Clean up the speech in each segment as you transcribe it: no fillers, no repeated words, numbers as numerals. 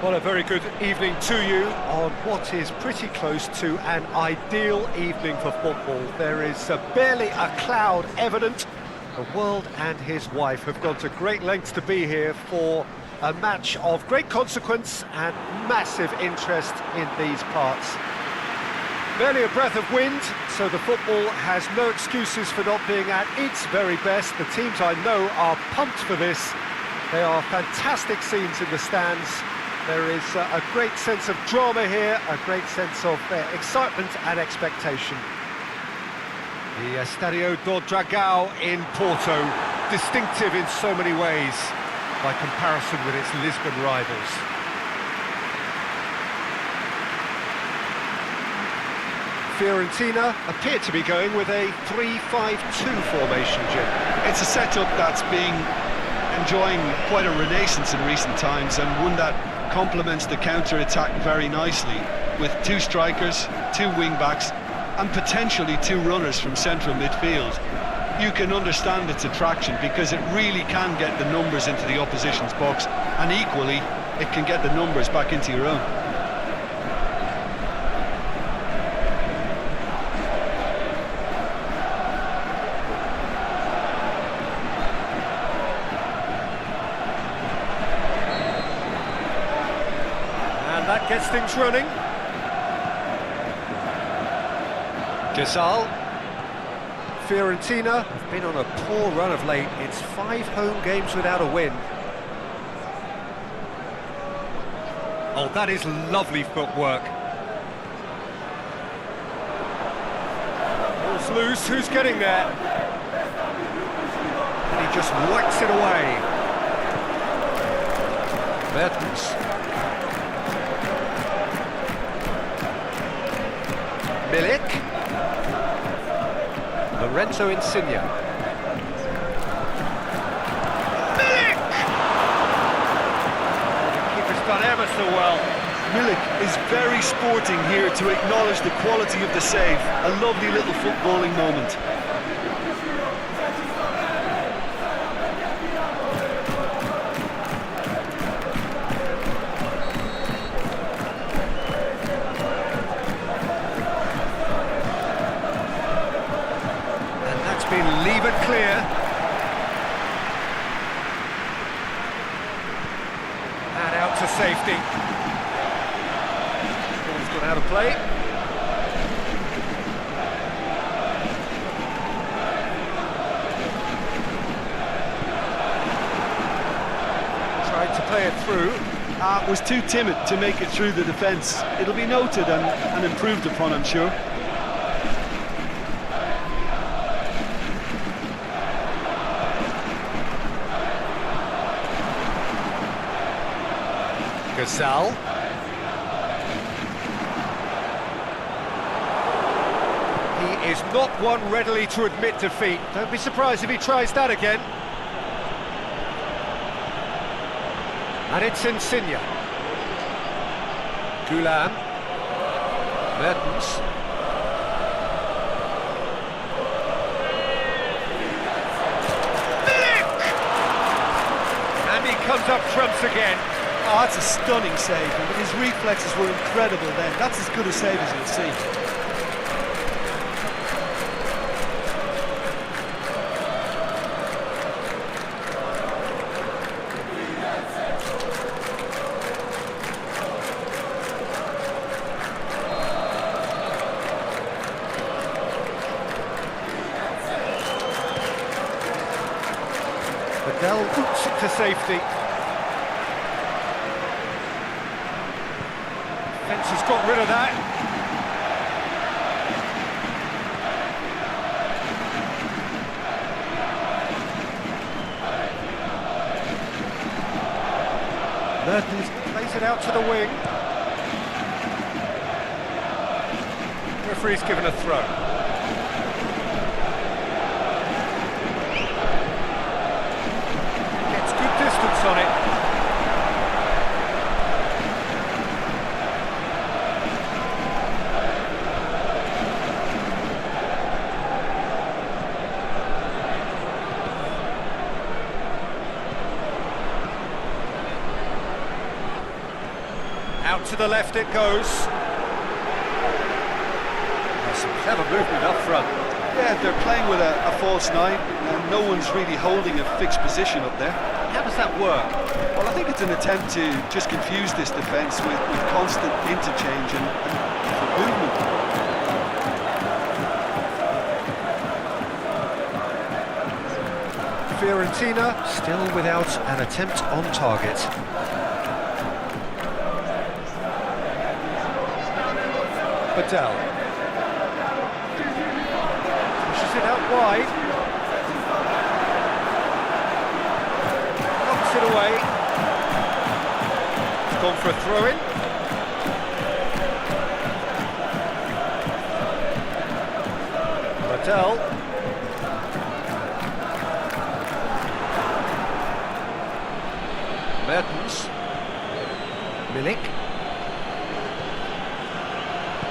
Well, a very good evening to you on what is pretty close to an ideal evening for football. There is barely a cloud evident. The world and his wife have gone to great lengths to be here for a match of great consequence and massive interest in these parts. Barely a breath of wind, so the football has no excuses for not being at its very best. The teams I know are pumped for this. They are fantastic scenes in the stands. There is a great sense of drama here, a great sense of excitement and expectation. The Estadio do Dragão in Porto, distinctive in so many ways, by comparison with its Lisbon rivals. Fiorentina appear to be going with a 3-5-2 formation, Jim. It's a setup that's been enjoying quite a renaissance in recent times, and one that complements the counter-attack very nicely, with two strikers, two wing-backs and potentially two runners from central midfield. You can understand its attraction because it really can get the numbers into the opposition's box, and equally it can get the numbers back into your own. That gets things running. Gisal. Fiorentina have been on a poor run of late. It's 5 home games without a win. Oh, that is lovely footwork. Ball's loose, who's getting there? And he just whacks it away. Mertens. Milik. Lorenzo Insigne. Milik! The keeper's done ever so well. Milik is very sporting here to acknowledge the quality of the save. A lovely little footballing moment. Leave it clear. And out to safety. Ball's gone out of play. Tried to play it through. Was too timid to make it through the defence. It'll be noted and improved upon, I'm sure. Gisal. He is not one readily to admit defeat. Don't be surprised if he tries that again. And it's Insigne. Gulam. Mertens. Milik! And he comes up trumps again. Oh, that's a stunning save. I mean, his reflexes were incredible then. That's as good a save as you'll see. Adele boots it to safety. Fence has got rid of that. Mertens plays it out to the wing. Referee's given a throw. Gets good distance on it. Out to the left it goes. That's some clever movement up front. Yeah, they're playing with a false nine, and no one's really holding a fixed position up there. How does that work? Well, I think it's an attempt to just confuse this defence with constant interchange and movement. Fiorentina still without an attempt on target. Badal pushes it out wide. Knocks it away. It's gone for a throw-in. Badal. Mertens. Milik.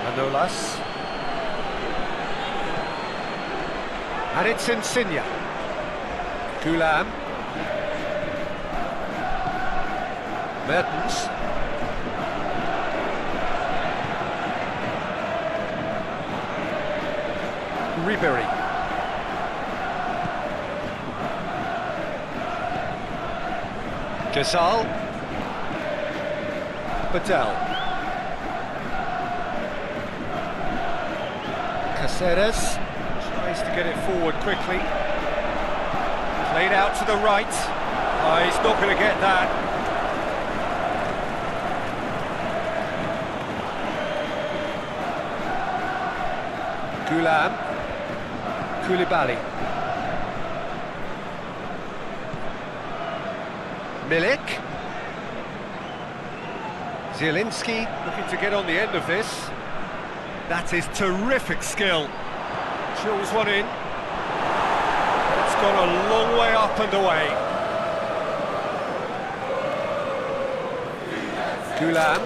Manolas. And it's Insigne. Gulam. Mertens. Ribery. Casal. Badal. Caceres tries to get it forward quickly. Played out to the right. Oh, he's not going to get that. Gulam. Koulibaly. Milik. Zielinski looking to get on the end of this. That is terrific skill. Chills one in. It's gone a long way up and away. Gulam.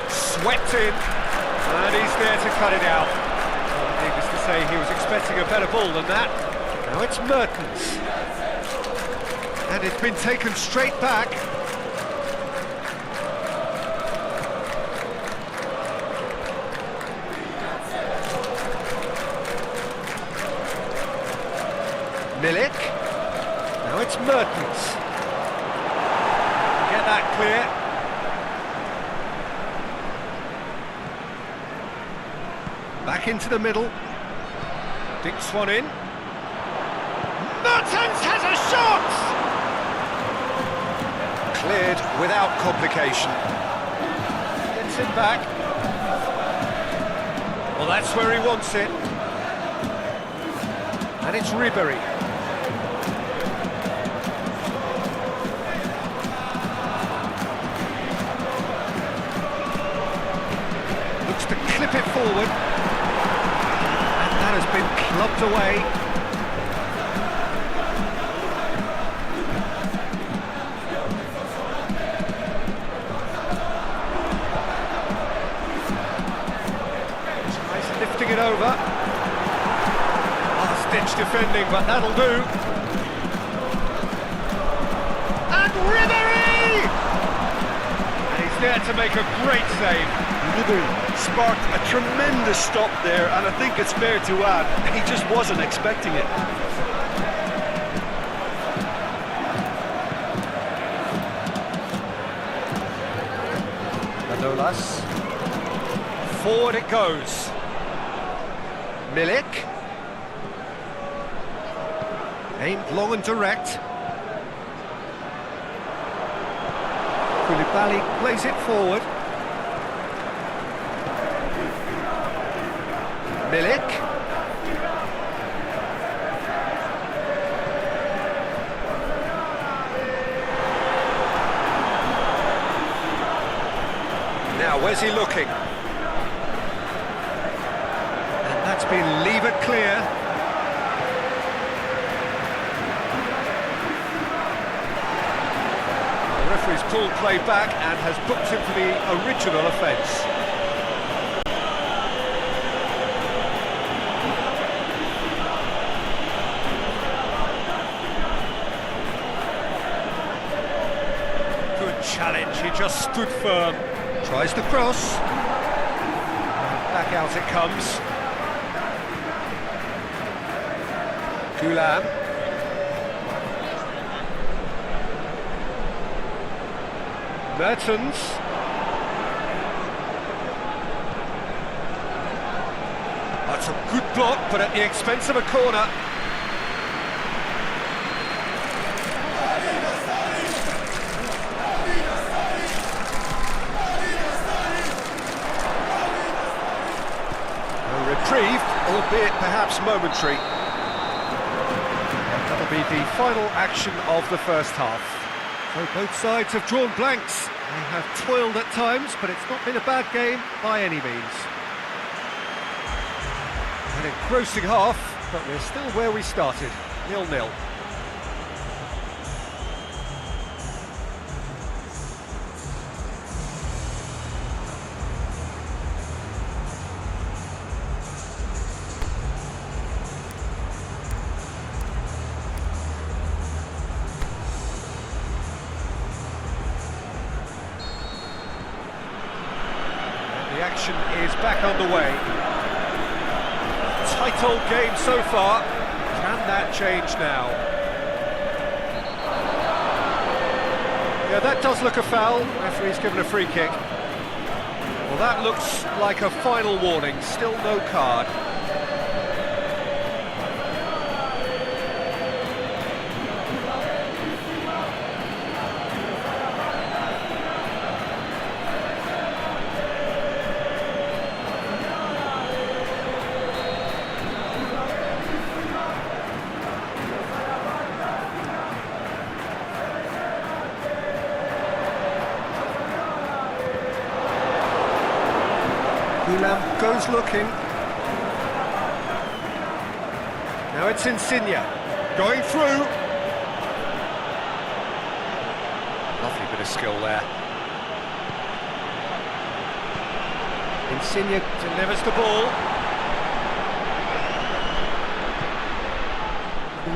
Swept in, and he's there to cut it out. Needless to say, he was expecting a better ball than that. Now it's Mertens. And it's been taken straight back. Milik. Now it's Mertens. Get that clear. Back into the middle. Dinks one in. Mertens has a shot! Cleared without complication. Gets it back. Well, that's where he wants it. And it's Ribery. Looks to clip it forward. Has been clubbed away. Nice lifting it over. Last-ditch defending, but that'll do. And Ribery! And he's there to make a great save. Ribery sparked a tremendous stop there, and I think it's fair to add, he just wasn't expecting it. Manolas. Forward it goes. Milik. Aimed long and direct. Koulibaly plays it forward. Milik. Now, where's he looking? And that's been levered clear. The referee's called play back and has booked him for the original offence. She just stood firm. Tries the cross. Back out it comes. Gulam. Mertens. That's a good block, but at the expense of a corner. A reprieve, albeit perhaps momentary. That'll be the final action of the first half. So both sides have drawn blanks. They have toiled at times, but it's not been a bad game by any means. An engrossing half, but we're still where we started, 0-0. The action is back underway. Tight old game so far. Can that change now? Yeah, that does look a foul. Referee's given a free kick. Well, that looks like a final warning. Still no card. Gulam goes looking. Now it's Insigne, going through. Lovely bit of skill there. Insigne delivers the ball.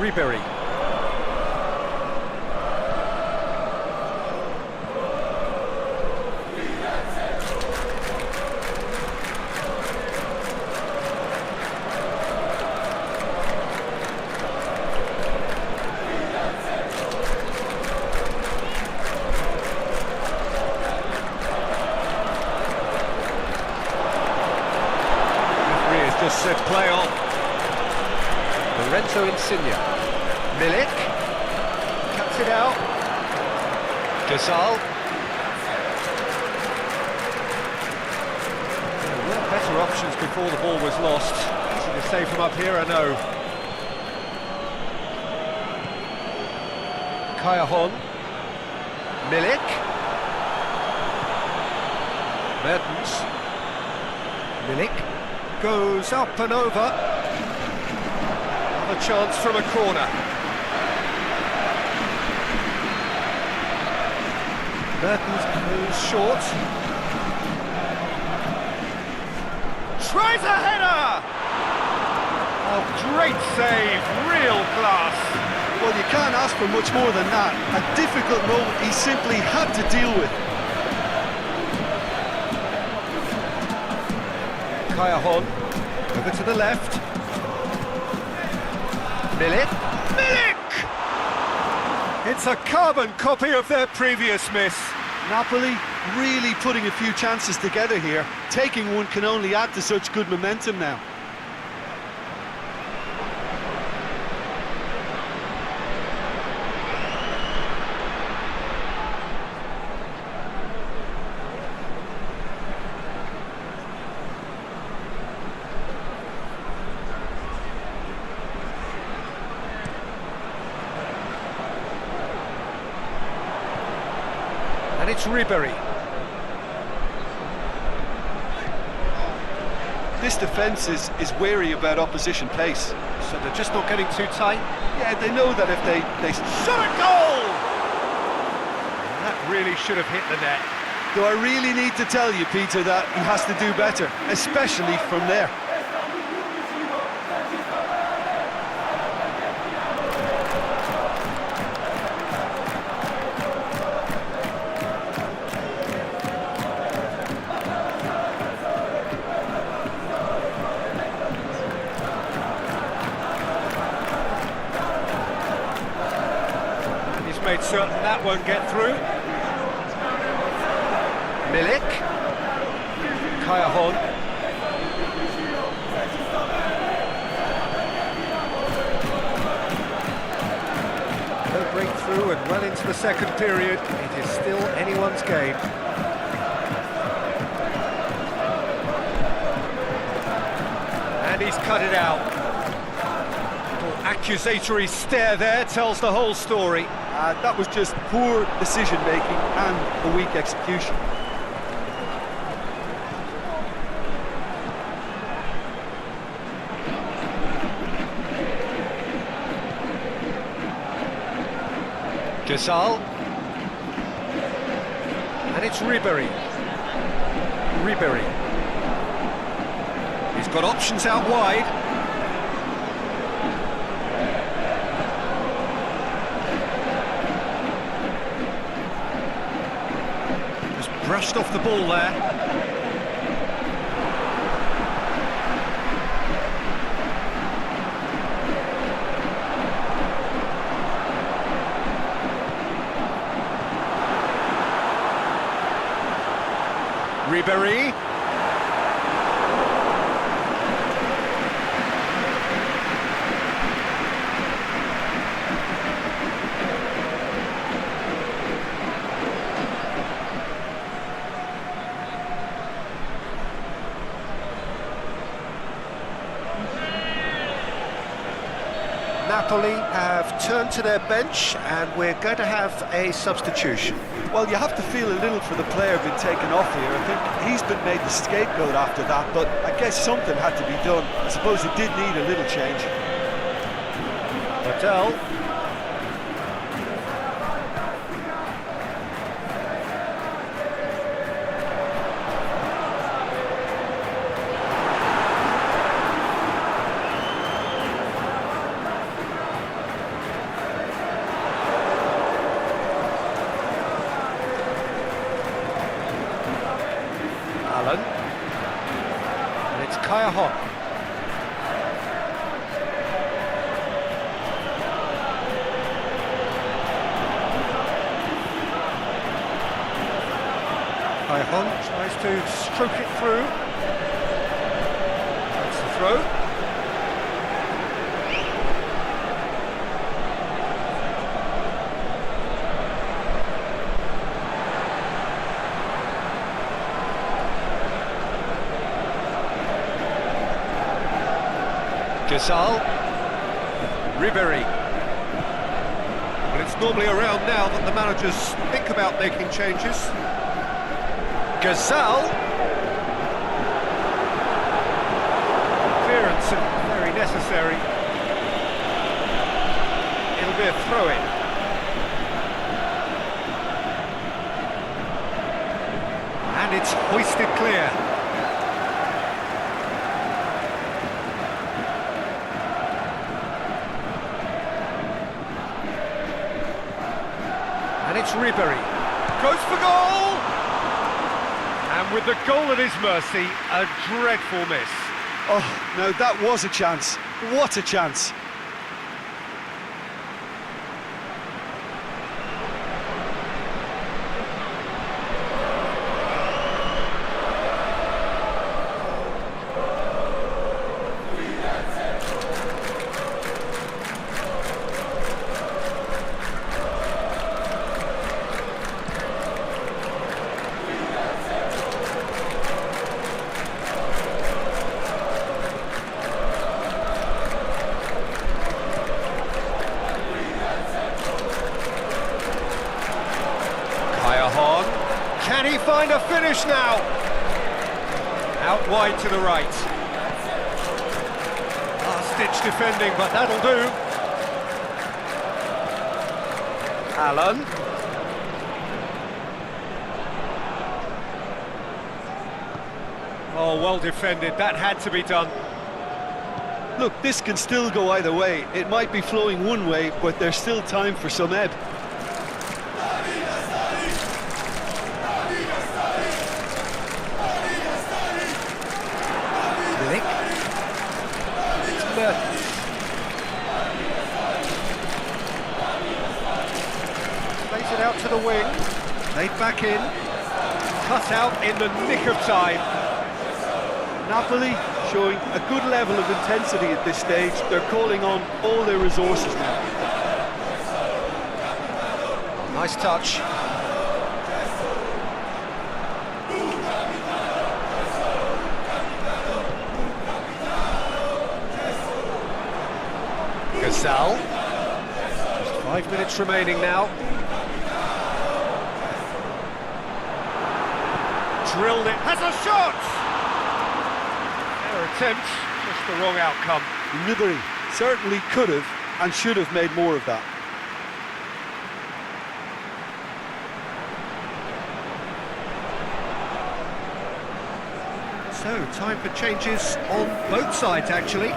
Ribery. Just said play on. Lorenzo Insigne. Milik. Cuts it out. Gasol. There were better options before the ball was lost. Easy to say from up here, I know. Kayahon. Milik. Mertens. Milik. Goes up and over. Another chance from a corner. Mertens moves short. Tries a header! Oh, great save, real class. Well, you can't ask for much more than that. A difficult moment he simply had to deal with. Kayahon, over to the left. Milik. Milik! It's a carbon copy of their previous miss. Napoli really putting a few chances together here. Taking one can only add to such good momentum now. And it's Ribery. This defence is wary about opposition pace. So they're just not getting too tight. Yeah, they know that if they Shot a goal! That really should have hit the net. Do I really need to tell you, Peter, that he has to do better, especially from there? quite certain that won't get through. Milik. Kayahon. No breakthrough and well into the second period. It is still anyone's game. And he's cut it out. Little accusatory stare there tells the whole story. That was just poor decision-making and a weak execution. Gasal. And it's Ribery. He's got options out wide. Just brushed off the ball there. Ribery. Napoli have turned to their bench and we're going to have a substitution. Well, you have to feel a little for the player being taken off here. I think he's been made the scapegoat after that, but I guess something had to be done. I suppose it did need a little change. Hotel. And it's Kayahon. Kayahon tries to stroke it through. That's the throw. Gasal. Ribery. Well, it's normally around now that the managers think about making changes. Gasal. Clearance and very necessary. It'll be a throw-in. And it's hoisted clear. And it's Ribery. Goes for goal! And with the goal at his mercy, a dreadful miss. Oh, no, that was a chance. What a chance. Can he find a finish now? Out wide to the right. Last-ditch defending, but that'll do. Allen. Oh, well defended. That had to be done. Look, this can still go either way. It might be flowing one way, but there's still time for some ebb. the wing, laid back in, cut out in the nick of time. Napoli showing a good level of intensity at this stage. They're calling on all their resources now. Nice touch. Gazal. Just 5 minutes remaining now. Drilled it, has a shot! Their attempt, just the wrong outcome. Ribery certainly could have and should have made more of that. So, time for changes on both sides, actually.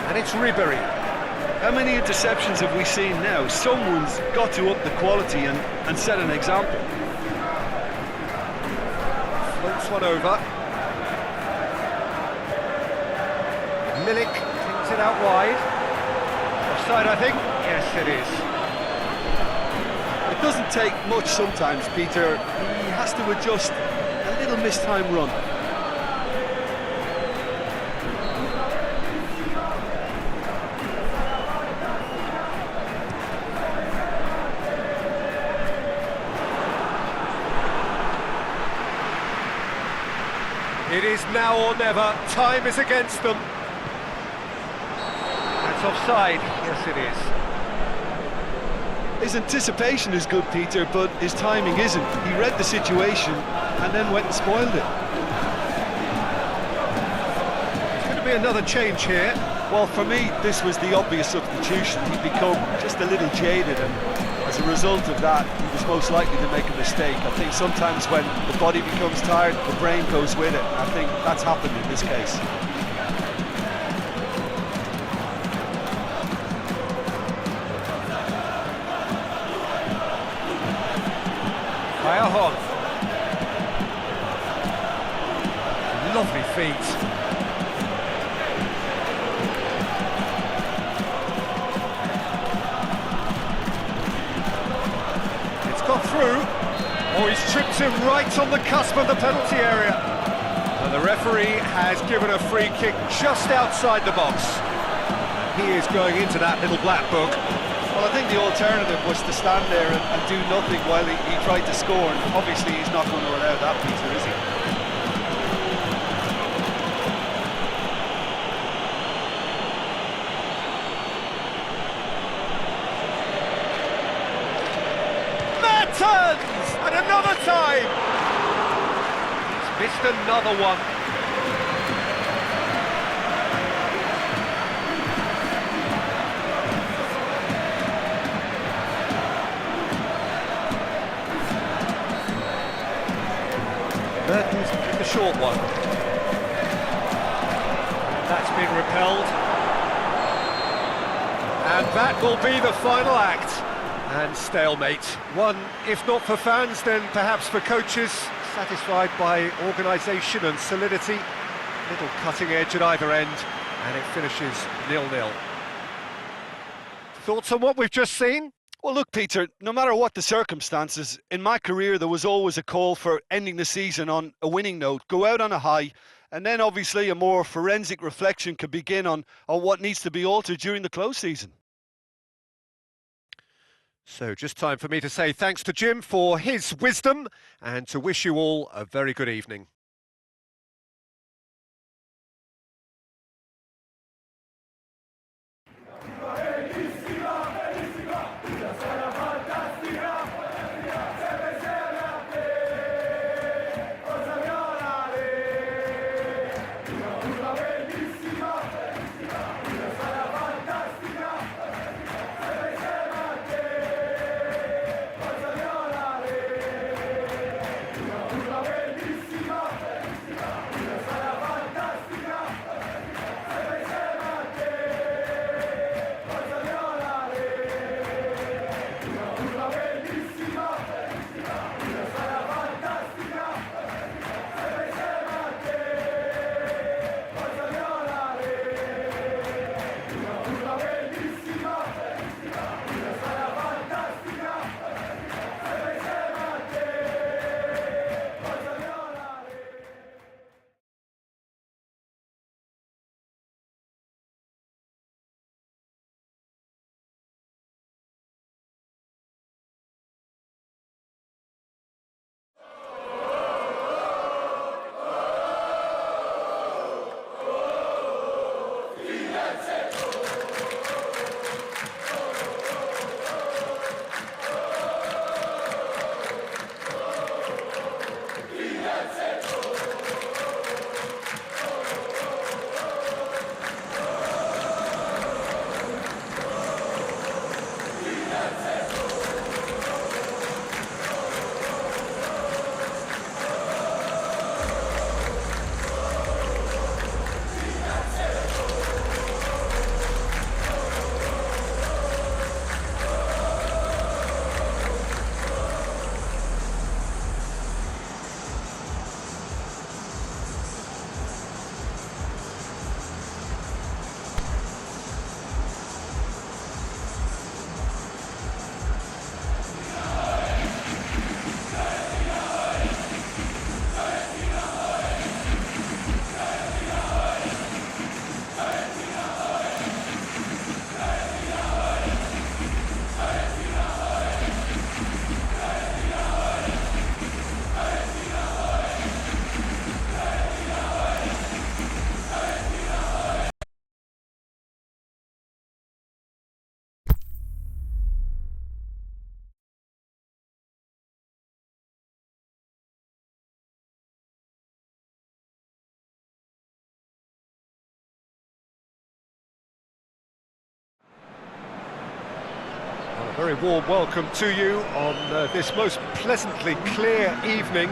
And it's Ribery. How many interceptions have we seen now? Someone's got to up the quality and set an example. Floats one over. Milik thinks it out wide. Offside, I think. Yes, it is. It doesn't take much sometimes, Peter. He has to adjust a little mistimed run. It is now or never. Time is against them. That's offside. Yes, it is. His anticipation is good, Peter, but his timing isn't. He read the situation and then went and spoiled it. It's going to be another change here. Well, for me, this was the obvious substitution. He'd become just a little jaded, and as a result of that, he was most likely to make a mistake. I think sometimes when the body becomes tired, the brain goes with it. I think that's happened in this case. Hon. Lovely feet. It's got through. Oh, he's tripped him right on the cusp of the penalty area. And the referee has given a free kick just outside the box. He is going into that little black book. Well, I think the alternative was to stand there and do nothing while he tried to score, and obviously he's not going to allow that, Peter, is he? Mertens! And another time! He's missed another one. Mertens with the short one. That's been repelled. And that will be the final act. And stalemate. One, if not for fans, then perhaps for coaches, satisfied by organisation and solidity. Little cutting edge at either end, and it finishes 0-0. Thoughts on what we've just seen? Well, look, Peter, no matter what the circumstances, in my career there was always a call for ending the season on a winning note, go out on a high, and then obviously a more forensic reflection could begin on what needs to be altered during the close season. So just time for me to say thanks to Jim for his wisdom and to wish you all a very good evening. A very warm welcome to you on this most pleasantly clear evening.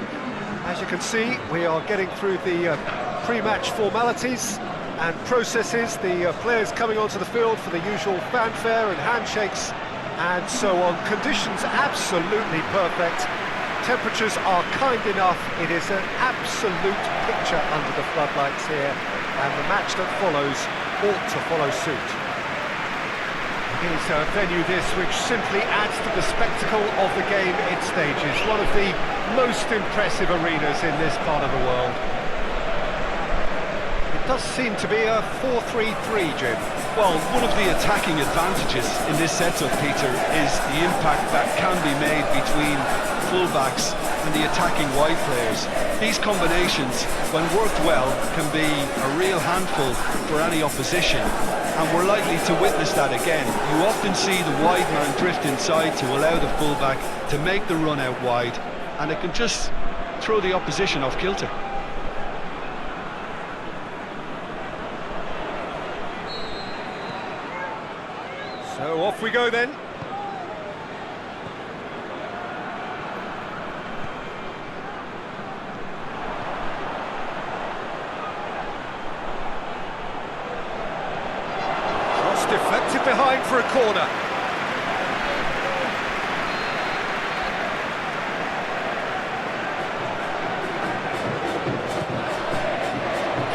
As you can see, we are getting through the pre-match formalities and processes, the players coming onto the field for the usual fanfare and handshakes and so on. Conditions absolutely perfect. Temperatures are kind enough. It is an absolute picture under the floodlights here, and the match that follows ought to follow suit. Is a venue this which simply adds to the spectacle of the game it stages. One of the most impressive arenas in this part of the world. It does seem to be a 4-3-3, Jim. Well, one of the attacking advantages in this setup, Peter, is the impact that can be made between full-backs and the attacking wide players. These combinations, when worked well, can be a real handful for any opposition, and we're likely to witness that again. You often see the wide man drift inside to allow the full-back to make the run out wide, and it can just throw the opposition off kilter. So off we go then. Cross deflected behind for a corner.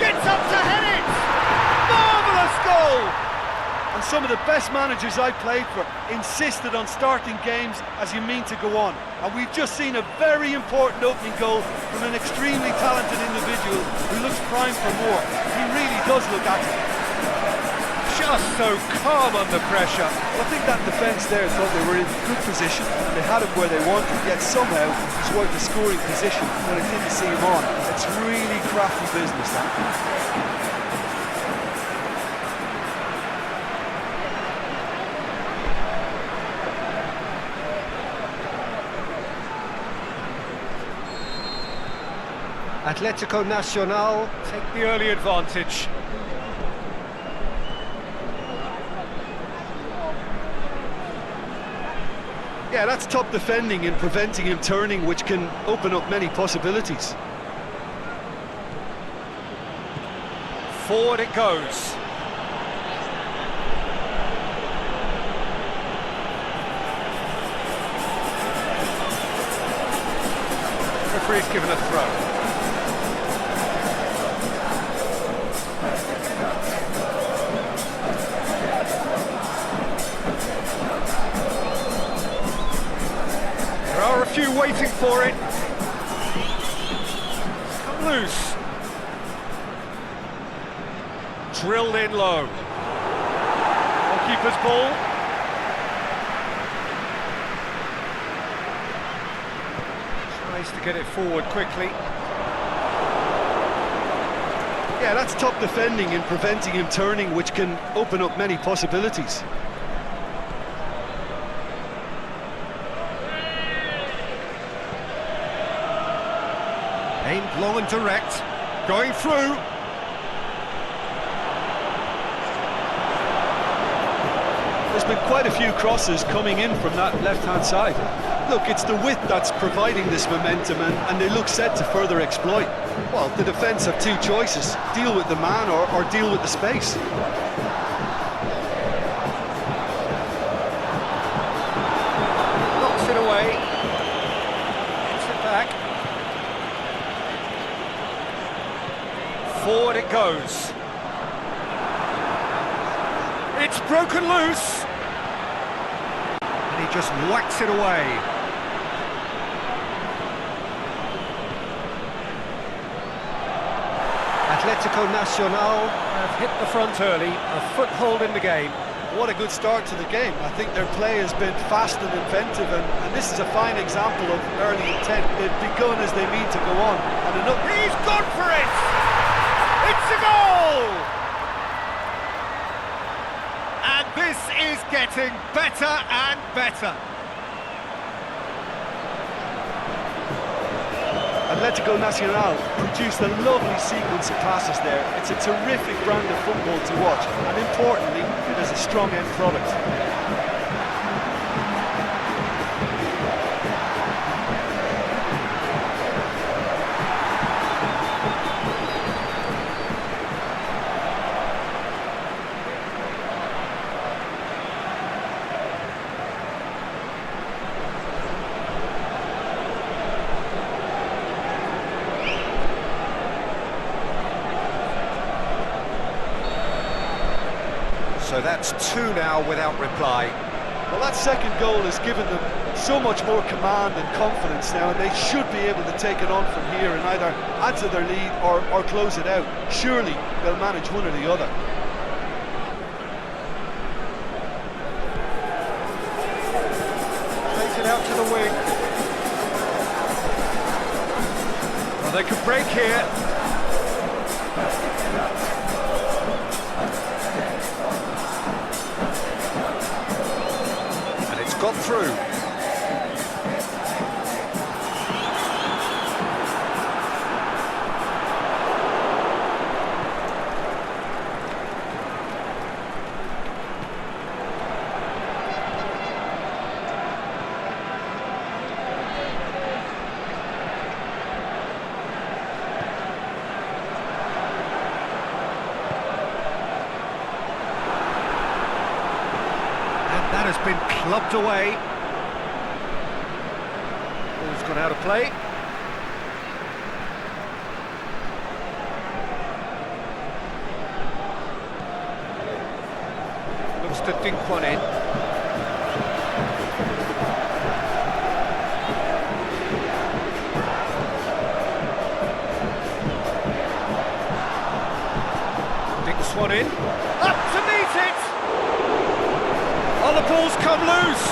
Gets up to head it! Marvellous goal! And some of the best managers I played for insisted on starting games as you mean to go on. And we've just seen a very important opening goal from an extremely talented individual who looks primed for more. He really does look at it. Just so calm under pressure. Well, I think that defence there thought they were in good position and they had him where they wanted, yet somehow he's worked the scoring position when it didn't see him on. It's really crafty business, that. Atletico Nacional take the early advantage. Yeah, that's top defending and preventing him turning, which can open up many possibilities. Forward it goes. Referee's given a throw. A few waiting for it. It's come loose. Drilled in low. Goalkeeper's ball. Tries to get it forward quickly. Yeah, that's top defending and preventing him turning, which can open up many possibilities. Aimed long and direct, going through. There's been quite a few crosses coming in from that left-hand side. Look, it's the width that's providing this momentum, and they look set to further exploit. Well, the defence have two choices: deal with the man or deal with the space. Knocks it away. Gets it back. Forward it goes. It's broken loose. And he just whacks it away. Atletico Nacional have hit the front early, a foothold in the game. What a good start to the game. I think their play has been fast and inventive, and this is a fine example of early intent. They've begun as they mean to go on. And he's gone for it! It's a goal! And this is getting better and better. Atletico Nacional produced a lovely sequence of passes there. It's a terrific brand of football to watch, and importantly, it is a strong end product. So that's two now without reply. Well, that second goal has given them so much more command and confidence now, and they should be able to take it on from here and either add to their lead or close it out. Surely they'll manage one or the other. Takes it out to the wing. Well, they could break here. Got through. That has been clubbed away. Ball's gone out of play. Looks to dink one in. Dinks one in. Up to meet it! Oh, the ball's come loose!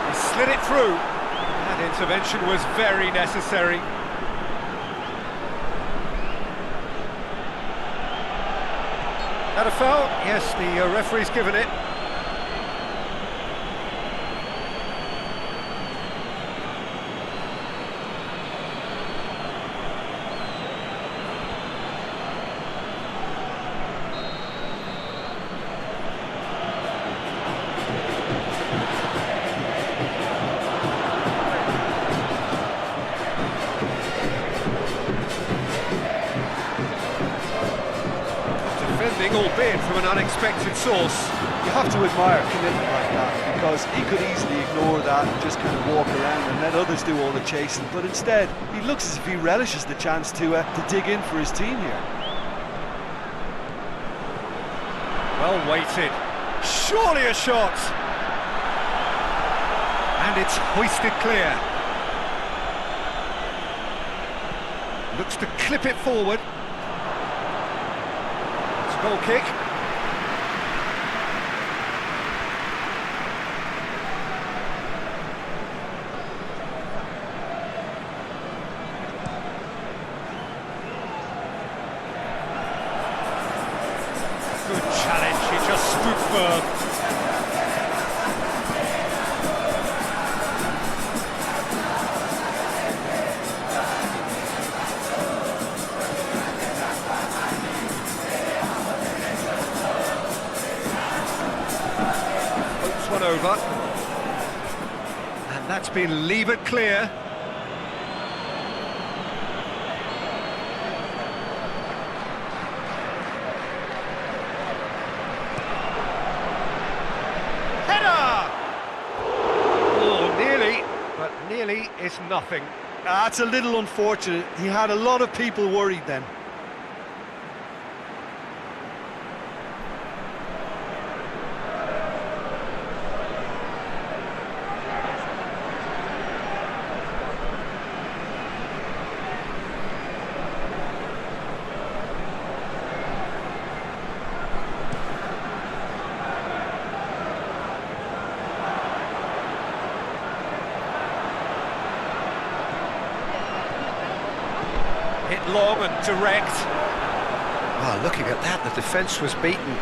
He slid it through. That intervention was very necessary. That a foul? Yes, the referee's given it. Albeit from an unexpected source. You have to admire commitment like that, because he could easily ignore that and just kind of walk around and let others do all the chasing, but instead he looks as if he relishes the chance to dig in for his team here. Well weighted, surely a shot, and it's hoisted clear. Looks to clip it forward. Goal kick. Good challenge, he just stood firm. Over, and that's been levered clear. Header! Oh, nearly, but nearly is nothing. That's a little unfortunate. He had a lot of people worried then. Hit long and direct. Oh, looking at that, the defence was beaten.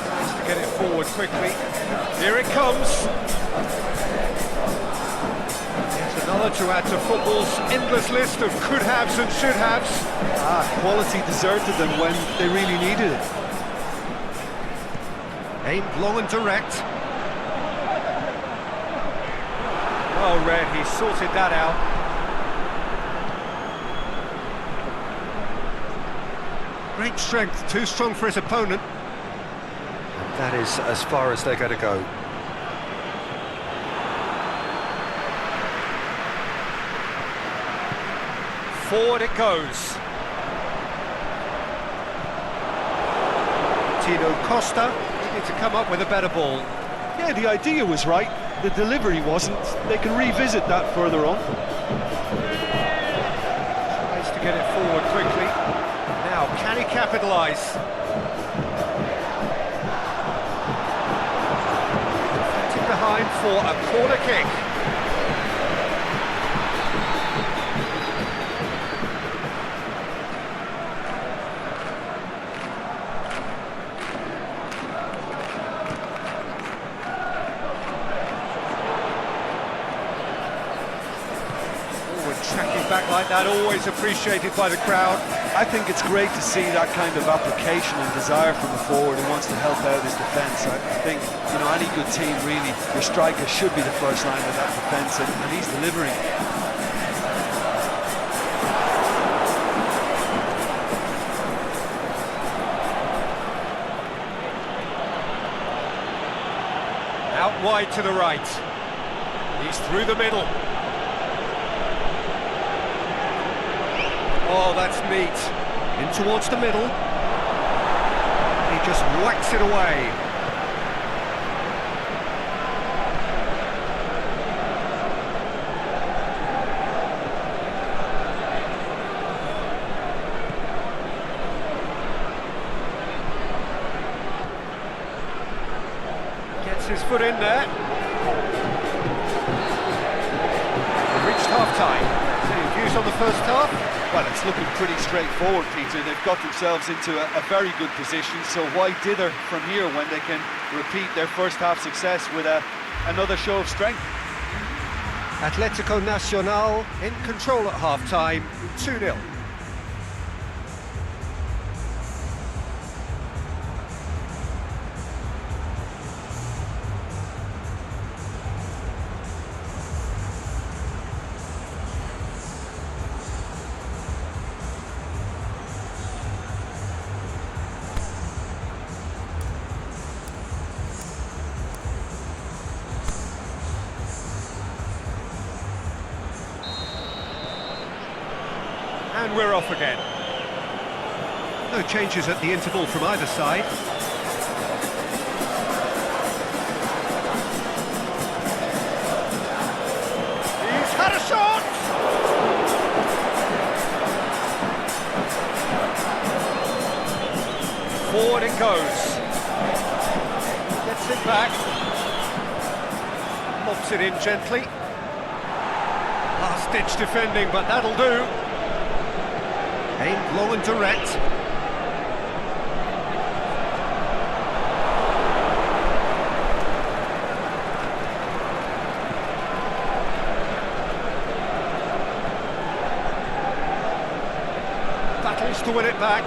Tries to get it forward quickly. Here it comes. Another to add to football's endless list of could-haves and should-haves. Quality deserted them when they really needed it. Aimed long and direct. Well read, he sorted that out. Great strength, too strong for his opponent. And that is as far as they're going to go. Forward it goes. Tino Costa needed to come up with a better ball. Yeah, the idea was right, the delivery wasn't. They can revisit that further on. Tries to get it forward quickly. Now, can he capitalise? Deflected behind for a corner kick. Tracking back like that, always appreciated by the crowd. I think it's great to see that kind of application and desire from a forward who wants to help out his defence. I think, you know, any good team really, your striker should be the first line of that defence, and he's delivering. Out wide to the right. He's through the middle. Oh, that's neat. In towards the middle. He just whacks it away. Gets his foot in there. We've reached half-time. Any views on the first half? Well, it's looking pretty straightforward, Peter. They've got themselves into a very good position, so why dither from here when they can repeat their first half success with another show of strength? Atletico Nacional in control at half-time, 2-0. And we're off again. No changes at the interval from either side. He's had a shot! Forward it goes. Gets it back. Lobs it in gently. Last-ditch defending, but that'll do. Aimed long and direct. Battles to win it back.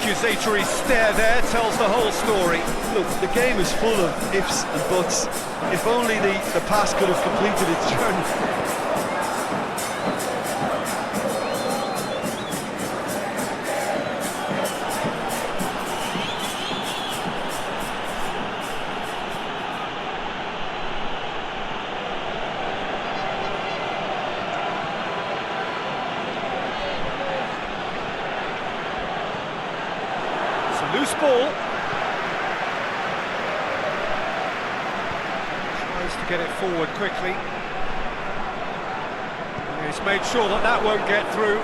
Accusatory stare there tells the whole story. Look, the game is full of ifs and buts. If only the pass could have completed its journey. Loose ball. Tries to get it forward quickly. He's made sure that that won't get through.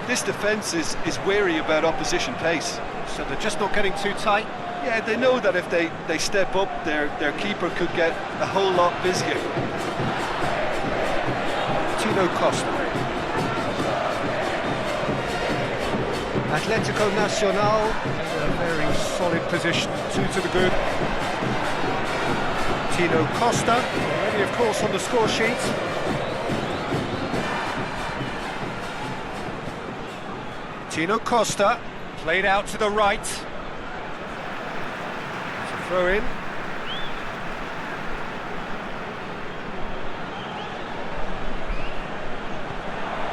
This defence is wary about opposition pace. So they're just not getting too tight? Yeah, they know that if they step up, their keeper could get a whole lot busier. Tino Costa. Atletico Nacional, a very solid position, 2 to the good. Tino Costa, already of course on the score sheet. Tino Costa, played out to the right. It's a throw in.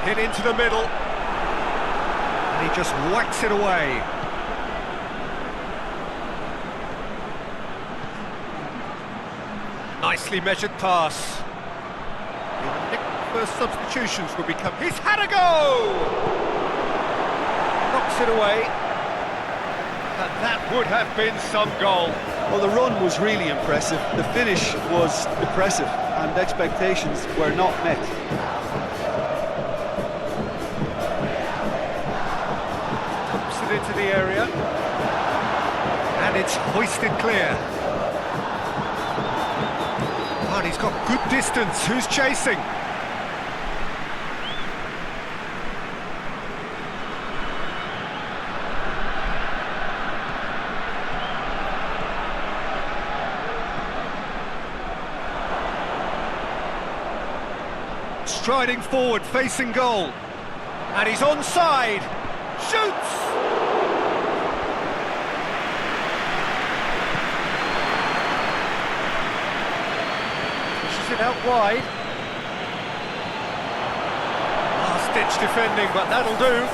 Hit into the middle. And he just whacks it away. Nicely measured pass. The first substitutions will become... He's had a go! Knocks it away. And that would have been some goal. Well, the run was really impressive. The finish was impressive, and expectations were not met. Dumps it into the area. And it's hoisted clear. And he's got good distance. Who's chasing? Striding forward, facing goal. And he's onside. Shoots! Pushes it out wide. Last-ditch defending, but that'll do.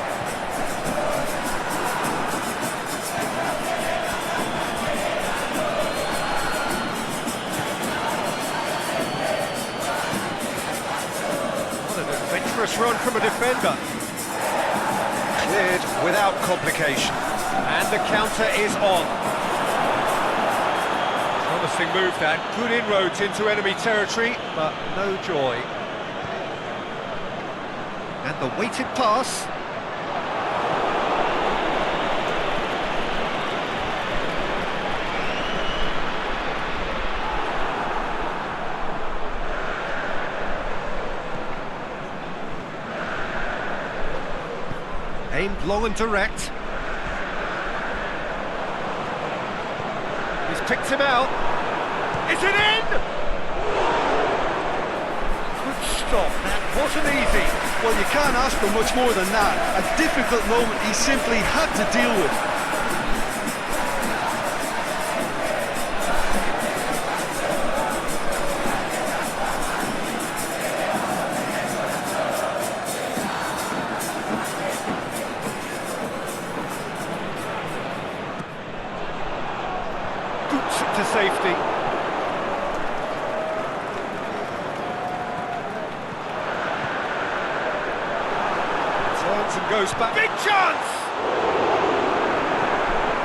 Adventurous run from a defender. Cleared without complication. And the counter is on. Promising move that. Good inroads into enemy territory, but no joy. And the weighted pass. Aimed long and direct. He's picked him out. Is it in? Good stop, that wasn't easy. Well, you can't ask for much more than that. A difficult moment he simply had to deal with. To safety. Turns and goes back. Big chance!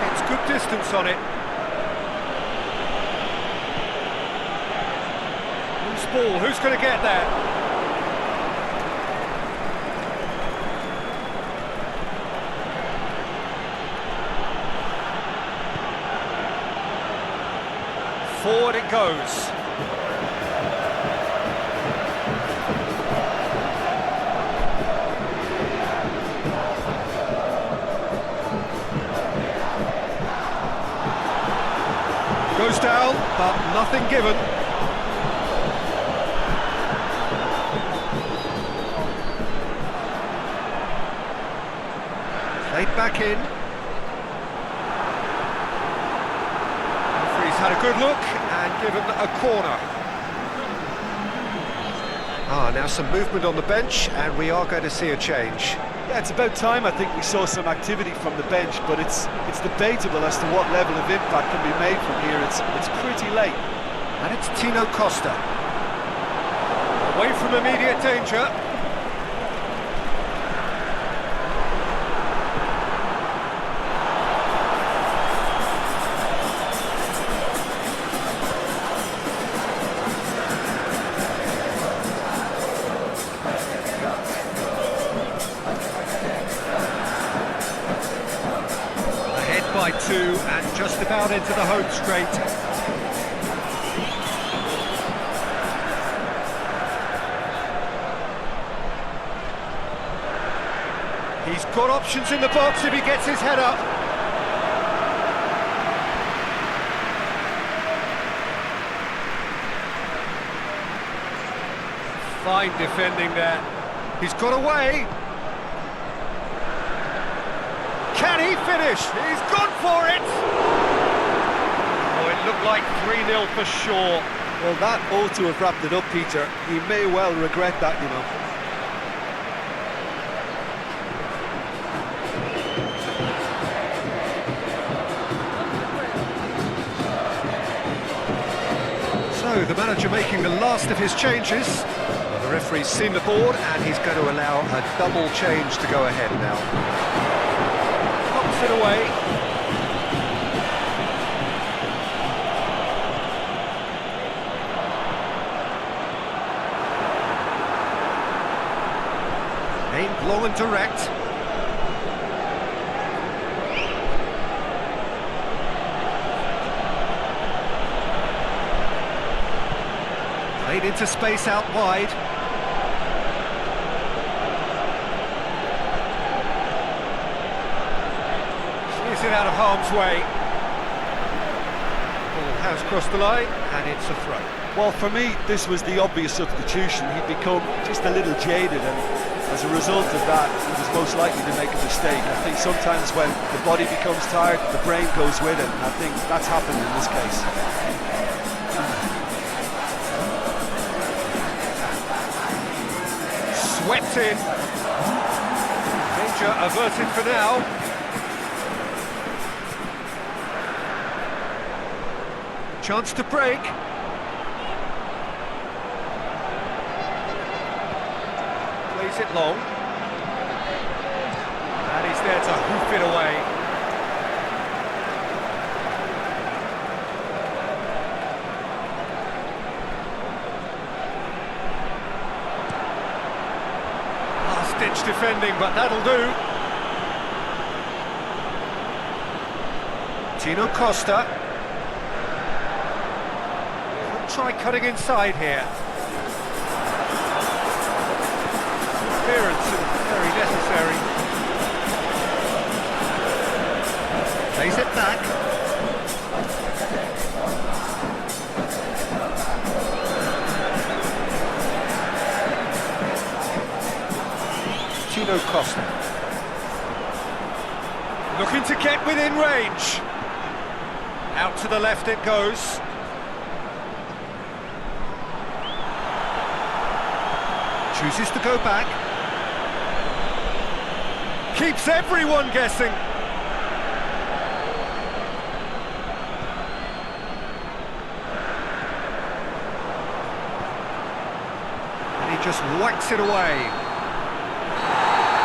It's good distance on it. Loose ball, who's going to get that? Forward it goes. Goes down, but nothing given. Played back in. Referee's had a good look and given a corner. Now some movement on the bench, and we are going to see a change. Yeah, it's about time I think we saw some activity from the bench, but it's debatable as to what level of impact can be made from here. It's pretty late. And it's Tino Costa. Away from immediate danger. By 2 and just about into the home straight. He's got options in the box if he gets his head up. Fine defending there. He's got away. Can he finish? He's gone for it! Oh, it looked like 3-0 for sure. Well, that ought to have wrapped it up, Peter. He may well regret that, you know. So, the manager making the last of his changes. The referee's seen the board and he's going to allow a double change to go ahead now. Pops it away. Aimed long and direct. Played into space out wide. Shears it out of harm's way. Ball has crossed the line, and it's a throw. Well, for me, this was the obvious substitution. He'd become just a little jaded, and as a result of that, he was most likely to make a mistake. I think sometimes when the body becomes tired, the brain goes with it, and I think that's happened in this case. Swept in. Danger averted for now. Chance to break. Plays it long. And he's there to hoof it away. Last-ditch defending, but that'll do. Tino Costa. Try cutting inside here. Clearance and very necessary. Plays it back. Tino Costa. Looking to get within range. Out to the left it goes. Chooses to go back. Keeps everyone guessing. And he just whacks it away.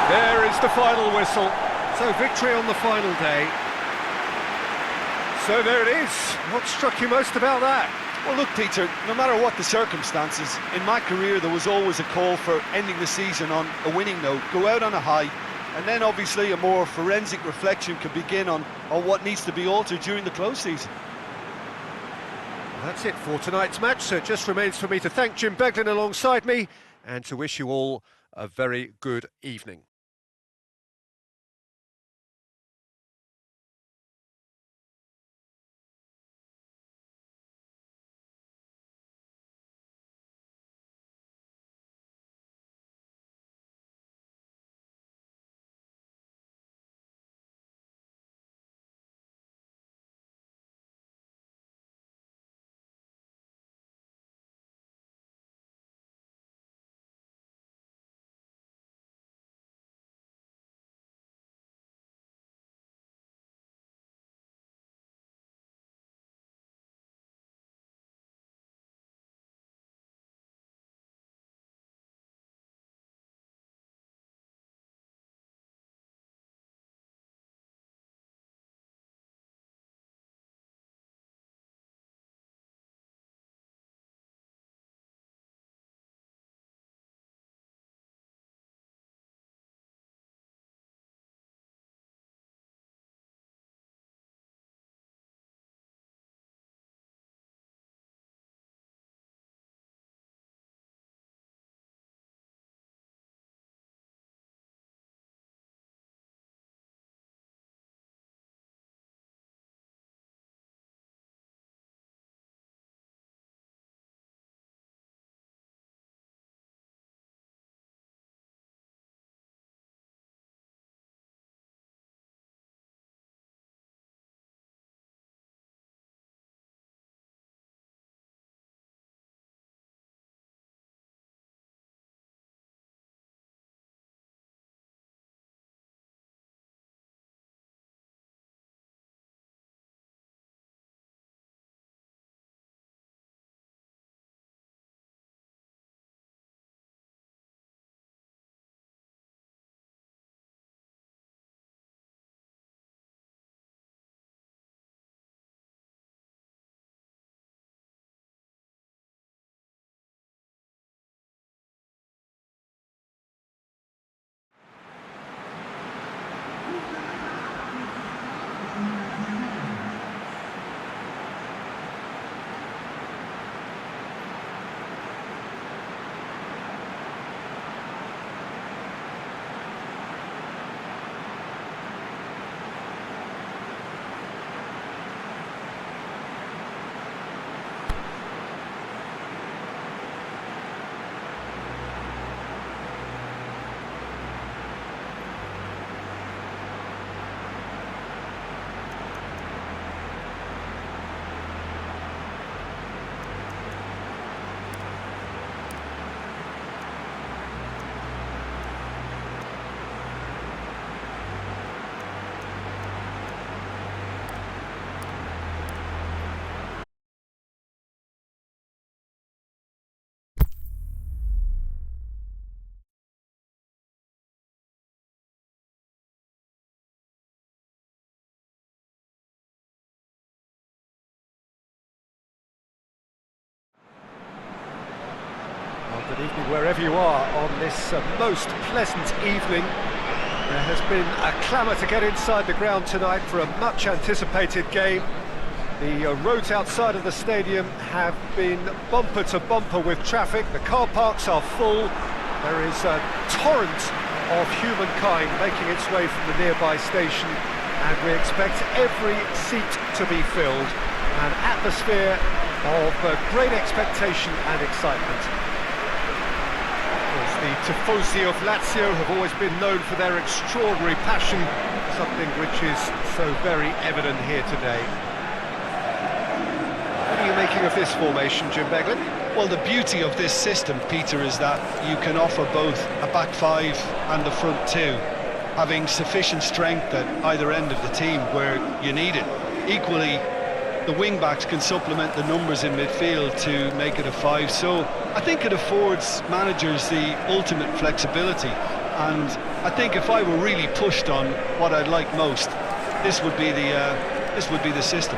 There is the final whistle. So victory on the final day. So there it is. What struck you most about that? Well, look, Peter, no matter what the circumstances, in my career there was always a call for ending the season on a winning note, go out on a high, and then obviously a more forensic reflection could begin on what needs to be altered during the close season. That's it for tonight's match, so it just remains for me to thank Jim Beglin alongside me and to wish you all a very good evening. Evening wherever you are on this most pleasant evening. There has been a clamour to get inside the ground tonight for a much anticipated game. The roads outside of the stadium have been bumper to bumper with traffic. The car parks are full. There is a torrent of humankind making its way from the nearby station, and we expect every seat to be filled. An atmosphere of great expectation and excitement. The tifosi of Lazio have always been known for their extraordinary passion, something which is so very evident here today. What are you making of this formation, Jim Beglin? Well, the beauty of this system, Peter, is that you can offer both a back five and the front two, having sufficient strength at either end of the team where you need it. Equally, the wing-backs can supplement the numbers in midfield to make it a five, so I think it affords managers the ultimate flexibility, and I think if I were really pushed on what I'd like most, this would be the system.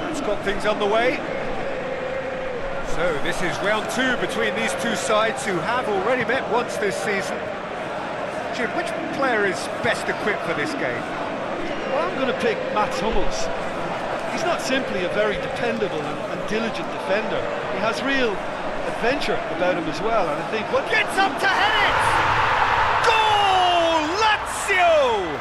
That's got things on the way. So this is round two between these two sides who have already met once this season. Jim, which player is best equipped for this game? Well, I'm going to pick Mats Hummels. He's not simply a very dependable and diligent defender. He has real adventure about him as well, and I think what gets up to head it! Goal! Lazio!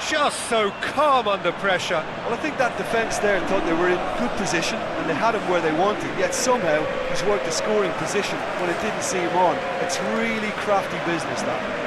Just so calm under pressure. Well, I think that defence there thought they were in good position and they had him where they wanted, yet somehow he's worked the scoring position when it didn't see him on. It's really crafty business, that.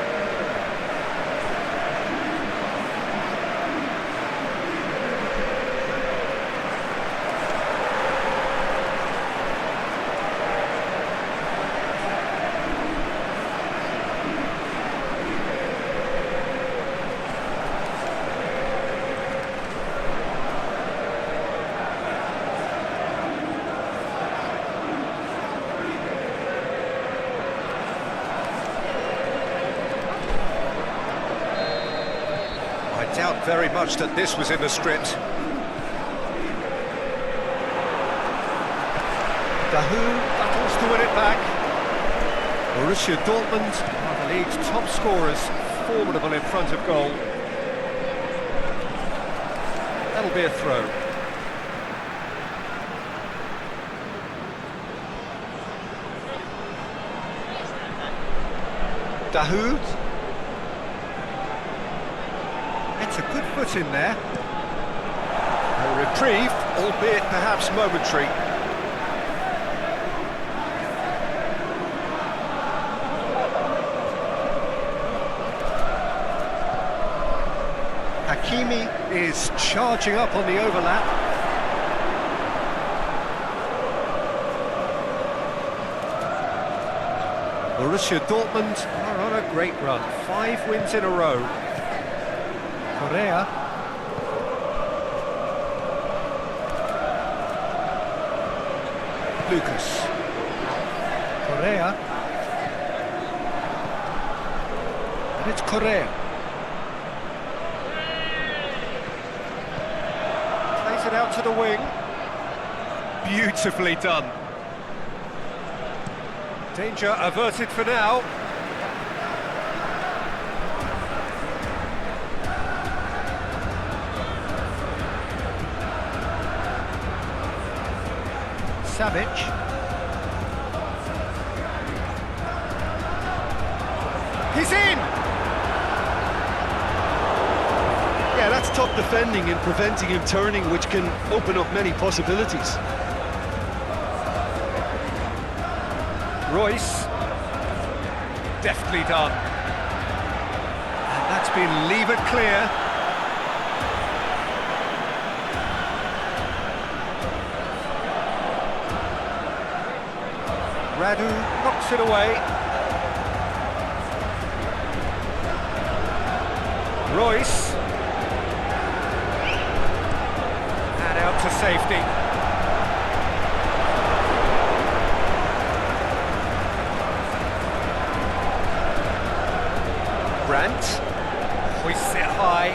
I doubt very much that this was in the script. Dahu battles to win it back. Borussia Dortmund are the league's top scorers, formidable in front of goal. That'll be a throw. Dahu. It's a good foot in there. A reprieve, albeit perhaps momentary. Hakimi is charging up on the overlap. Borussia Dortmund are on a great run, 5 wins in a row. Correa. Lucas. Correa. And it's Correa. Plays it out to the wing. Beautifully done. Danger averted for now. Savic. He's in! Yeah, that's tough defending and preventing him turning, which can open up many possibilities. Royce. Deftly done. And that's been levered clear. Radu knocks it away. Royce. And out to safety. Brandt. Hoists it high.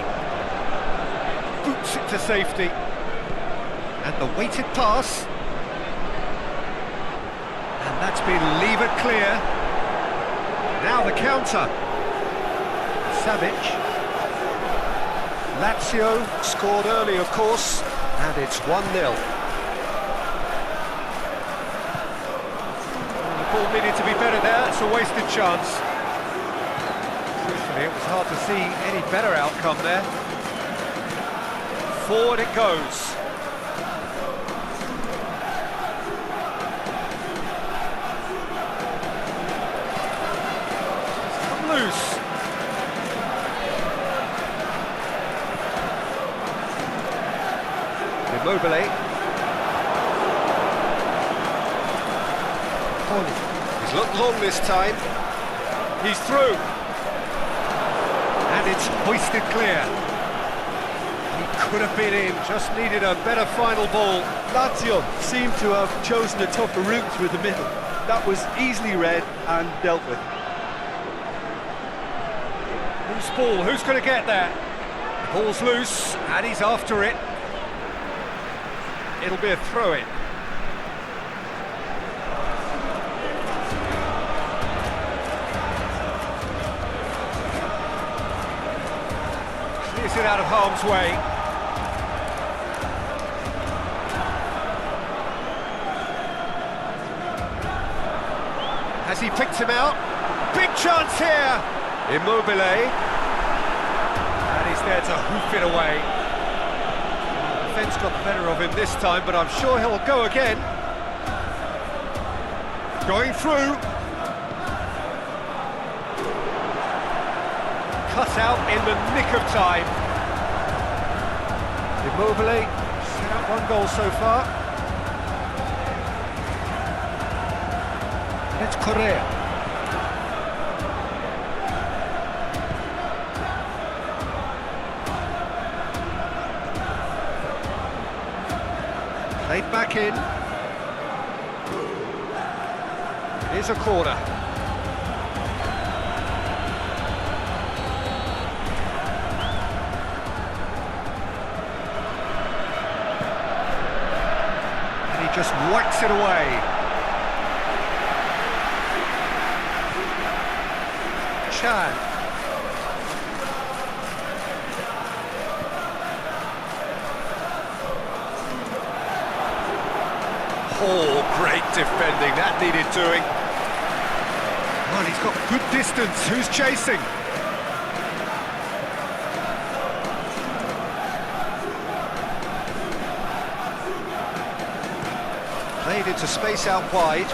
boots it to safety. And the weighted pass. And that's been levered clear. Now the counter. Savic. Lazio scored early, of course, and it's 1-0. The ball needed to be better there, it's a wasted chance. Truthfully, it was hard to see any better outcome there. Forward it goes. It's come loose. Immobile. He's looked long this time. He's through. And it's hoisted clear. He could have been in, just needed a better final ball. Lazio seemed to have chosen a tougher route through the middle. That was easily read and dealt with. Whose ball? Who's going to get there? The ball's loose, and he's after it. It'll be a throw-in. Clears it out of harm's way. Has he picked him out? Big chance here! Immobile. And he's there to hoof it away. Defence got the better of him this time, but I'm sure he'll go again. Going through. Cut out in the nick of time. Immobile, set up one goal so far. And it's Correa. Played back in. Here's a corner. And he just whacks it away. Chan. Oh, great defending, that needed doing. Well, he's got good distance, who's chasing? Played into space out wide.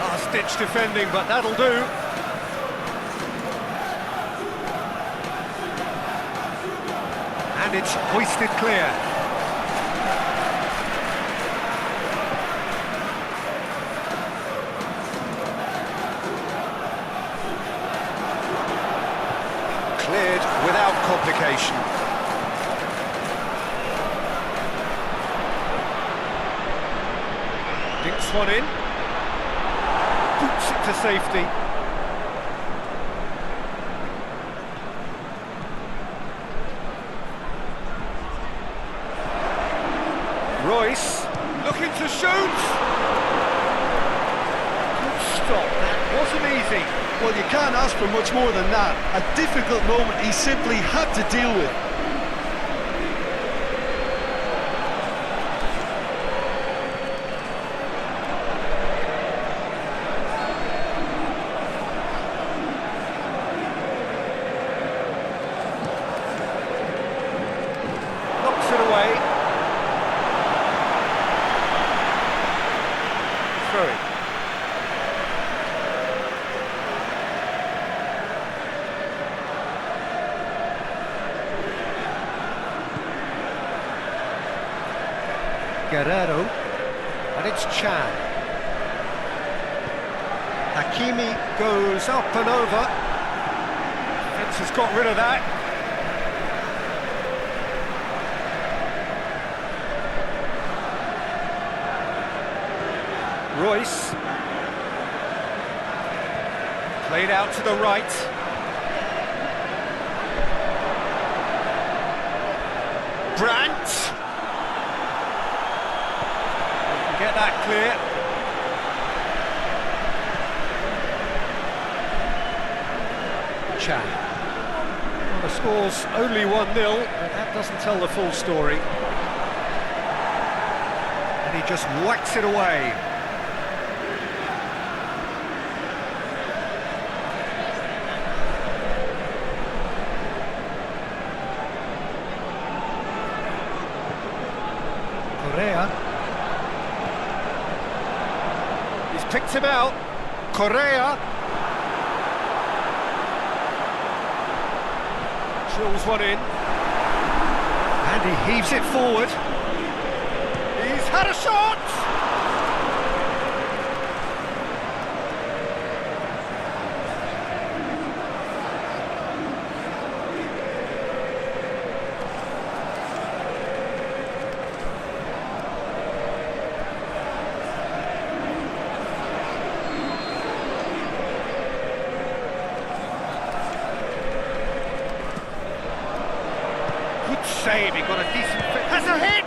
Last-ditch defending, but that'll do. And it's hoisted clear. Cleared without complication. Dinks one in. Boots it to safety. Royce looking to shoot. Good stop, that wasn't easy. Well, you can't ask for much more than that. A difficult moment he simply had to deal with. Knocks it away. Throw it. Guerrero, and it's Chan. Hakimi goes up and over. Defence has got rid of that. Royce. Played out to the right. Brandt. Get that clear. Chan. Well, the score's only 1-0, but that doesn't tell the full story. And he just whacks it away. Correa. He's picked him out. Correa. Drills one in. And he heaves it forward. He's had a shot! Save, he got a decent fit. Has a hit!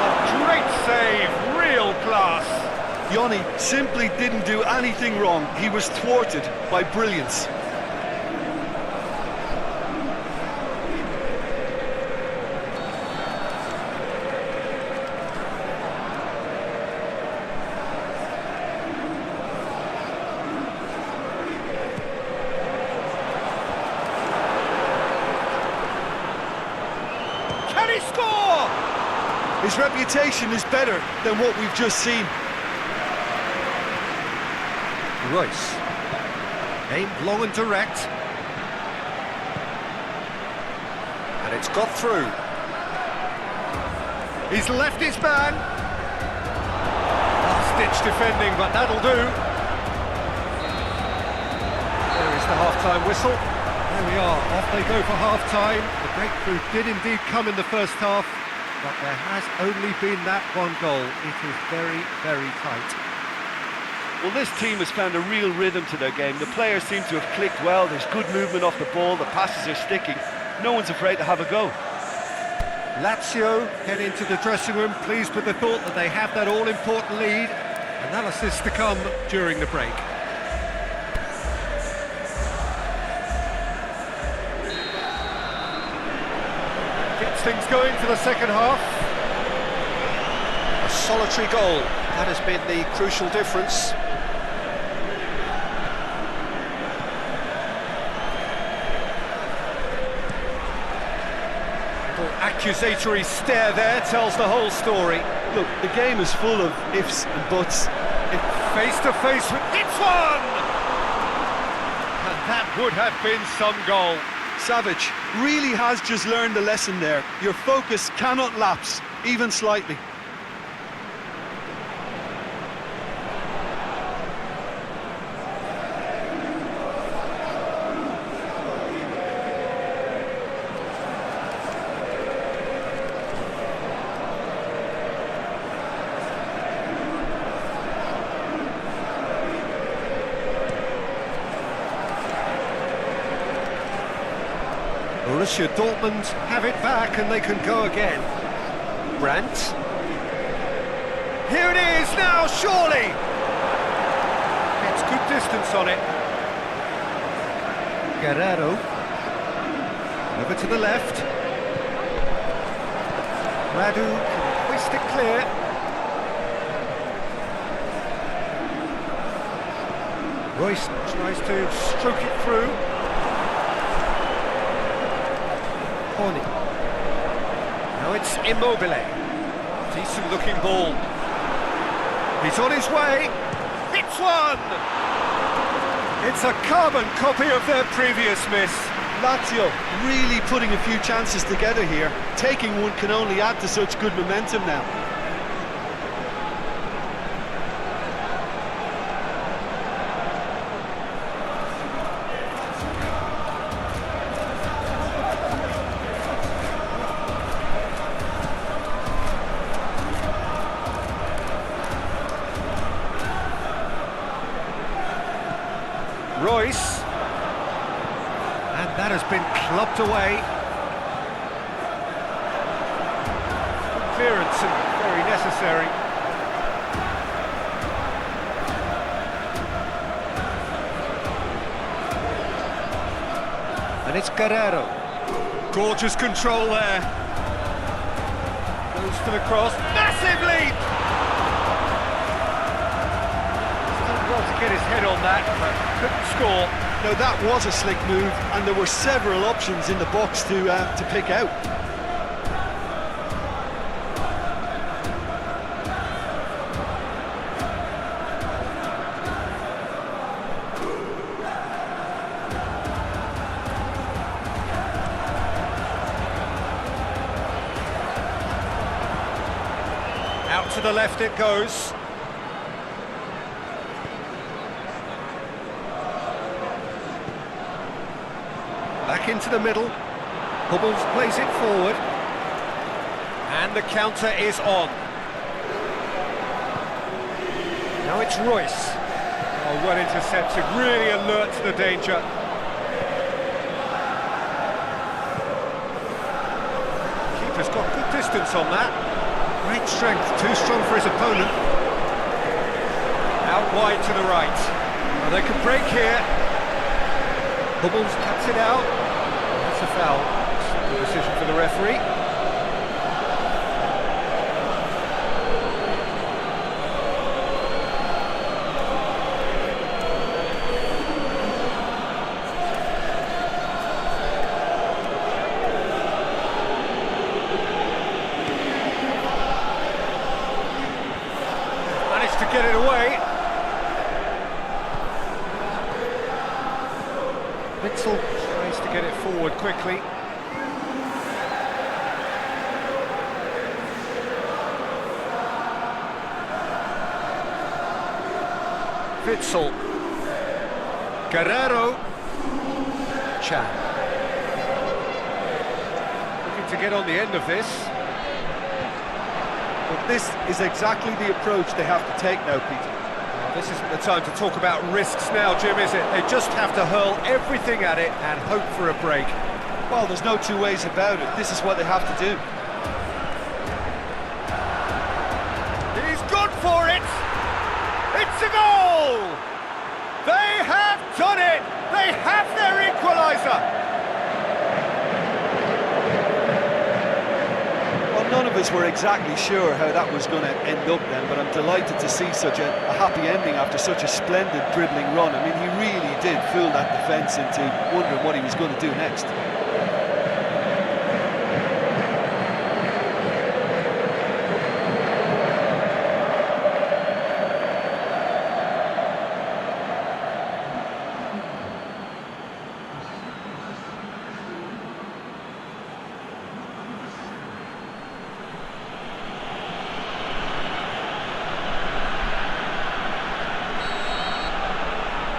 Oh, great save, real class. Yoni simply didn't do anything wrong. He was thwarted by brilliance. Can he score? His reputation is better than what we've just seen. Royce. Aimed long and direct. And it's got through. He's left his man. Last-ditch defending, but that'll do. There is the half-time whistle. There we are, off they go for half-time. The breakthrough did indeed come in the first half, but there has only been that one goal. It is very, very tight. Well, this team has found a real rhythm to their game. The players seem to have clicked well. There's good movement off the ball. The passes are sticking. No one's afraid to have a go. Lazio head into the dressing room pleased with the thought that they have that all-important lead. Analysis to come during the break. Gets things going for the second half. A solitary goal. That has been the crucial difference. Accusatory stare there tells the whole story. Look, the game is full of ifs and buts. Face to face with it's one! And that would have been some goal. Savic really has just learned the lesson there. Your focus cannot lapse, even slightly. Borussia Dortmund have it back and they can go again. Brandt. Here it is now, surely! It's good distance on it. Guerrero. Over to the left. Radu can hoist it clear. Royce tries to stroke it through. Now it's Immobile. Decent looking ball. He's on his way. It's one! It's a carbon copy of their previous miss. Lazio really putting a few chances together here. Taking one can only add to such good momentum now. Royce, and that has been clubbed away. clearance and very necessary. And it's Guerrero. Gorgeous control there. Goes for the cross. Massive leap! He's done well to get his head on that, but couldn't score. No, that was a slick move, and there were several options in the box to pick out. Out to the left it goes. Back into the middle. Hummels plays it forward. And the counter is on. Now it's Royce. Oh, well intercepted, really alert to the danger. Keeper's got good distance on that. Great strength, too strong for his opponent. Out wide to the right. Well, they can break here. Hummels cuts it out. That's a foul. Good decision for the referee. To get it away. Witzel tries to get it forward quickly. Witzel. Guerrero. Chan. Looking to get on the end of this. But this is exactly the approach they have to take now, Peter. Well, this isn't the time to talk about risks now, Jim, is it? They just have to hurl everything at it and hope for a break. Well, there's no two ways about it. This is what they have to do. He's good for it! It's a goal! They have done it! They have their equaliser! None of us were exactly sure how that was going to end up then, but I'm delighted to see such a happy ending after such a splendid dribbling run. I mean, he really did fool that defence into wondering what he was going to do next.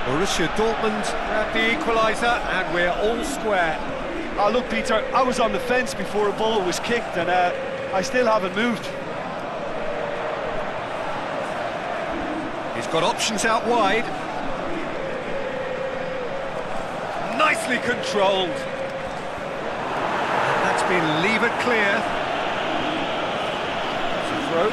Borussia Dortmund grab the equaliser and we're all square. Oh, look, Peter, I was on the fence before a ball was kicked and I still haven't moved. He's got options out wide. Nicely controlled. And that's been levered clear. It's a throw.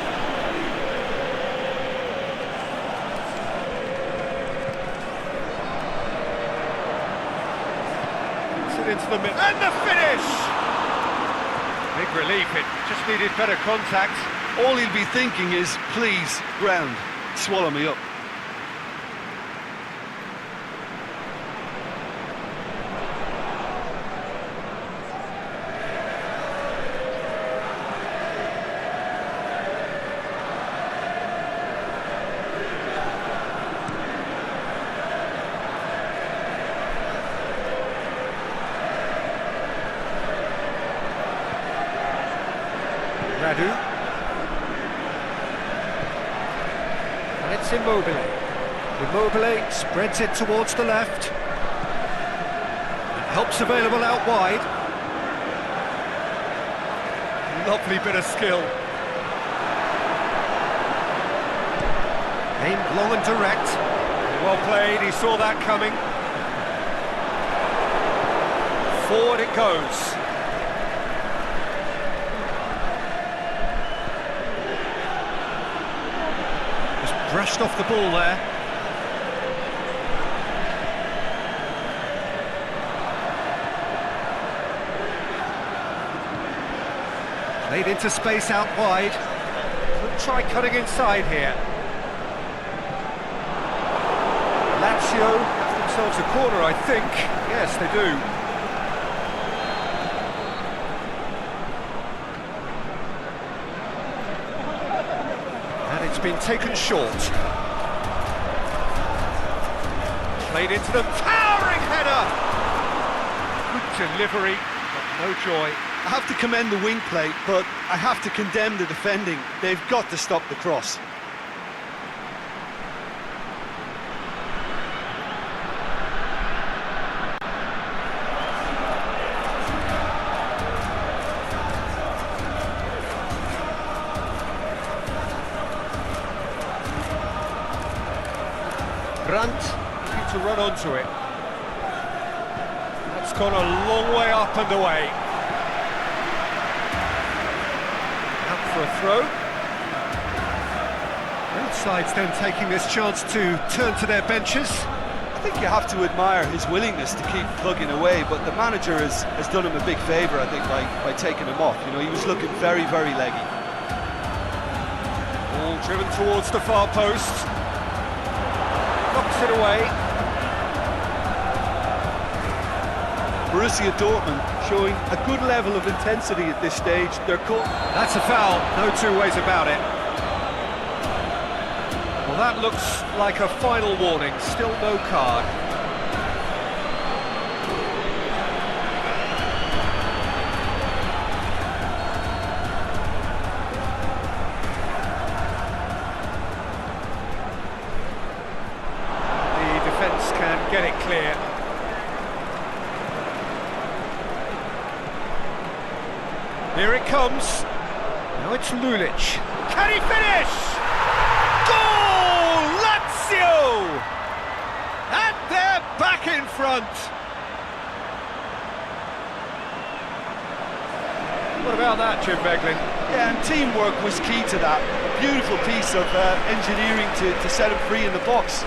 Into the middle, and the finish! Big relief, it just needed better contact. All he'll be thinking is, please, ground, swallow me up. Radu. And it's Immobile. Immobile spreads it towards the left. And help's available out wide. Lovely bit of skill. Aimed long and direct. Well played, he saw that coming. Forward it goes. Brushed off the ball there. Played into space out wide. Could try cutting inside here. Lazio have themselves a corner, I think. Yes, they do. And it's been taken short. Played into the towering header. Good delivery, but no joy. I have to commend the wing play, but I have to condemn the defending. They've got to stop the cross. Brandt need to run onto it. That's gone a long way up and away. Out for a throw. Both sides then taking this chance to turn to their benches. I think you have to admire his willingness to keep plugging away, but the manager has done him a big favour, I think, by taking him off. You know, he was looking very, very leggy. Ball driven towards the far post. Knocks it away. Borussia Dortmund showing a good level of intensity at this stage. They're caught. That's a foul, no two ways about it. Well, that looks like a final warning, still no card. The defence can get it clear. Here it comes. Now it's Lulic. Can he finish? Goal! Lazio! And they're back in front. What about that, Jim Begling? Yeah, and teamwork was key to that. Beautiful piece of engineering to set him free in the box.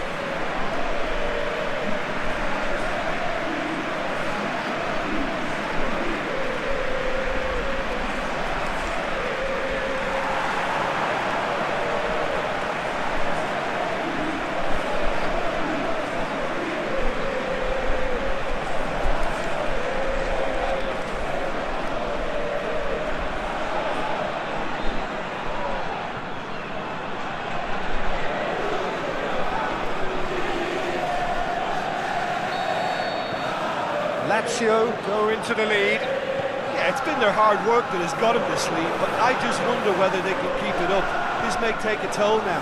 Lazio go into the lead. Yeah, it's been their hard work that has got them this lead, but I just wonder whether they can keep it up. This may take a toll now.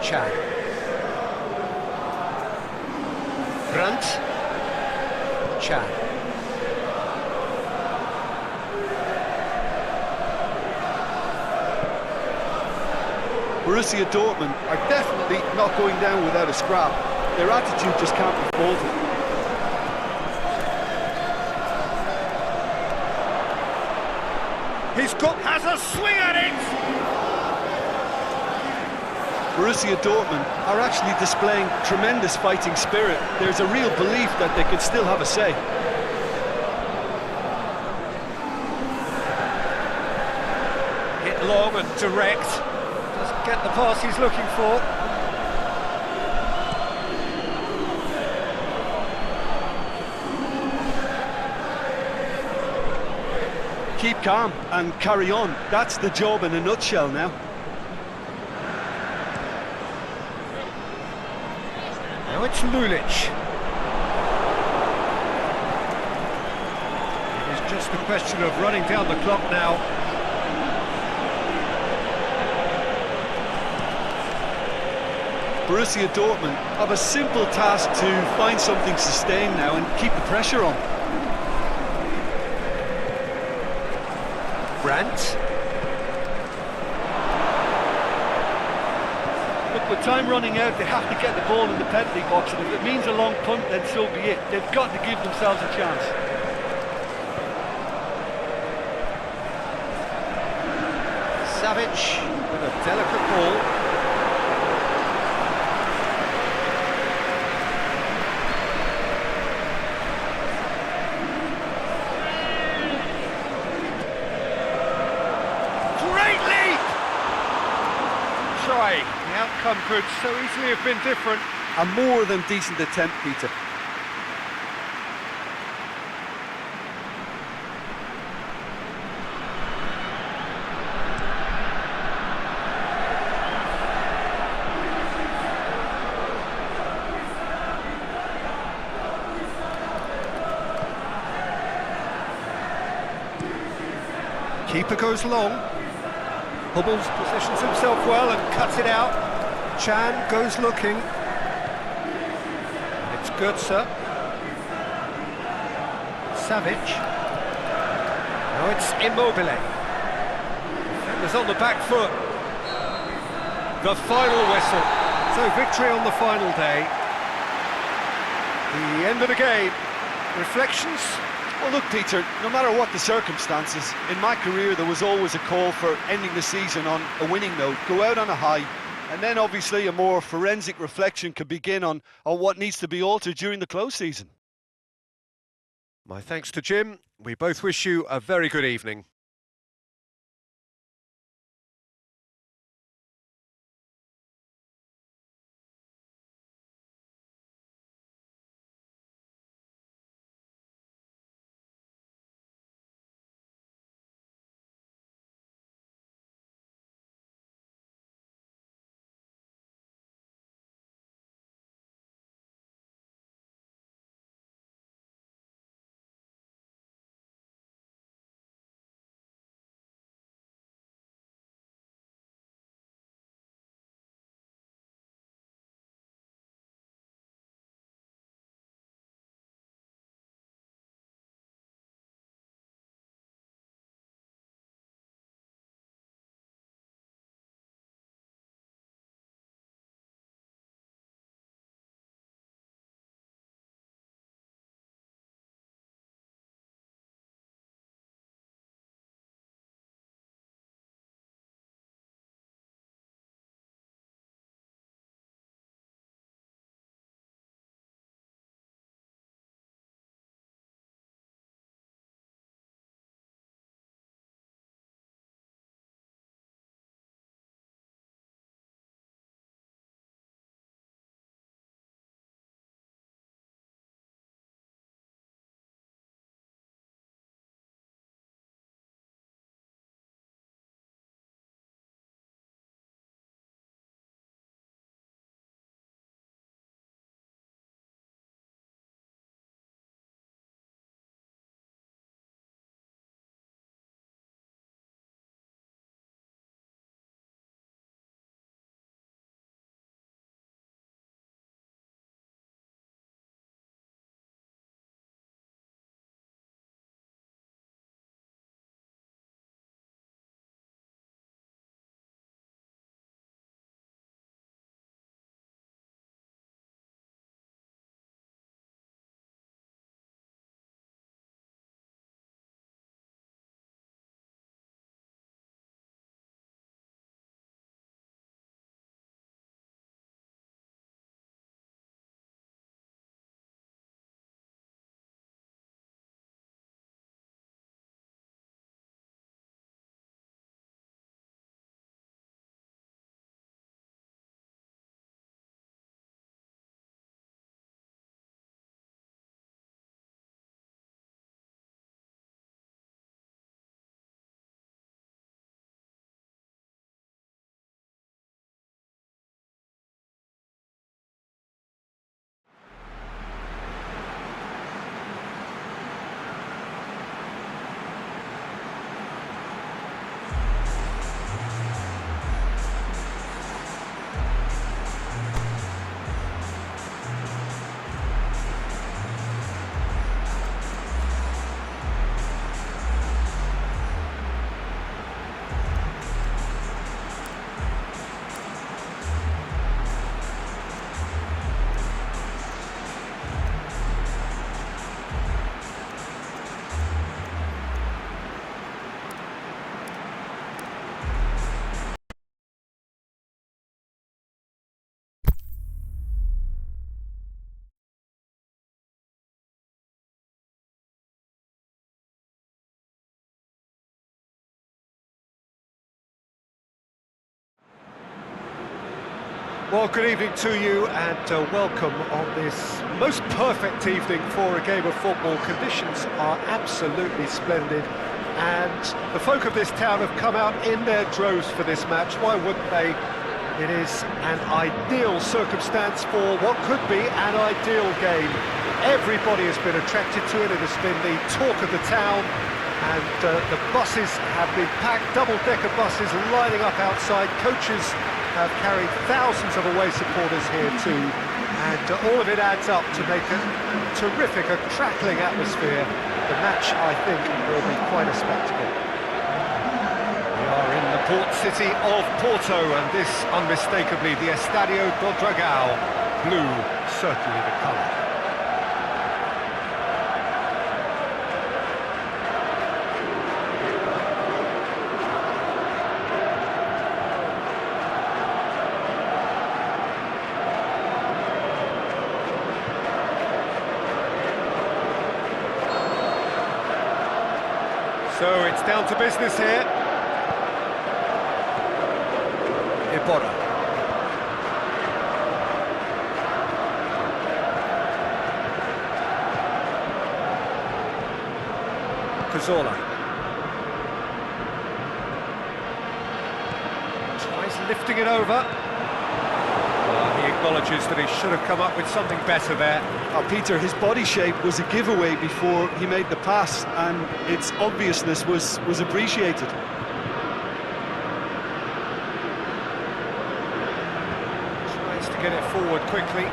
Chan. Brandt. Chan. Borussia Dortmund are definitely not going down without a scrap. Their attitude just can't be faulted. Has a swing at it! Borussia Dortmund are actually displaying tremendous fighting spirit. There's a real belief that they could still have a say. Hit long and direct. Doesn't get the pass he's looking for. Keep calm and carry on. That's the job in a nutshell now. Now it's Lulic. It is just a question of running down the clock now. Borussia Dortmund have a simple task to find something sustained now and keep the pressure on. Brandt. Look, with time running out, they have to get the ball in the penalty box, and if it means a long punt, then so be it. They've got to give themselves a chance. Savic with a Delicate ball. Great leap! Try. The outcome could so easily have been different. A more than decent attempt, Peter. Keeper goes long. Hubbles positions himself well and cuts it out. Chan goes looking. It's Götze. Savic. Now it's Immobile. Defenders on the back foot. The final whistle. So victory on the final day. The end of the game. Reflections? Well, look, Peter, no matter what the circumstances, in my career there was always a call for ending the season on a winning note, go out on a high, and then obviously a more forensic reflection could begin on what needs to be altered during the close season. My thanks to Jim. We both wish you a very good evening. Well, good evening to you and welcome on this most perfect evening for a game of football. Conditions are absolutely splendid and the folk of this town have come out in their droves for this match. Why wouldn't they? It is an ideal circumstance for what could be an ideal game. Everybody has been attracted to it. It has been the talk of the town, and the buses have been packed, double-decker buses lining up outside. Coaches have carried thousands of away supporters here too, and all of it adds up to make a terrific, a crackling atmosphere. The match, I think, will be quite a spectacle. We are in the port city of Porto, and this unmistakably the Estadio do Dragão. Blue, certainly the colour. So it's down to business here. Iborra. Cazorla. Tries lifting it over. He acknowledges that he should have come up with something better there. Peter, his body shape was a giveaway before he made the pass, and its obviousness was appreciated. Tries to get it forward quickly.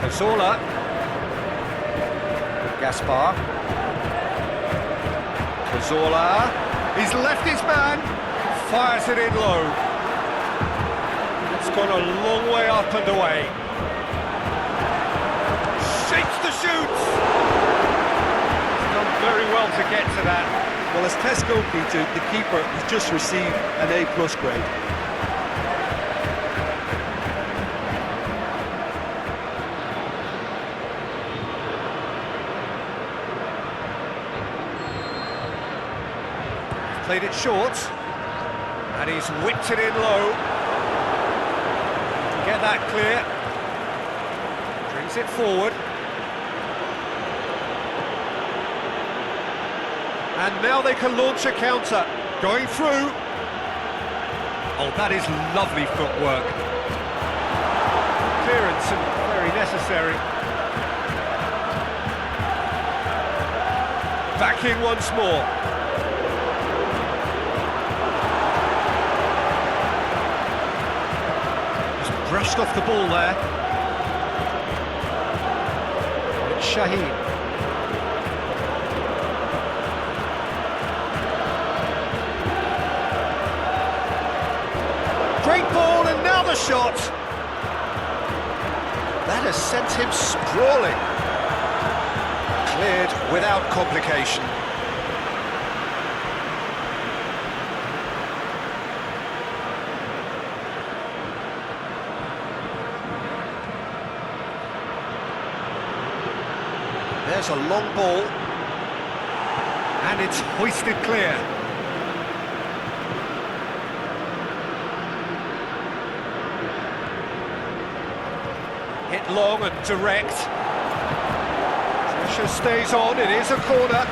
Cazorla. Gaspar. Cazorla. He's left his man. Fires it in low. It's gone a long way up and away. Shapes the shoots. He's done very well to get to that. Well, as Tesco, Peter, the keeper has just received an A+ grade. Played it short, and he's whipped it in low. Get that clear. Brings it forward. And now they can launch a counter. Going through. Oh, that is lovely footwork. Clearance and very necessary. Back in once more. Brushed off the ball there. It's Shaheen. Great ball, and now the shot. That has sent him sprawling. Cleared without complication. There's a long ball, and it's hoisted clear. Hit long and direct. Pressure stays on, it is a corner.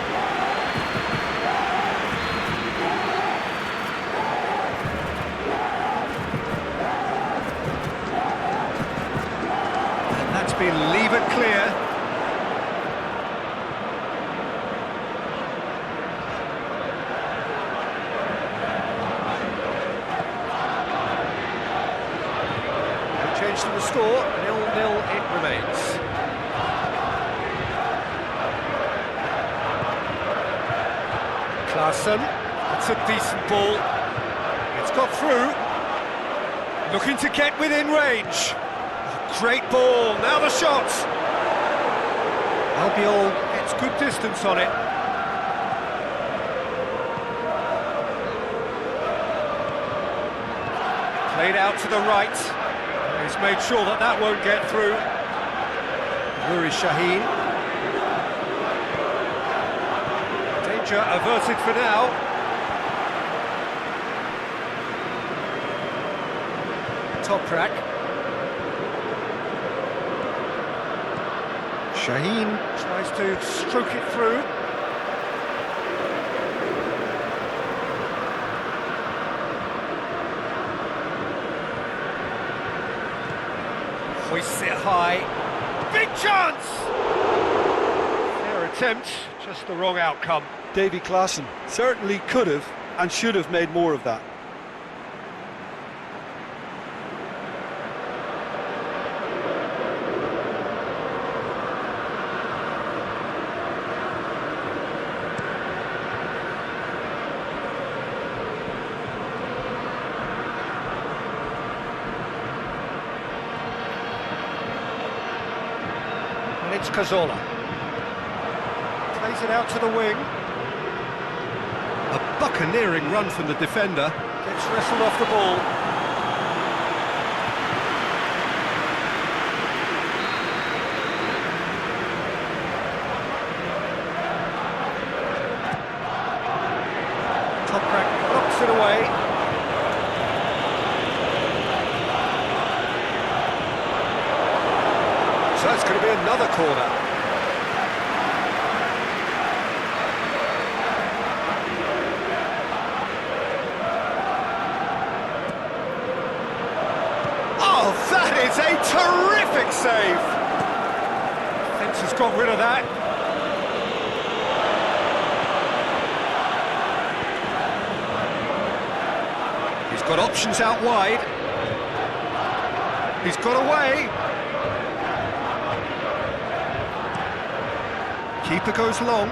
And that's been levered clear. To the score, 0-0 it remains. Klaassen, that's a decent ball. It's got through. Looking to get within range. Great ball, now the shot. Albiol gets good distance on it. Played out to the right. He's made sure that that won't get through. Nuri Shaheen. Danger averted for now. Toprak. Shaheen tries to stroke it through. Hoists it high. Big chance! Fair attempt, just the wrong outcome. Davy Klaassen certainly could have and should have made more of that. And it's Cazorla. Plays it out to the wing. A buccaneering run from the defender. Gets wrestled off the ball. Toprak knocks it away. So that's going to be another corner. Oh, that is a terrific save! Fence has got rid of that. He's got options out wide. He's got away. Keeper goes long.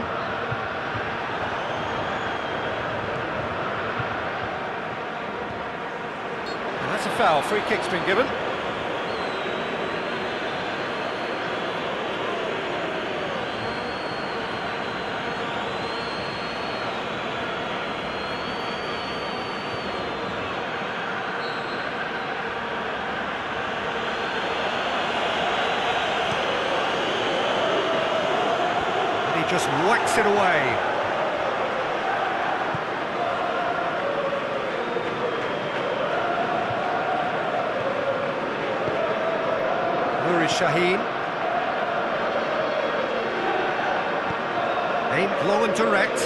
And that's a foul. Free kick's been given. Just whacks it away. Nuri Shaheen. Aimed long and direct.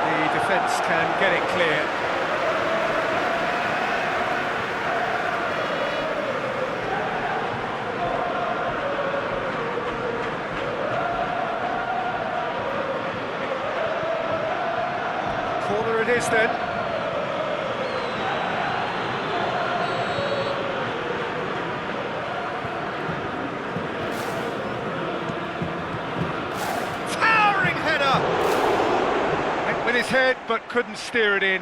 The defence can get it clear. Corner it is then. Towering header! Went with his head but couldn't steer it in.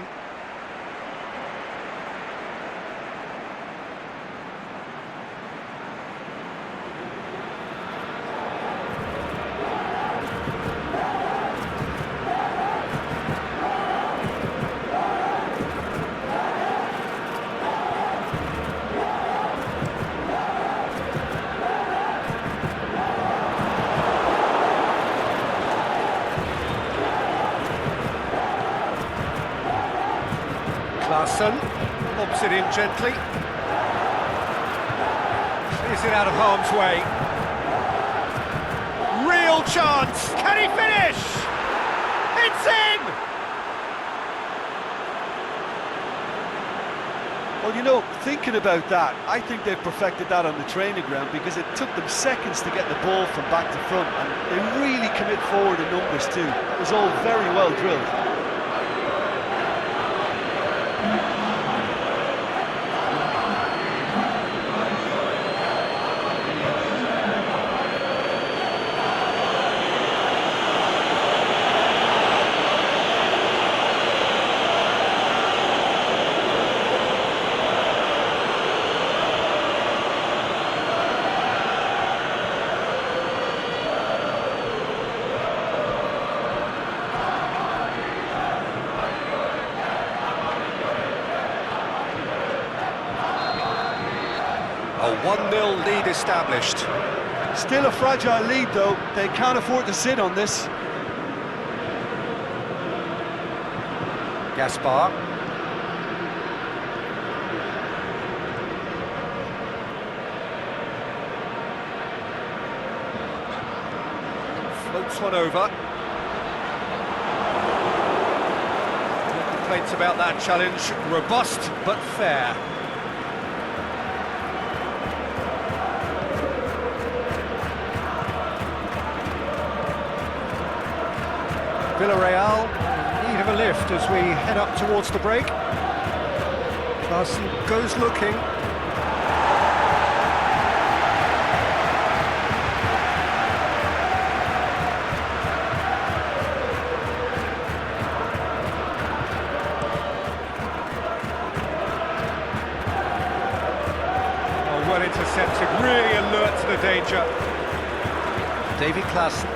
Klaassen lobs it in gently. Clears it out of harm's way. Real chance! Can he finish? It's in! Well, you know, thinking about that, I think they've perfected that on the training ground because it took them seconds to get the ball from back to front, and they really commit forward in numbers too. That was all very well drilled. A 1-0 lead established. Still a fragile lead though, they can't afford to sit on this. Gaspar. floats one over. No complaints about that challenge. Robust but fair. Villarreal in need of a lift as we head up towards the break. Larson goes looking. Oh, well intercepted, really alert to the danger. David Klaassen.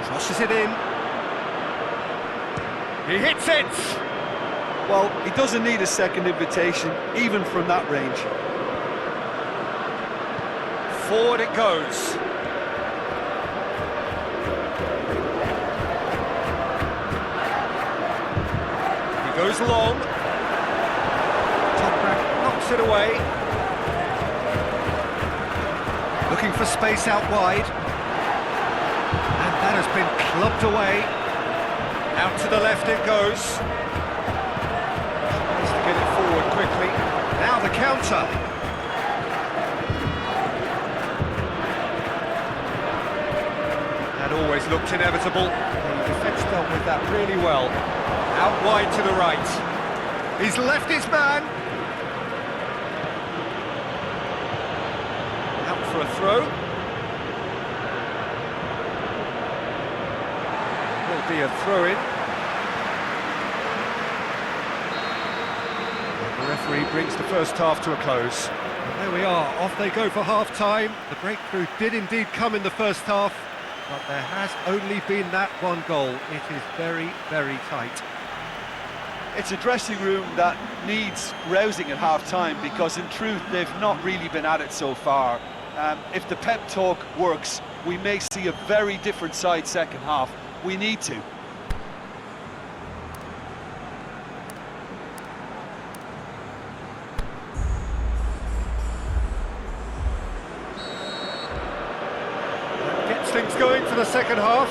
Crosses it in. He hits it! Well, he doesn't need a second invitation, even from that range. Forward it goes. He goes long. Toprak knocks it away. Looking for space out wide. And that has been clubbed away. Out to the left it goes. Tries to get it forward quickly. Now the counter. That always looked inevitable. The defence dealt with that really well. Out wide to the right. He's left his man. Out for a throw. Will be a throw-in. The referee brings the first half to a close. And there we are, off they go for half-time. The breakthrough did indeed come in the first half, but there has only been that one goal. It is very, very tight. It's a dressing room that needs rousing at half-time because in truth they've not really been at it so far. If the pep talk works, we may see a very different side second half. We need to. That gets things going for the second half.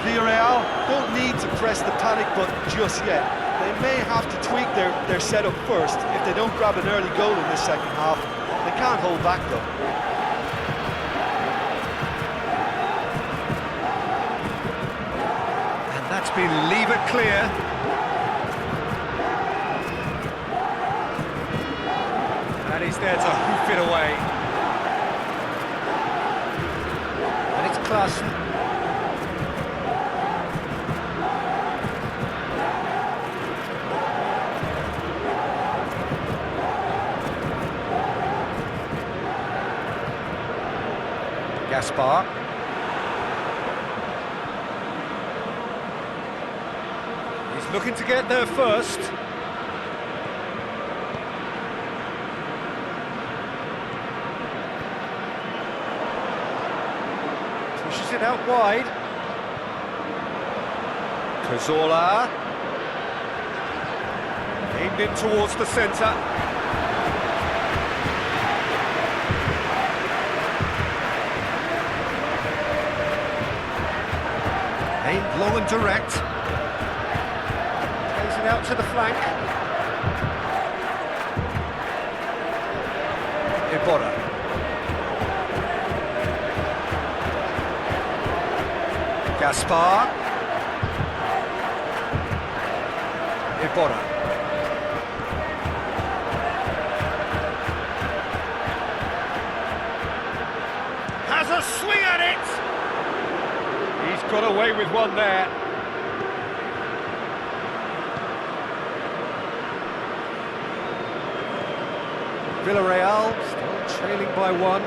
Villarreal don't need to press the panic button just yet. They may have to tweak their setup first if they don't grab an early goal in this second half. They can't hold back though. That's been levered clear. And he's there to hoof it away. And it's Klaassen. Gaspar. Looking to get there first. Pushes it out wide. Cazorla. Aimed in towards the centre. Aimed long and direct. Out to the flank. Iborra. Gaspar. Iborra. Has a swing at it! He's got away with one there. Villarreal still trailing by one,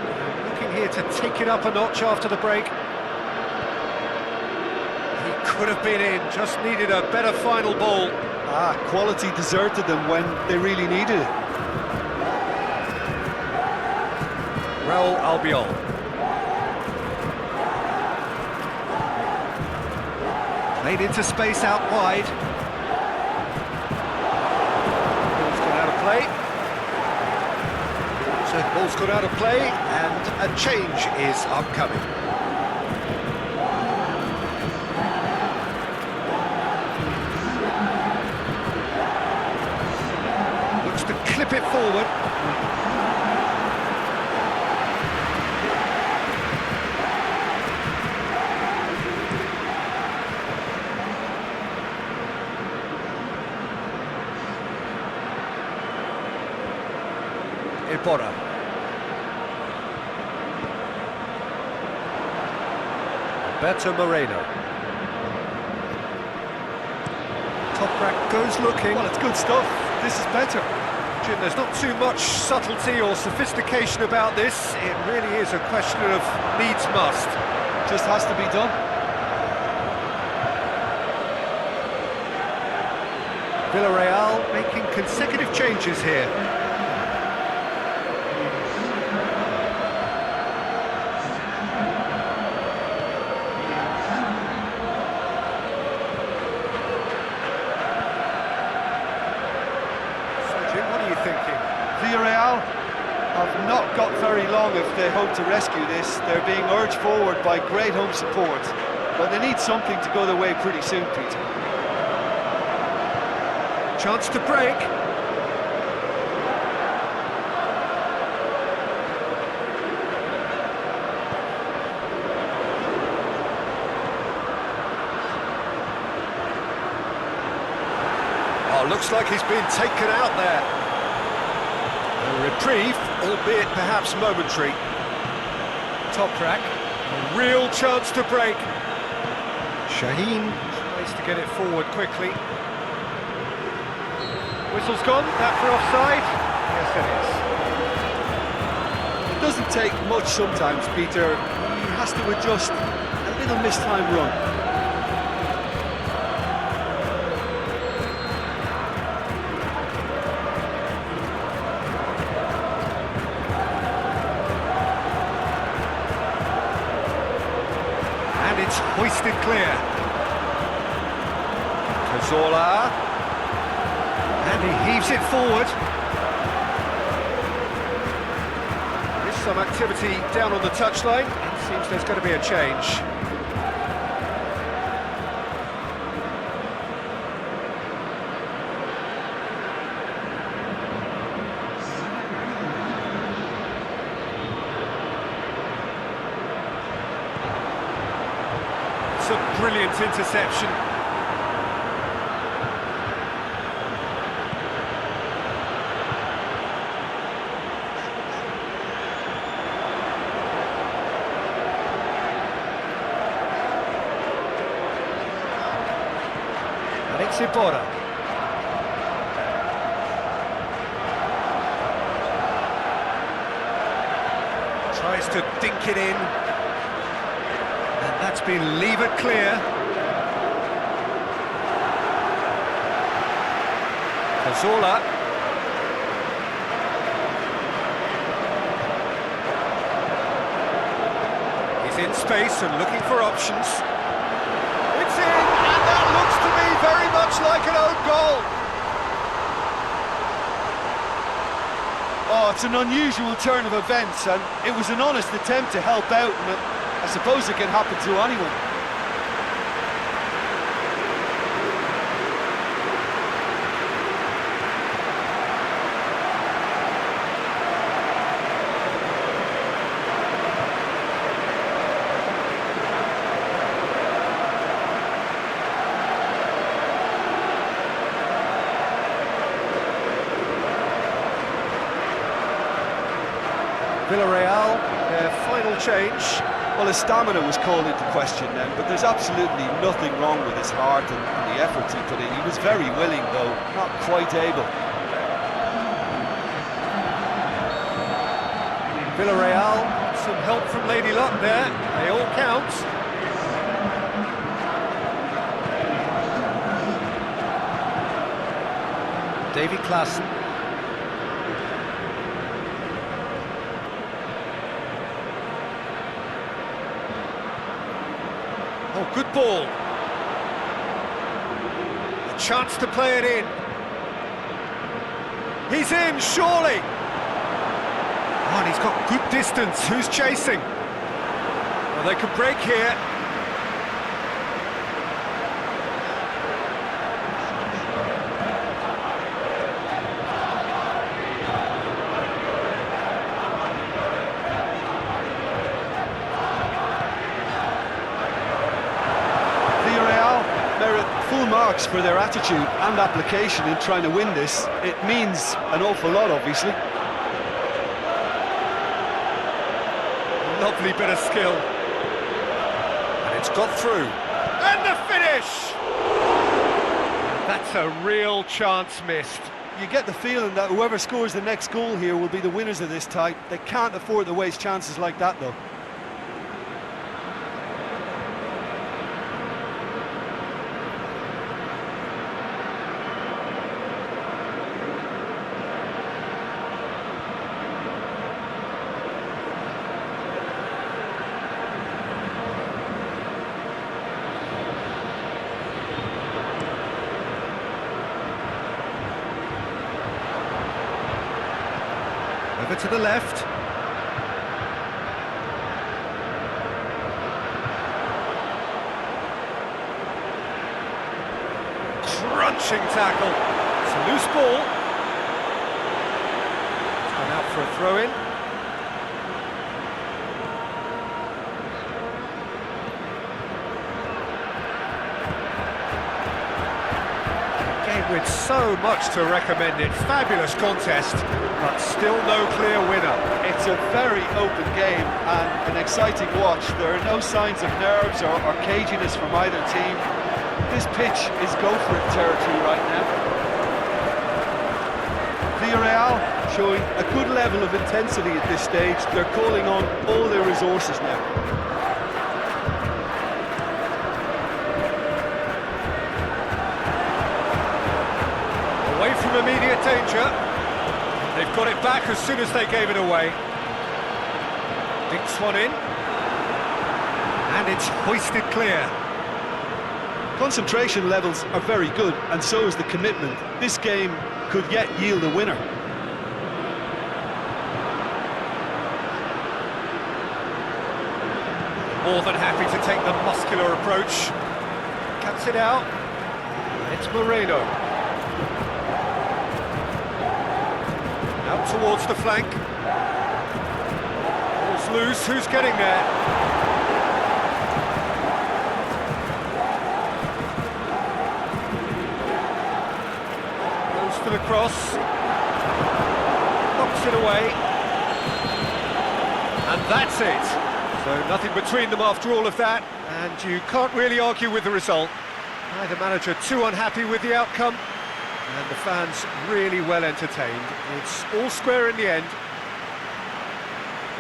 looking here to take it up a notch after the break. He could have been in, just needed a better final ball. Quality deserted them when they really needed it. Raul Albiol. Played into space out wide. Ball's gone out of play. So the ball's gone out of play, and a change is upcoming. Looks to clip it forward. Iborra. Alberto Moreno. Toprak goes looking. Well, it's good stuff. This is better. Jim, there's not too much subtlety or sophistication about this. It really is a question of needs must. Just has to be done. Villarreal making consecutive changes here. Villarreal have not got very long if they hope to rescue this. They're being urged forward by great home support, but they need something to go their way pretty soon, Peter. Chance to break. Oh, looks like he's been taken out there. A reprieve, albeit perhaps momentary. Toprak, a real chance to break. Shaheen tries to get it forward quickly. Whistle's gone, that for offside? Yes, It doesn't take much sometimes, Peter. He has to adjust a little mistimed run. It's hoisted clear. Cazorla. And he heaves it forward. There's some activity down on the touchline. It seems there's going to be a change. It's a brilliant interception. And it's Iborra. Tries to dink it in. And that's been levered clear. Cazorla. He's in space and looking for options. It's in, and that looks to me very much like an own goal. Oh, it's an unusual turn of events, and it was an honest attempt to help out, and I suppose it can happen to anyone. Villarreal, their final change. Well, his stamina was called into question then, but there's absolutely nothing wrong with his heart and the efforts he put in. He was very willing, though, not quite able. Villarreal, some help from Lady Luck there. They all count. Davy Klaassen. Oh, good ball. chance to play it in. He's in, surely! Oh, and he's got good distance. Who's chasing? Well, they could break here. Full marks for their attitude and application in trying to win this. It means an awful lot, obviously. Lovely bit of skill. And it's got through. And the finish! That's a real chance missed. You get the feeling that whoever scores the next goal here will be the winners of this tie. They can't afford to waste chances like that, though. Over to the left. Crunching tackle. It's a loose ball. It's gone out for a throw-in. With so much to recommend it. Fabulous contest, but still no clear winner. It's a very open game and an exciting watch. There are no signs of nerves or caginess from either team. This pitch is go-for-it territory right now. Villarreal showing a good level of intensity at this stage. They're calling on all their resources now. Away from immediate danger. They've got it back as soon as they gave it away. Dinks one in. And it's hoisted clear. Concentration levels are very good, and so is the commitment. This game could yet yield a winner. More than happy to take the muscular approach. Cuts it out. It's Mineiro. Out towards the flank. Ball's loose, who's getting there? Goes for the cross. Knocks it away. And that's it. So nothing between them after all of that, and you can't really argue with the result. Neither manager too unhappy with the outcome. And the fans really well entertained. It's all square in the end.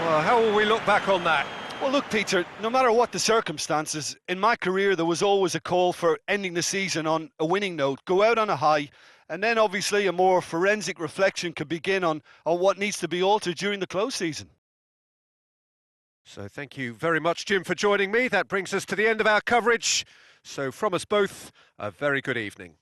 Well, how will we look back on that? Well, look, Peter, no matter what the circumstances, in my career there was always a call for ending the season on a winning note, go out on a high, and then obviously a more forensic reflection could begin on what needs to be altered during the close season. So thank you very much, Jim, for joining me. That brings us to the end of our coverage. So from us both, a very good evening.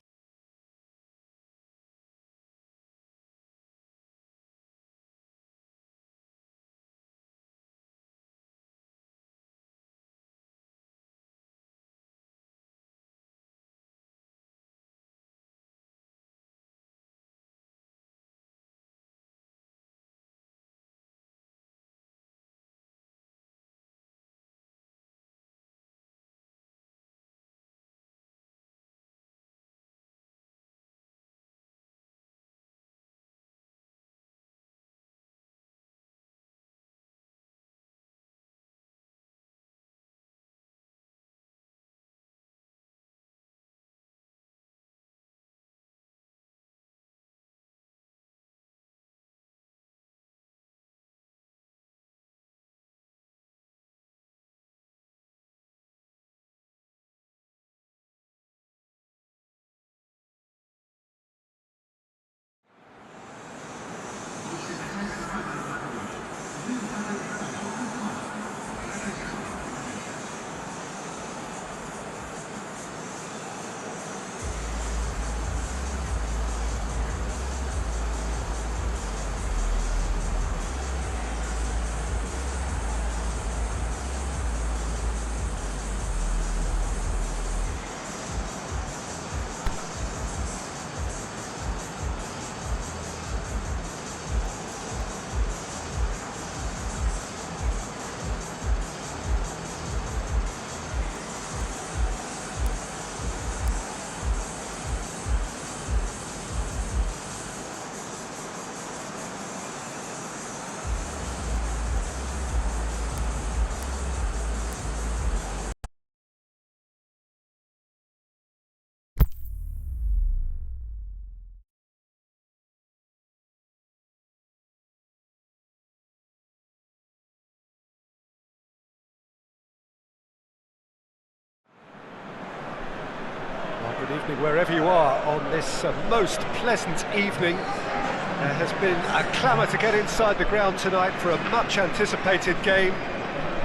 wherever you are on this most pleasant evening. There has been a clamour to get inside the ground tonight for a much-anticipated game.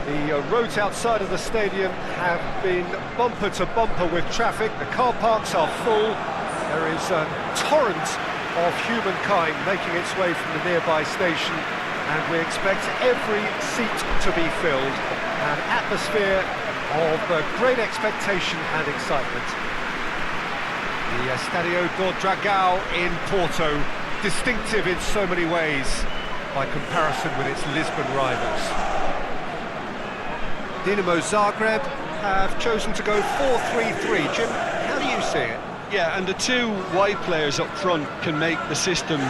The roads outside of the stadium have been bumper to bumper with traffic. The car parks are full. There is a torrent of humankind making its way from the nearby station, and we expect every seat to be filled. An atmosphere of great expectation and excitement. The Estadio do Dragão in Porto, distinctive in so many ways by comparison with its Lisbon rivals. Dinamo Zagreb have chosen to go 4-3-3. Jim, how do you see it? Yeah, and the two wide players up front can make the system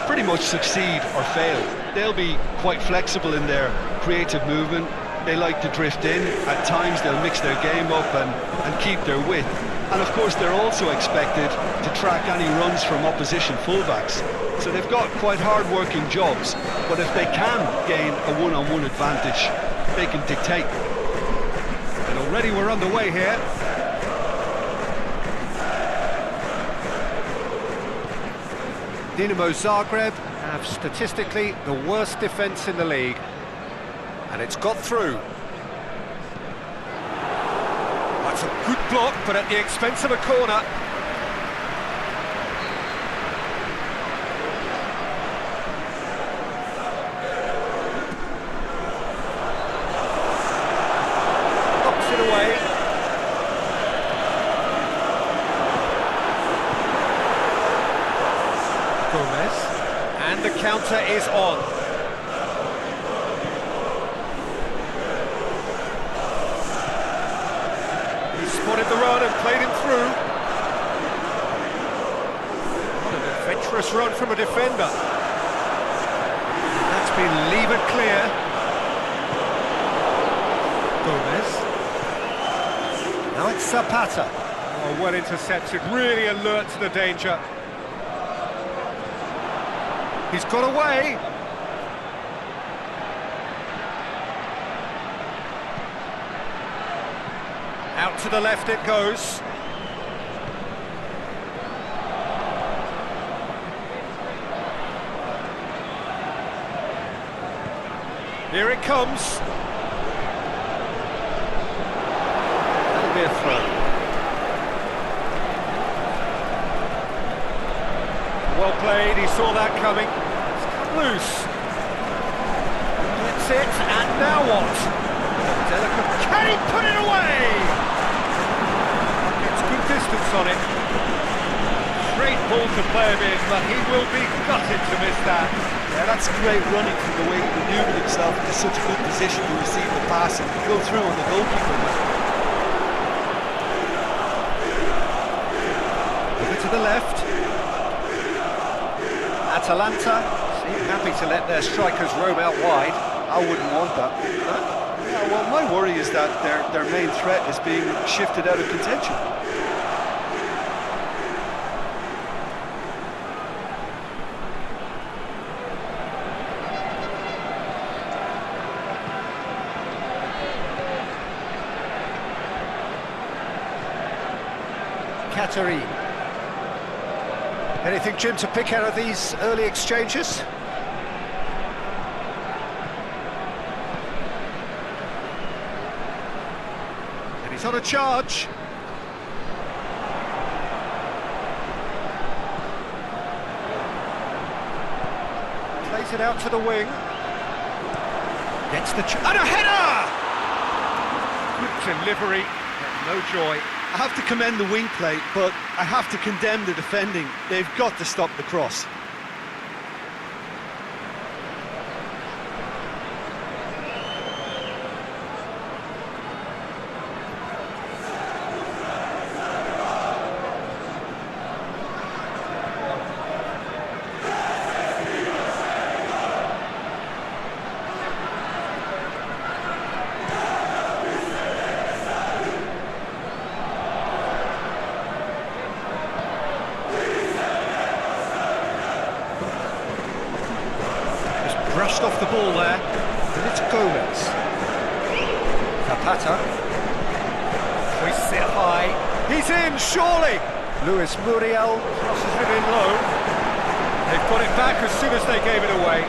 pretty much succeed or fail. They'll be quite flexible in their creative movement. They like to drift in. At times they'll mix their game up and keep their width. And of course they're also expected to track any runs from opposition fullbacks. So they've got quite hard-working jobs, but if they can gain a one-on-one advantage, they can dictate. And already we're underway here. Dinamo Zagreb have statistically the worst defence in the league. And it's got through. That's a good block, but at the expense of a corner. Knocks it away. Gomez. And the counter is on. Spotted the run and played him through. What an adventurous run from a defender. That's been levered clear. Gomez. Now it's Zapata. Oh, well intercepted, really alert to the danger. He's got away. Out to the left it goes. Here it comes. That'll be a throw. Well played, he saw that coming. It's cut loose. That's it, and now what? Delicate. Can he put it away? Good distance on it. Great ball to play him in, but he will be gutted to miss that. Yeah, that's great running from the way he manoeuvred himself into such a good position to receive the pass and go through on the goalkeeper. Over to the left. Atalanta seem happy to let their strikers roam out wide. I wouldn't want that. No? Yeah, well, my worry is that their main threat is being shifted out of contention. Katarine. Anything, Jim, to pick out of these early exchanges? And he's on a charge. Plays it out to the wing. Gets the... and a header! Good delivery, but no joy. I have to commend the wing play, but I have to condemn the defending. They've got to stop the cross. Brushed off the ball there, and it's Gomez. Zapata. Hoists it high. He's in, surely! Luis Muriel crosses it in low. They've got it back as soon as they gave it away.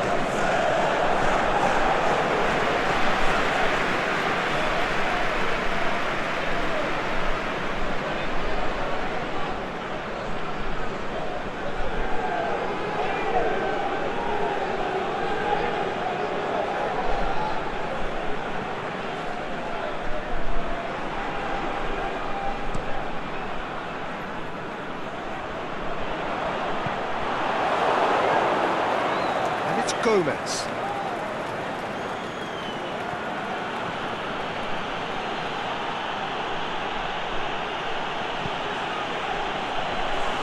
Gomez.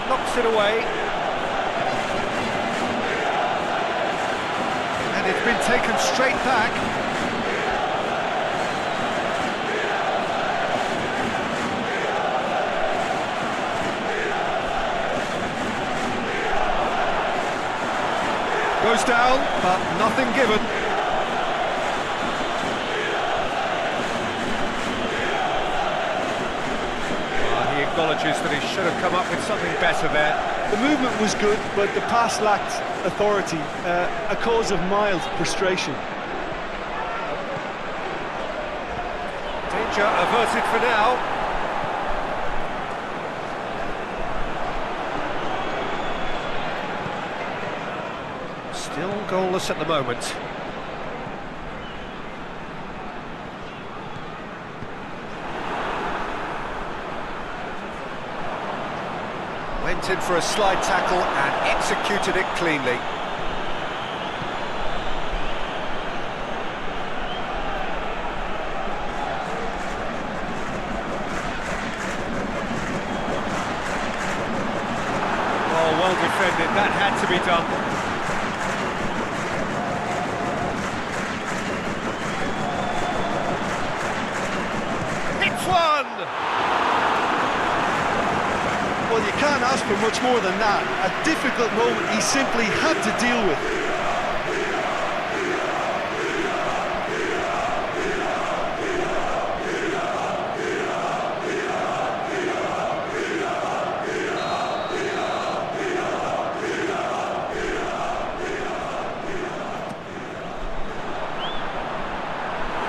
Knocks it away. And it's been taken straight back. Goes down, but nothing given. He acknowledges that he should have come up with something better there. The movement was good, but the pass lacked authority, a cause of mild frustration. Danger averted for now. Still goalless at the moment. Went in for a slide tackle and executed it cleanly. Oh, well defended, that had to be done. Well, you can't ask for much more than that. A difficult moment he simply had to deal with.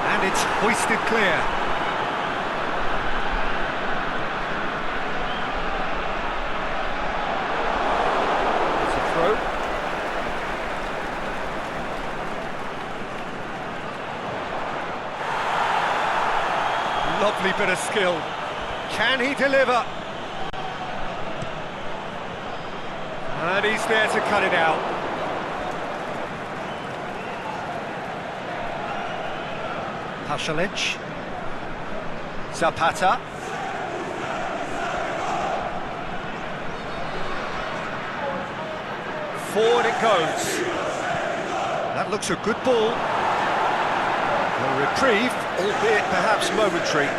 And it's hoisted clear. Lovely bit of skill. Can he deliver? And he's there to cut it out. Pasalic. Zapata. Forward it goes. That looks a good ball. A reprieve, albeit perhaps momentary.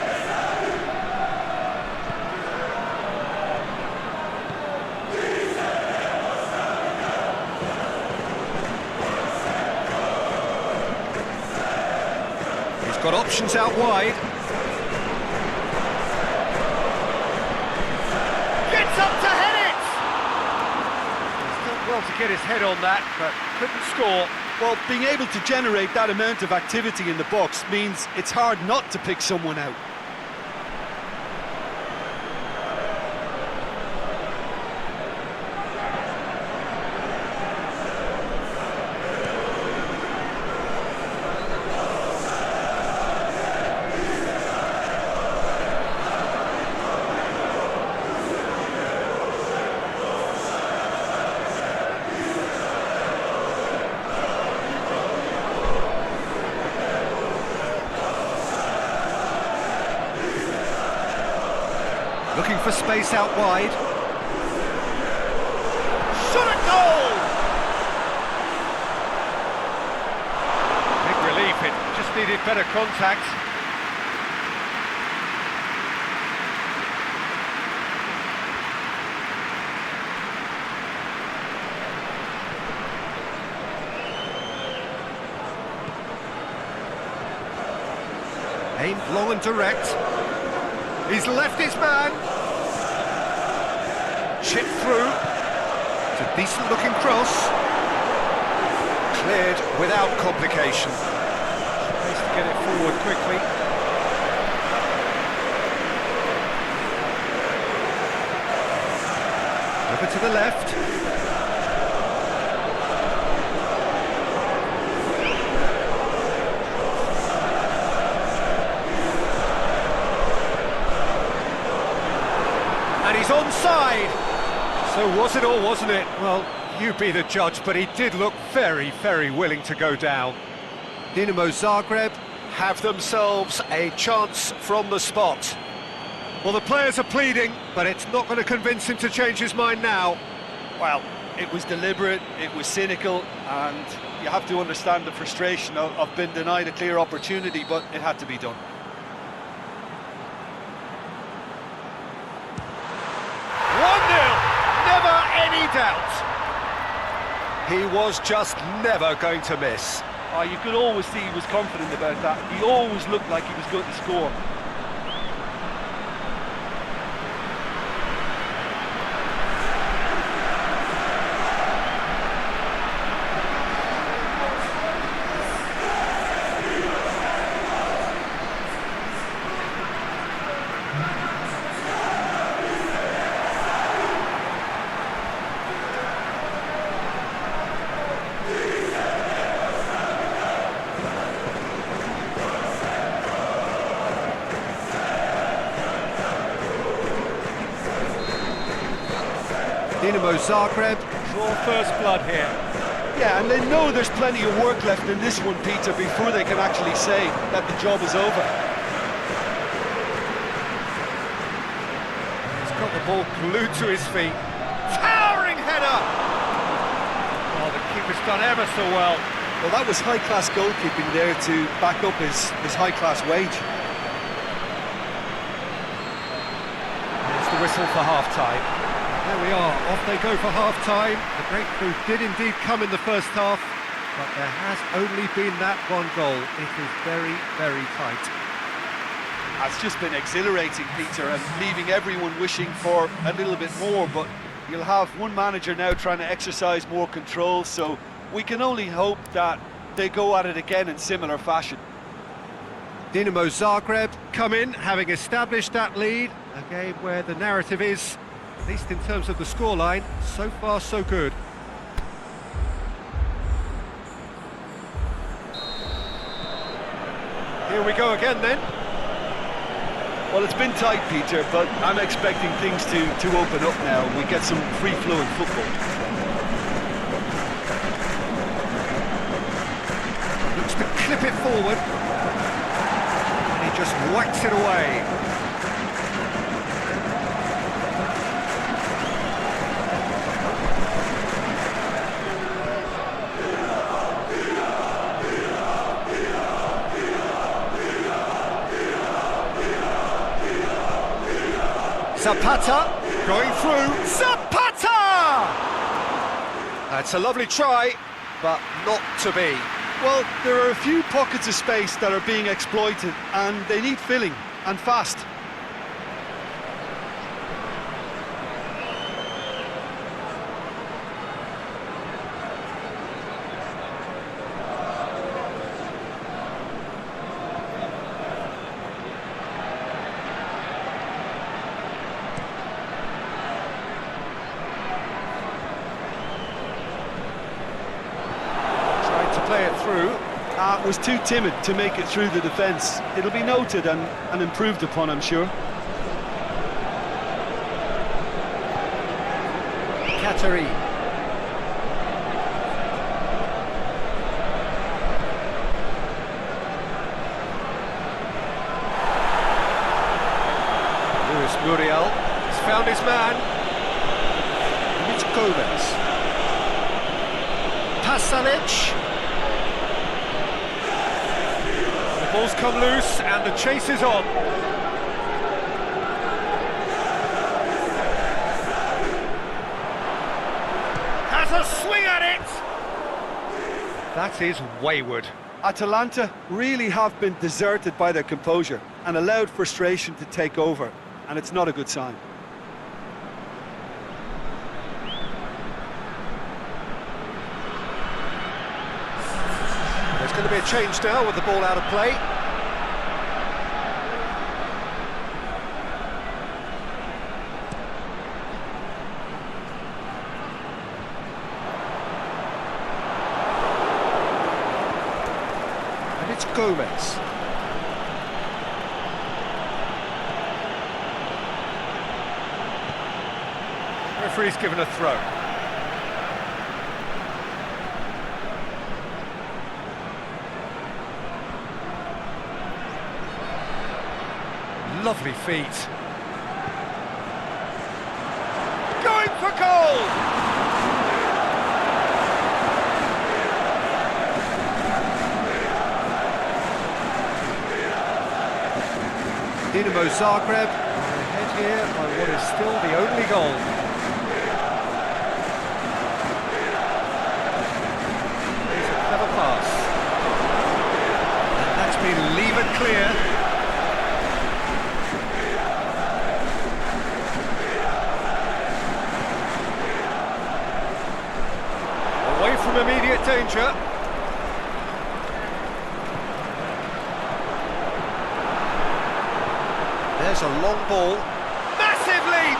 He's got options out wide. Gets up to head it! He's done well to get his head on that, but couldn't score. Well, being able to generate that amount of activity in the box means it's hard not to pick someone out. Looking for space out wide. Shot at goal! Big relief, it just needed better contact. Aimed long and direct. He's left his man. chip through. It's a decent looking cross. Cleared without complication. Space to get it forward quickly. Over to the left. And he's onside. So was it or wasn't it? Well, you be the judge, but he did look very, very willing to go down. Dynamo Zagreb have themselves a chance from the spot. Well, the players are pleading, but it's not going to convince him to change his mind now. Well, it was deliberate, it was cynical, and you have to understand the frustration of being denied a clear opportunity, but it had to be done. Doubt. He was just never going to miss. Oh, you could always see he was confident about that. He always looked like he was going to score. Dynamo Zagreb draw first blood here. Yeah, and they know there's plenty of work left in this one, Peter, before they can actually say that the job is over. He's got the ball glued to his feet. Towering header! Oh, the keeper's done ever so well. Well, that was high-class goalkeeping there to back up his high-class wage. There's the whistle for half-time. There we are, off they go for half-time. The breakthrough did indeed come in the first half, but there has only been that one goal. It is very, very tight. It's just been exhilarating, Peter, and leaving everyone wishing for a little bit more, but you'll have one manager now trying to exercise more control, so we can only hope that they go at it again in similar fashion. Dynamo Zagreb come in, having established that lead, a game where the narrative is, at least in terms of the scoreline, so far so good. Here we go again then. Well, it's been tight, Peter, but I'm expecting things to open up now. We get some free-flowing football. Looks to clip it forward. And he just whacks it away. Zapata going through. Zapata! That's a lovely try, but not to be. Well, there are a few pockets of space that are being exploited, and they need filling, and fast. Play it through. Was too timid to make it through the defence. It'll be noted and improved upon, I'm sure. Kateri. Luis Muriel has found his man. It's Gomez. Pasalic. Ball's come loose and the chase is on. Has a swing at it! That is wayward. Atalanta really have been deserted by their composure and allowed frustration to take over, and it's not a good sign. There's going to be a change now with the ball out of play. And it's Gomez. Referee's given a throw. Lovely feet. Going for goal! Dynamo Zagreb are ahead here by what is still the only goal. There's a clever pass. And that's been levered clear. Away from immediate danger. There's a long ball. Massive leap!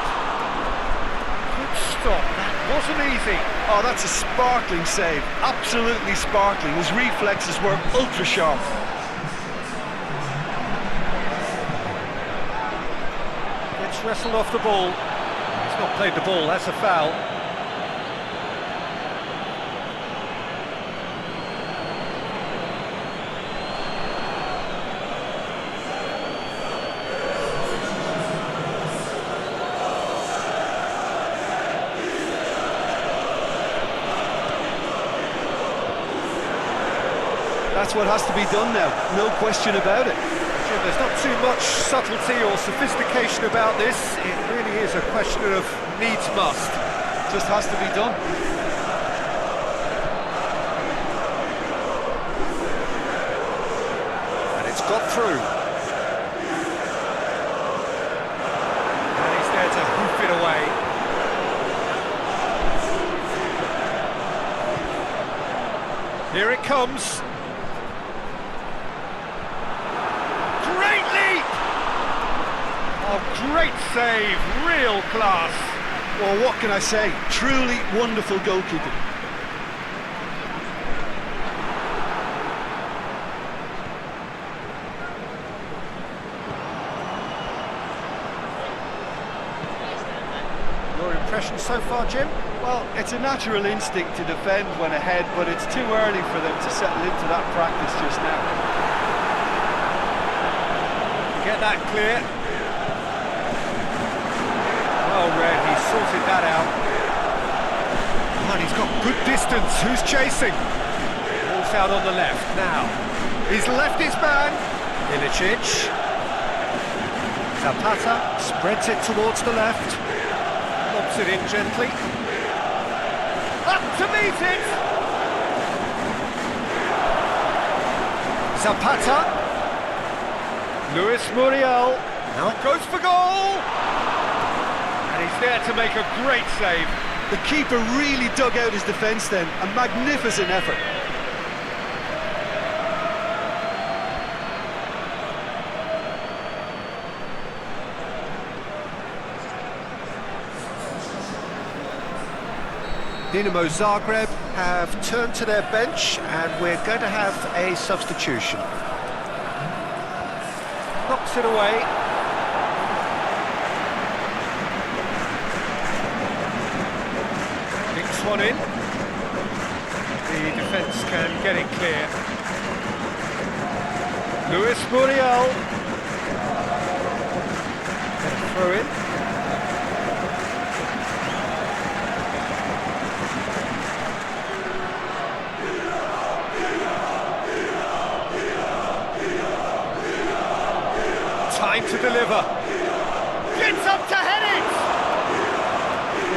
Good stop, that wasn't easy. Oh, that's a sparkling save. Absolutely sparkling. His reflexes were ultra sharp. Gets wrestled off the ball. He's not played the ball, that's a foul. That's what has to be done now, no question about it. Jim, there's not too much subtlety or sophistication about this. It really is a question of needs must. Just has to be done. And it's got through. And he's there to hoof it away. Here it comes. Great save, real class. Well, what can I say? Truly wonderful goalkeeping. Your impression so far, Jim? Well, it's a natural instinct to defend when ahead, but it's too early for them to settle into that practice just now. Get that clear. Well read, he sorted that out. And he's got good distance. Who's chasing? Ball's out on the left now. He's left his man. Ilicic. Zapata spreads it towards the left. Lobs it in gently. Up to meet it! Zapata. Luis Muriel. Now it goes for goal! And he's there to make a great save. The keeper really dug out his defence then. A magnificent effort. Dinamo Zagreb have turned to their bench and we're going to have a substitution. Knocks it away. Kicks one in. The defence can get it clear. Luis Muriel. Get a throw in. Time to deliver. Gets up to head it!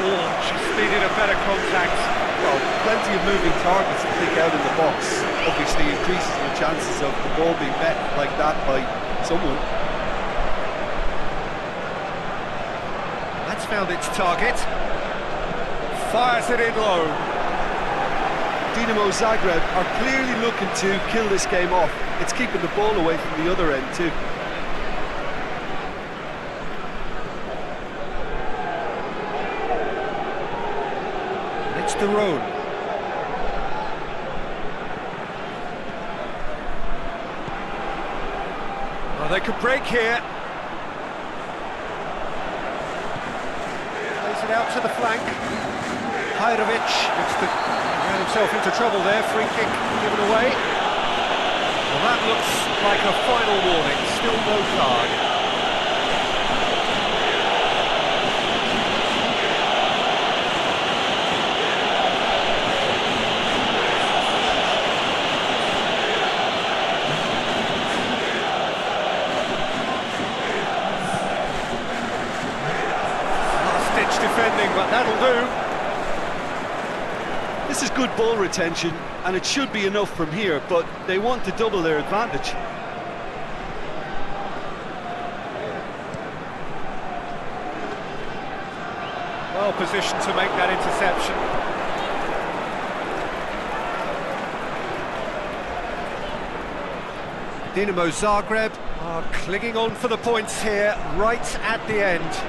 Oh, just needed a better contact. Well, plenty of moving targets to pick out in the box. Obviously increases the chances of the ball being met like that by someone. That's found its target. Fires it in low. Dynamo Zagreb are clearly looking to kill this game off. It's keeping the ball away from the other end too. It's the road. Oh, they could break here. Plays it out to the flank. Hajrovic ran himself into trouble there. Free kick given away. Well, that looks like a final warning. Still no card. Defending, but that'll do. This is good ball retention, and it should be enough from here, but they want to double their advantage. Well positioned to make that interception. Dynamo Zagreb are clinging on for the points here, right at the end.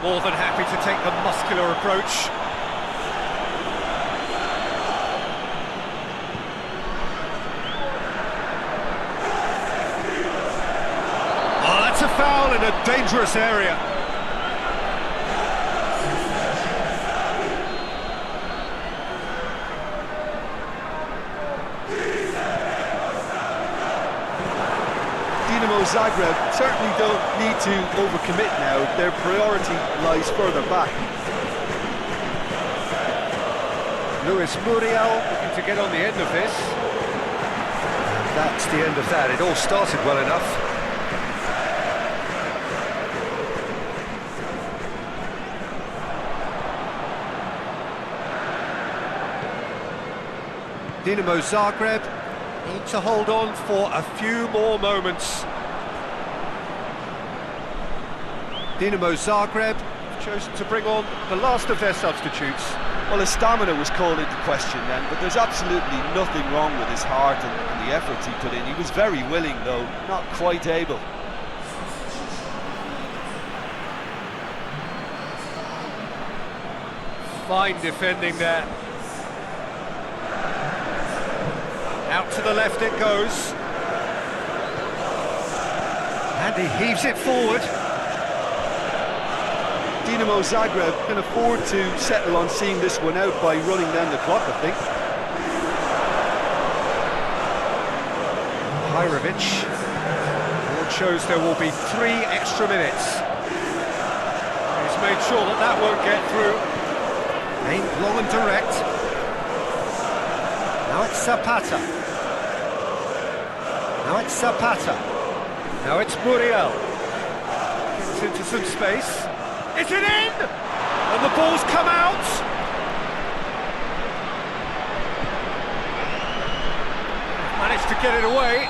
More than happy to take the muscular approach. Oh, that's a foul in a dangerous area. Dynamo Zagreb certainly don't need to overcommit now. Their priority lies further back. Muriel looking to get on the end of this. And that's the end of that. It all started well enough. Dynamo Zagreb need to hold on for a few more moments. Dynamo Zagreb have chosen to bring on the last of their substitutes. Well, his stamina was called into question then, but there's absolutely nothing wrong with his heart and the efforts he put in. He was very willing, though, not quite able. Fine defending there. Out to the left it goes. And he heaves it forward. Dynamo Zagreb can afford to settle on seeing this one out by running down the clock, I think. Hajrovic. Board shows there will be 3 extra minutes. He's made sure that that won't get through. Aimed long and direct. Now it's Zapata. Now it's Zapata. Now it's Muriel. Gets into some space. Is it in? And the ball's come out. Managed to get it away.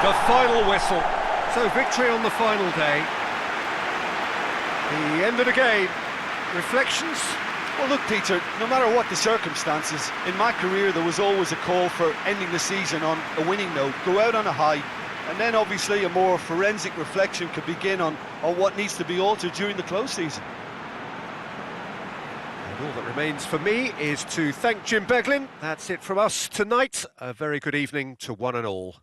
The final whistle. So victory on the final day. The end of the game. Reflections? Well, look, Peter, no matter what the circumstances, in my career there was always a call for ending the season on a winning note, go out on a high, and then obviously a more forensic reflection could begin on what needs to be altered during the close season. And all that remains for me is to thank Jim Beglin. That's it from us tonight. A very good evening to one and all.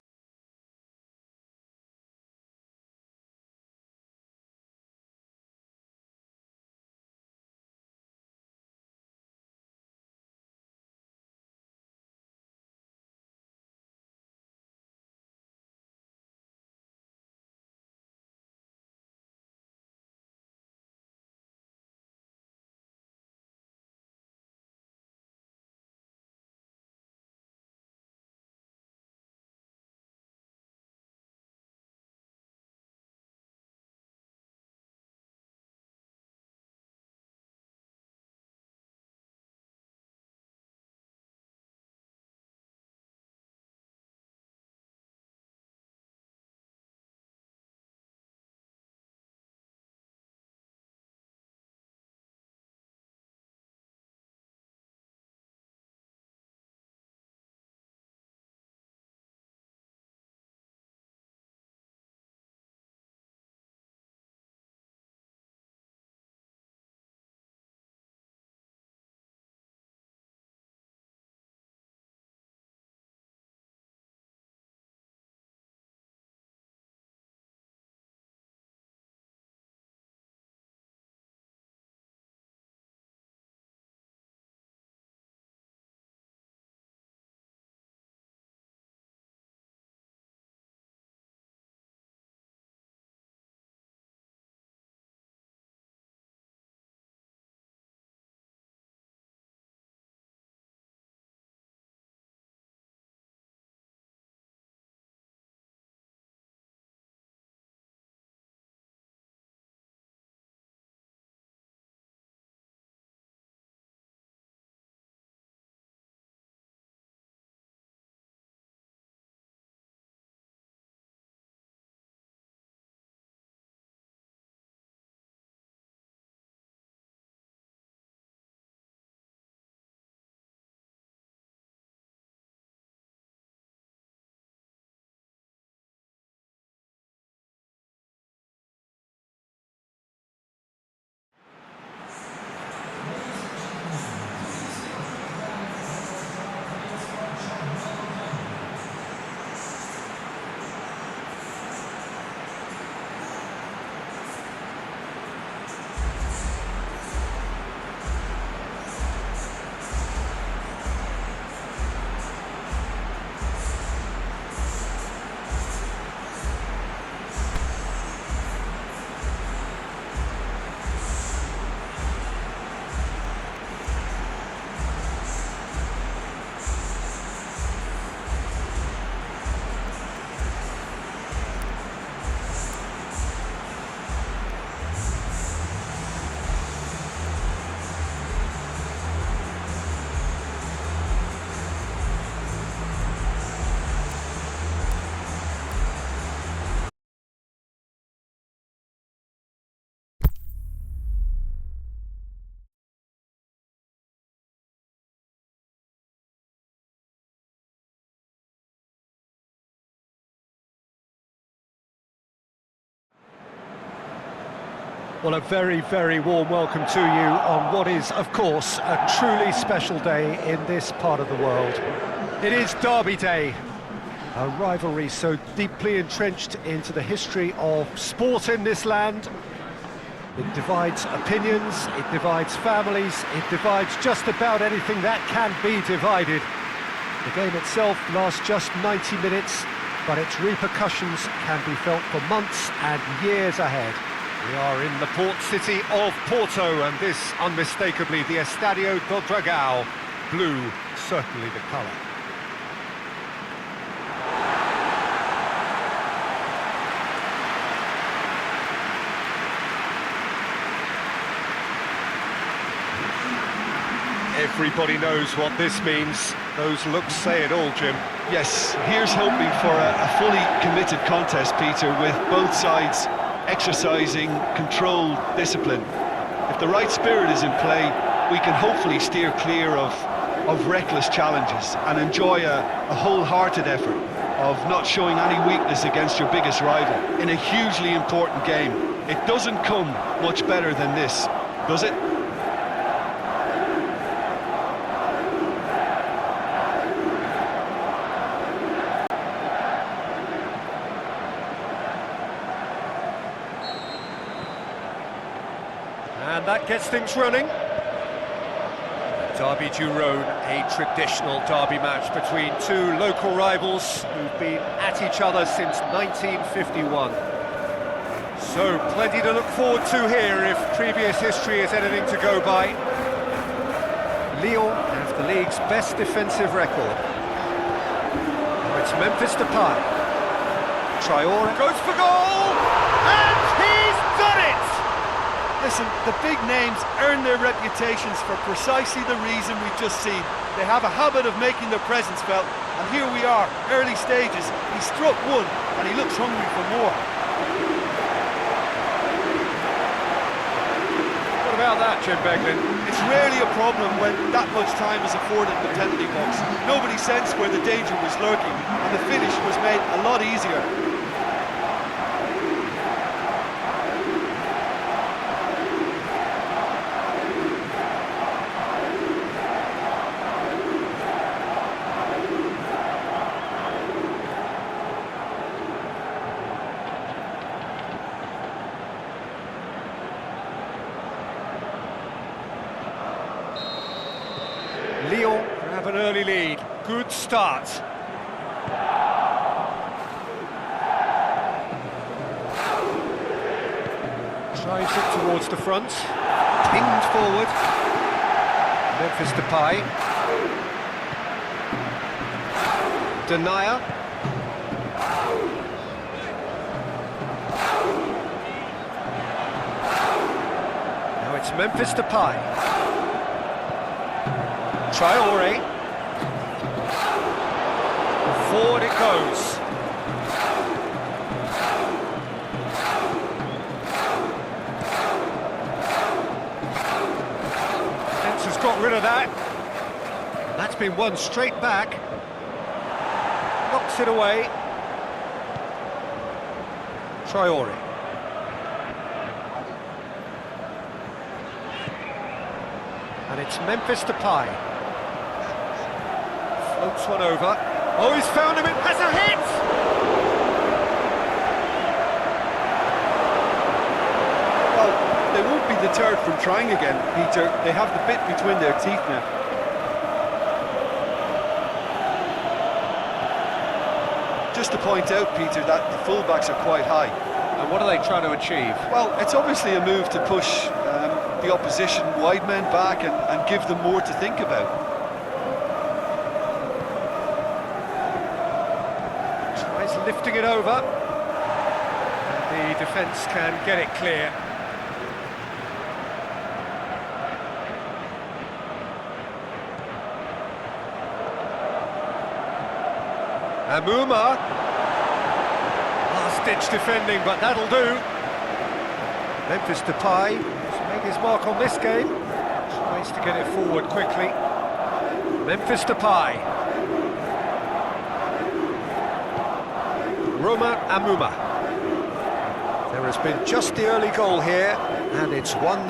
Well, a very, very warm welcome to you on what is, of course, a truly special day in this part of the world. It is Derby Day, a rivalry so deeply entrenched into the history of sport in this land. It divides opinions, it divides families, it divides just about anything that can be divided. The game itself lasts just 90 minutes, but its repercussions can be felt for months and years ahead. We are in the port city of Porto, and this unmistakably the Estadio do Dragão. Blue, certainly the colour. Everybody knows what this means. Those looks say it all, Jim. Yes, here's hoping for a fully committed contest, Peter, with both sides exercising controlled discipline. If the right spirit is in play, we can hopefully steer clear of reckless challenges and enjoy a wholehearted effort of not showing any weakness against your biggest rival in a hugely important game. It doesn't come much better than this, does it? And that gets things running. Derby du Rhône, a traditional derby match between two local rivals who've been at each other since 1951. So plenty to look forward to here if previous history is anything to go by. Lyon have the league's best defensive record. Now it's Memphis Depay. Traore goes for goal, and he's done it! Listen, the big names earn their reputations for precisely the reason we've just seen. They have a habit of making their presence felt, and here we are, early stages. He struck one, and he looks hungry for more. What about that, Jim Beglin? It's rarely a problem when that much time is afforded in the penalty box. Nobody sensed where the danger was lurking, and the finish was made a lot easier. Lyon have an early lead. Good start. Drives it towards the front. Pinged forward. Memphis Depay. Denier. Now it's Memphis Depay. Traore. Forward it goes. Defence has got rid of that. That's been won straight back. Knocks it away. Traore. And it's Memphis Depay. Floats one over. Oh, he's found him, it has a hit! Well, they won't be deterred from trying again, Peter. They have the bit between their teeth now. Just to point out, Peter, that the fullbacks are quite high. And what are they trying to achieve? Well, it's obviously a move to push the opposition wide men back and give them more to think about. Lifting it over, and the defence can get it clear. Amouma, last-ditch defending, but that'll do. Memphis Depay has made his mark on this game, tries to get it forward quickly. Memphis Depay. Roma Amouma. There has been just the early goal here, and it's 1-0.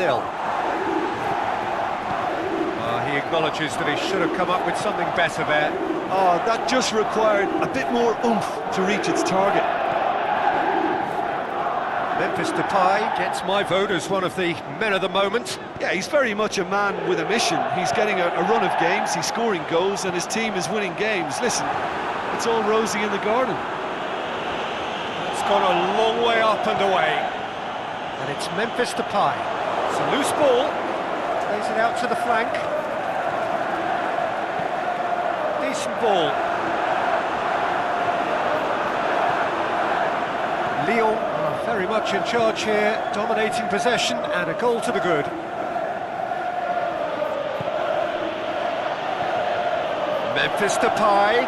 He acknowledges that he should have come up with something better there. Oh, that just required a bit more oomph to reach its target. Memphis Depay gets my vote as one of the men of the moment. Yeah, he's very much a man with a mission. He's getting a run of games, he's scoring goals, and his team is winning games. Listen, it's all rosy in the garden. It's gone a long way up and away. And it's Memphis Depay. It's a loose ball. Plays it out to the flank. Decent ball. Lyon are very much in charge here, dominating possession, and a goal to the good. Memphis Depay.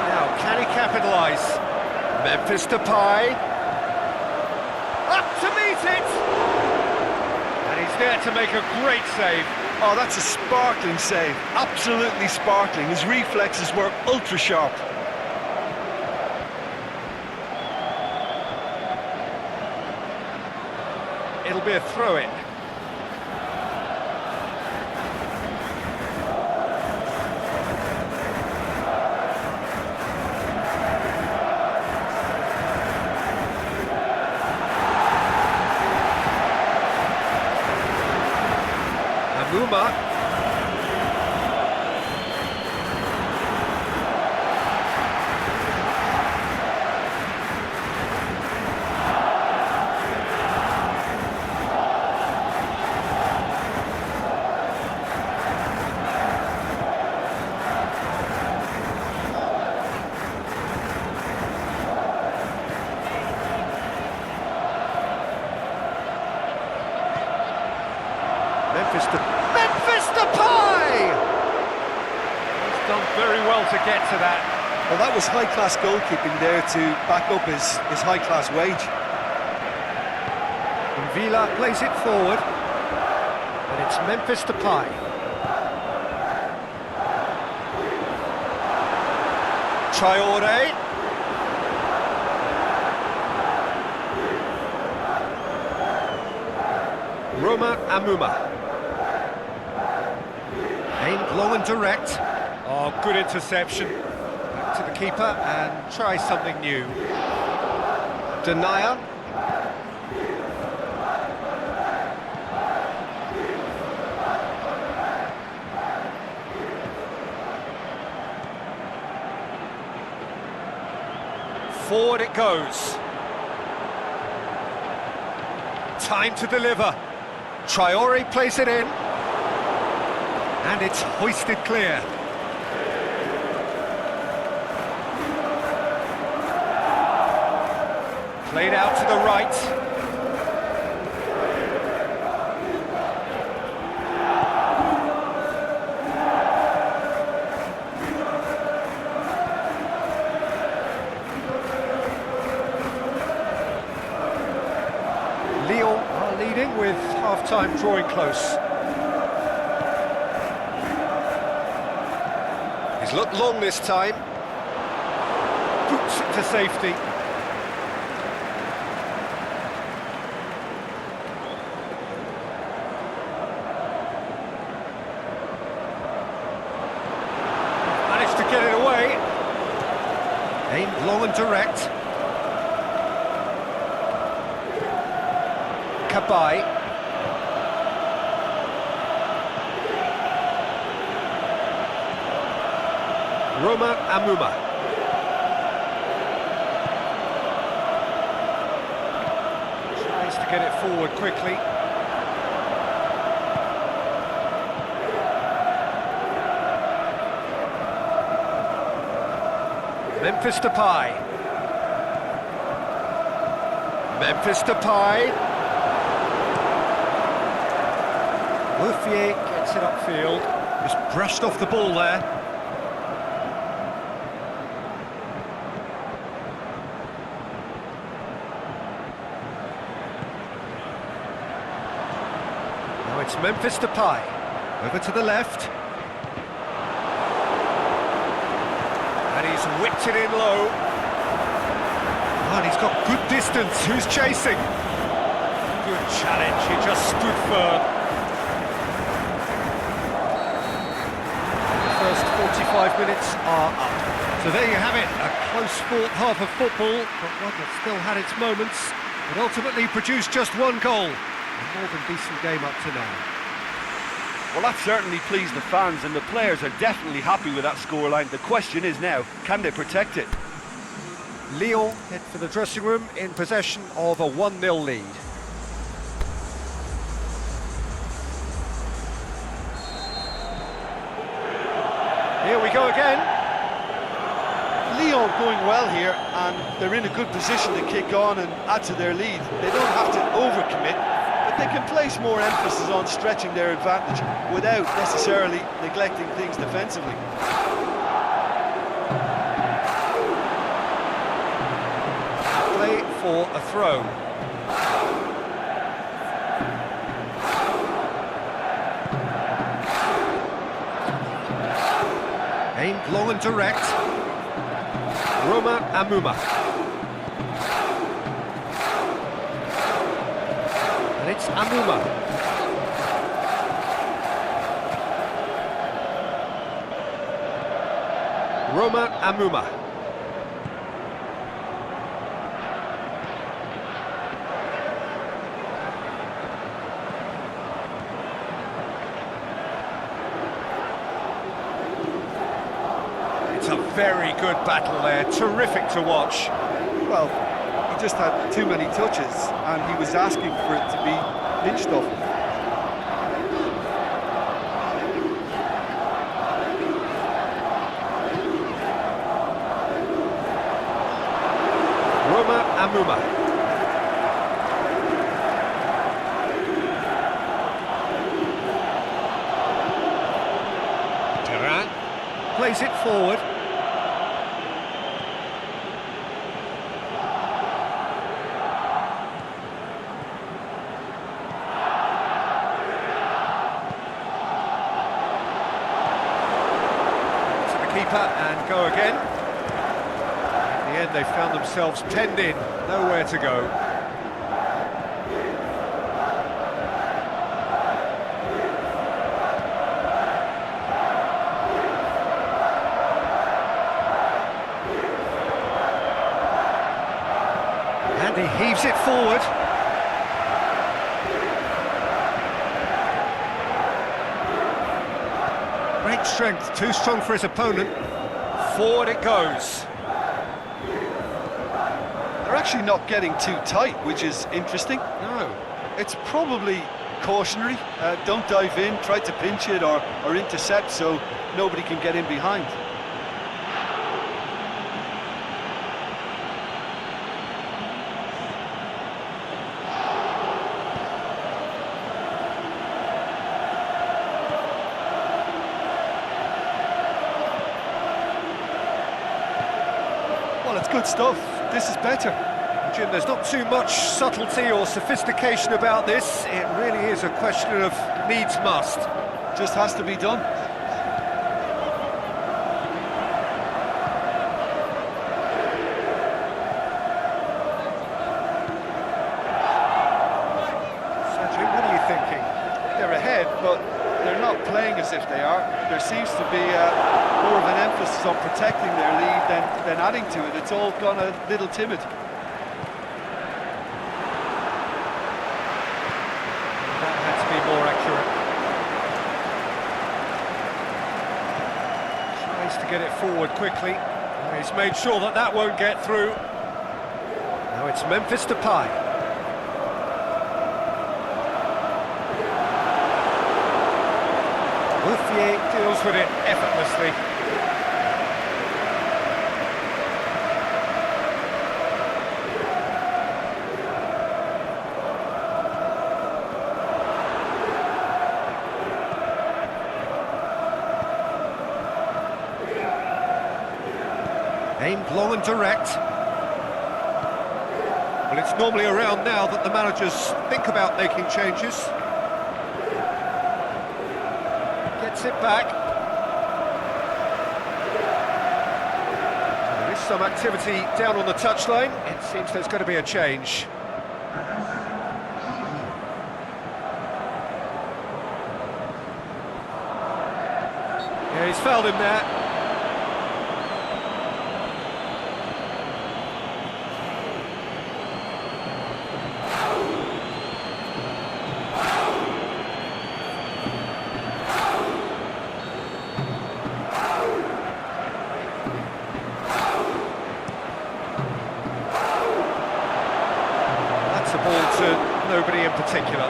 Now, can he capitalise? Memphis Depay. Up to meet it! And he's there to make a great save. Oh, that's a sparkling save, absolutely sparkling. His reflexes were ultra sharp. It'll be a throw-in. Amuma. Memphis Depay! He's done very well to get to that. Well, that was high-class goalkeeping there to back up his high-class wage. And Villa plays it forward. And it's Memphis Depay. Traoré. Roma Amuma. Aimed long and direct. Oh, good interception. Back to the keeper and try something new. Denier. Forward it goes. Time to deliver. Traoré plays it in. And it's hoisted clear. Played out to the right. Lyon are leading with half-time drawing close. He's looked long this time. Boots it to safety. Managed to get it away. Aimed long and direct. Kabay. Roma Amuma. Tries to get it forward quickly. Memphis Depay. Memphis Depay. Bouffier gets it upfield. Just brushed off the ball there. It's Memphis Depay, over to the left. He's whipped it in low. And he's got good distance. Who's chasing? Good challenge, he just stood firm. The first 45 minutes are up. So there you have it, a close-fought half of football, but one that still had its moments, but ultimately produced just one goal. A more than decent game up to now. Well, that certainly pleased the fans, and the players are definitely happy with that scoreline. The question is now, can they protect it? Lyon head for the dressing room in possession of a 1-0 lead. Here we go again. Lyon going well here, and they're in a good position to kick on and add to their lead. They don't have to overcommit, but they can place more emphasis on stretching their advantage without necessarily neglecting things defensively. Play for a throw. Aimed long and direct. Roma Amuma. And it's Amuma. Roma Amuma. It's a very good battle there, terrific to watch. Well, he just had too many touches, and he was asking for it to be pinched off. Roma Amuma. Terrain plays it forward. And go again. In the end, they found themselves penned in, nowhere to go. And he heaves it forward. Great strength, too strong for his opponent. Forward it goes. They're actually not getting too tight, which is interesting. No. It's probably cautionary. Don't dive in, try to pinch it or intercept so nobody can get in behind. Well, it's good stuff. This is better. Jim, there's not too much subtlety or sophistication about this. It really is a question of needs must. Just has to be done. Sergio, what are you thinking? They're ahead, but they're not playing as if they are. There seems to be more of an emphasis on protecting their lead than adding to it. It's all gone a little timid. That had to be more accurate. Tries to get it forward quickly. He's made sure that that won't get through. Now it's Memphis Depay. Bouffier deals with it effortlessly. Aimed long and direct. Well, it's normally around now that the managers think about making changes. Gets it back. some activity down on the touchline. It seems there's going to be a change. Yeah, he's fouled him there. That's a ball to nobody in particular.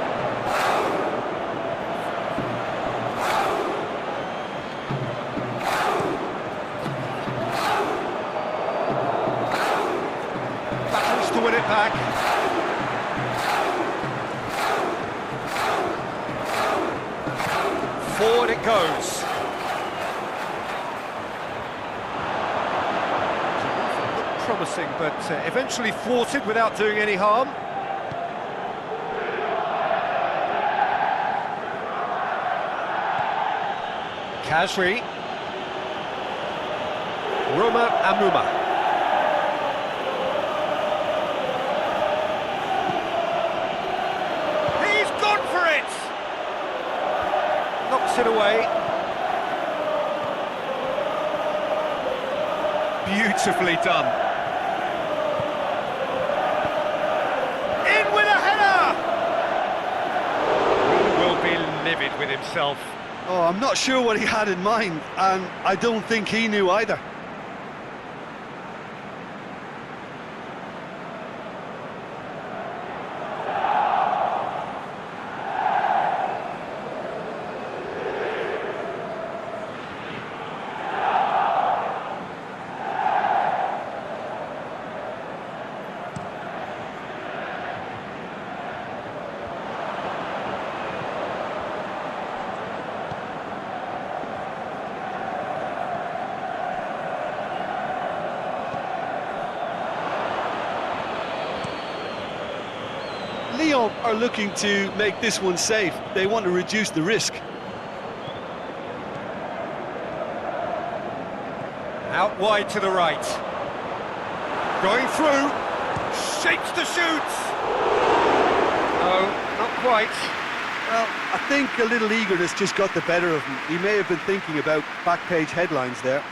To win it back. Forward it goes. Looked promising, but eventually thwarted without doing any harm. Kazri. Roma Amuma. Knocks it away. Beautifully done. In with a header! He will be livid with himself. Oh, I'm not sure what he had in mind, and I don't think he knew either. Lyon are looking to make this one safe. They want to reduce the risk. Out wide to the right. Going through. Shapes to shoot. No, not quite. Well, I think a little eagerness just got the better of him. He may have been thinking about back-page headlines there.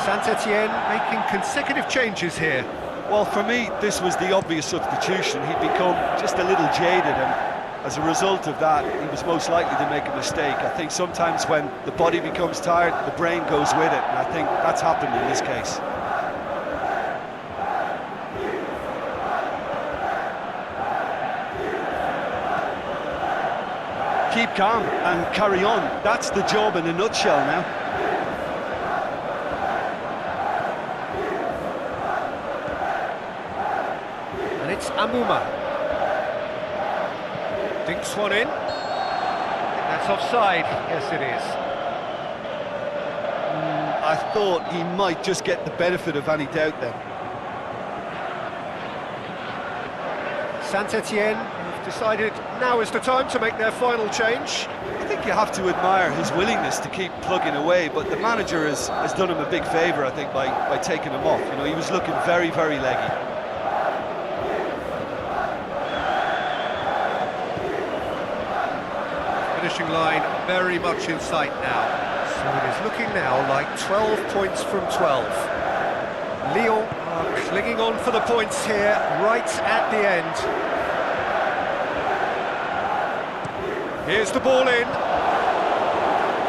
Saint-Etienne making consecutive changes here. Well, for me, this was the obvious substitution. He'd become just a little jaded, and as a result of that, he was most likely to make a mistake. I think sometimes when the body becomes tired, the brain goes with it, and I think that's happened in this case. Keep calm and carry on. That's the job in a nutshell now. It's Amuma. Dinks one in. I think that's offside. Yes, it is. I thought he might just get the benefit of any doubt then. Saint-Etienne have decided now is the time to make their final change. I think you have to admire his willingness to keep plugging away, but the manager has done him a big favour, I think, by taking him off. You know, he was looking very, very leggy. Finishing line very much in sight now. So it is looking now like 12 points from 12. Lyon are clinging on for the points here, right at the end. Here's the ball in.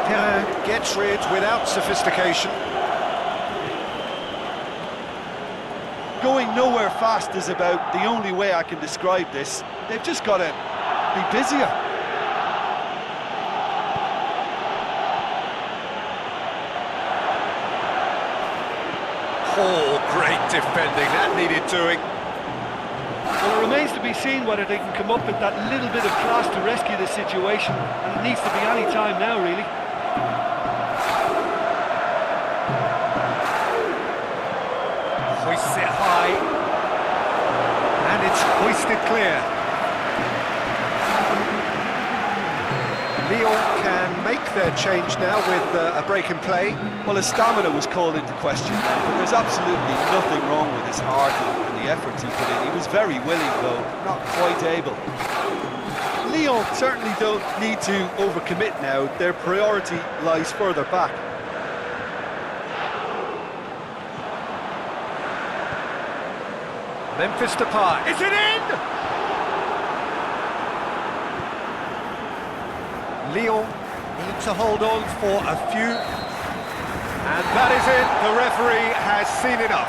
Perrin gets rid without sophistication. Going nowhere fast is about the only way I can describe this. They've just got to be busier. Oh, great defending, that needed doing. Well, it remains to be seen whether they can come up with that little bit of class to rescue this situation, and it needs to be any time now, really. Hoists it high, and it's hoisted clear. Lyon can make their change now with a break in play. Well, his stamina was called into question then, but there's absolutely nothing wrong with his heart and the efforts he put in. He was very willing, though, not quite able. Lyon certainly don't need to overcommit now. Their priority lies further back. Memphis Depay. Is it in? Lyon need to hold on for a few. And that is it. The referee has seen enough.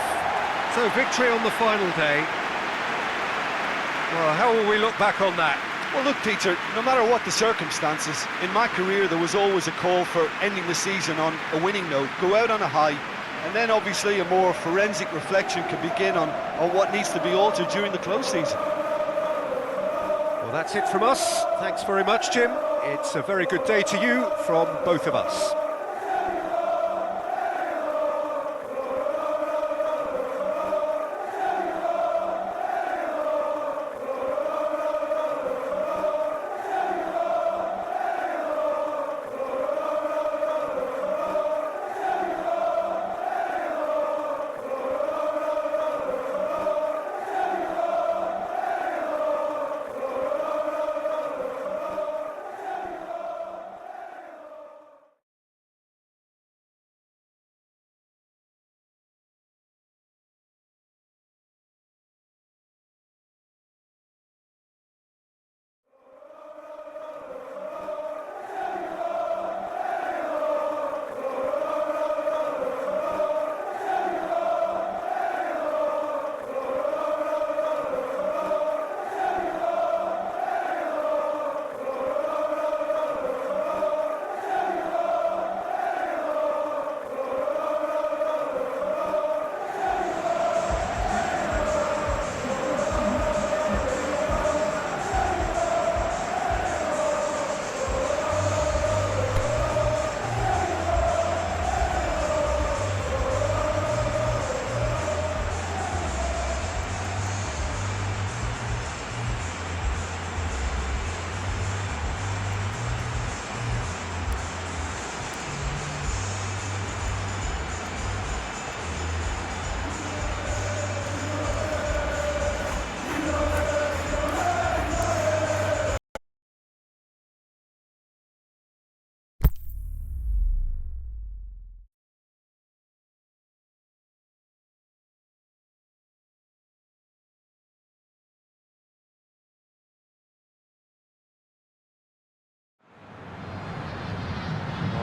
So victory on the final day. Well, how will we look back on that? Well, look, Peter, no matter what the circumstances, in my career there was always a call for ending the season on a winning note, go out on a high, and then obviously a more forensic reflection can begin on what needs to be altered during the close season. Well, that's it from us. Thanks very much, Jim. It's a very good day to you from both of us.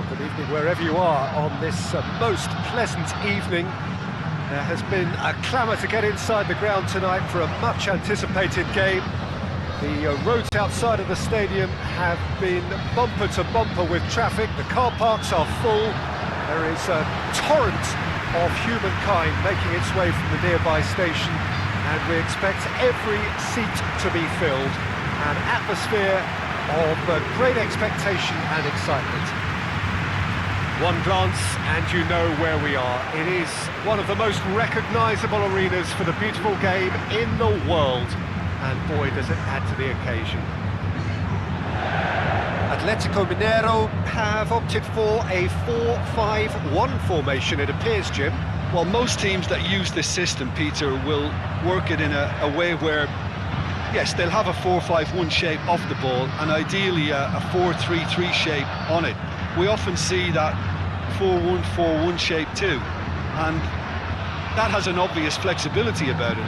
Good evening wherever you are on this most pleasant evening. There has been a clamour to get inside the ground tonight for a much anticipated game. The roads outside of the stadium have been bumper to bumper with traffic. The car parks are full. There is a torrent of humankind making its way from the nearby station, and we expect every seat to be filled. An atmosphere of great expectation and excitement. One glance and you know where we are. It is one of the most recognisable arenas for the beautiful game in the world. And boy, does it add to the occasion. Atletico Mineiro have opted for a 4-5-1 formation, it appears, Jim. Well, most teams that use this system, Peter, will work it in a way where, yes, they'll have a 4-5-1 shape off the ball and ideally a 4-3-3 shape on it. We often see that 4-1-4-1 shape too, and that has an obvious flexibility about it.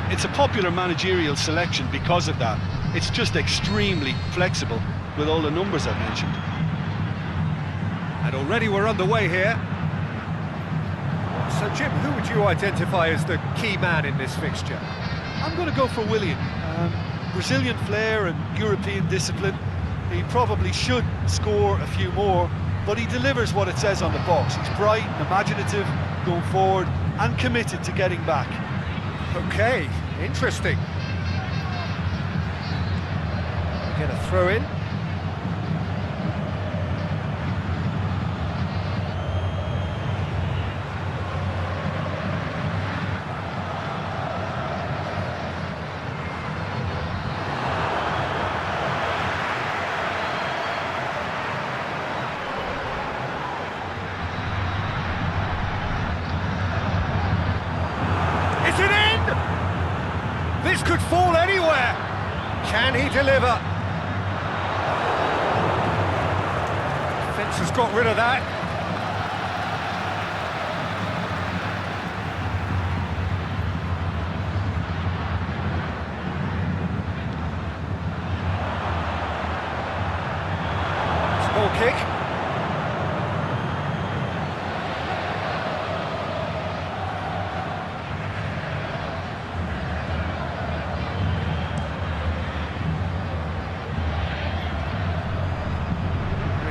It's a popular managerial selection because of that. It's just extremely flexible with all the numbers I've mentioned. And already we're underway here. So Jim, who would you identify as the key man in this fixture? I'm going to go for Willian. Brazilian flair and European discipline. He probably should score a few more, but he delivers what it says on the box. He's bright, imaginative, going forward, and committed to getting back. Okay, interesting. Get a throw in. Can he deliver? Defence has got rid of that. Goal kick.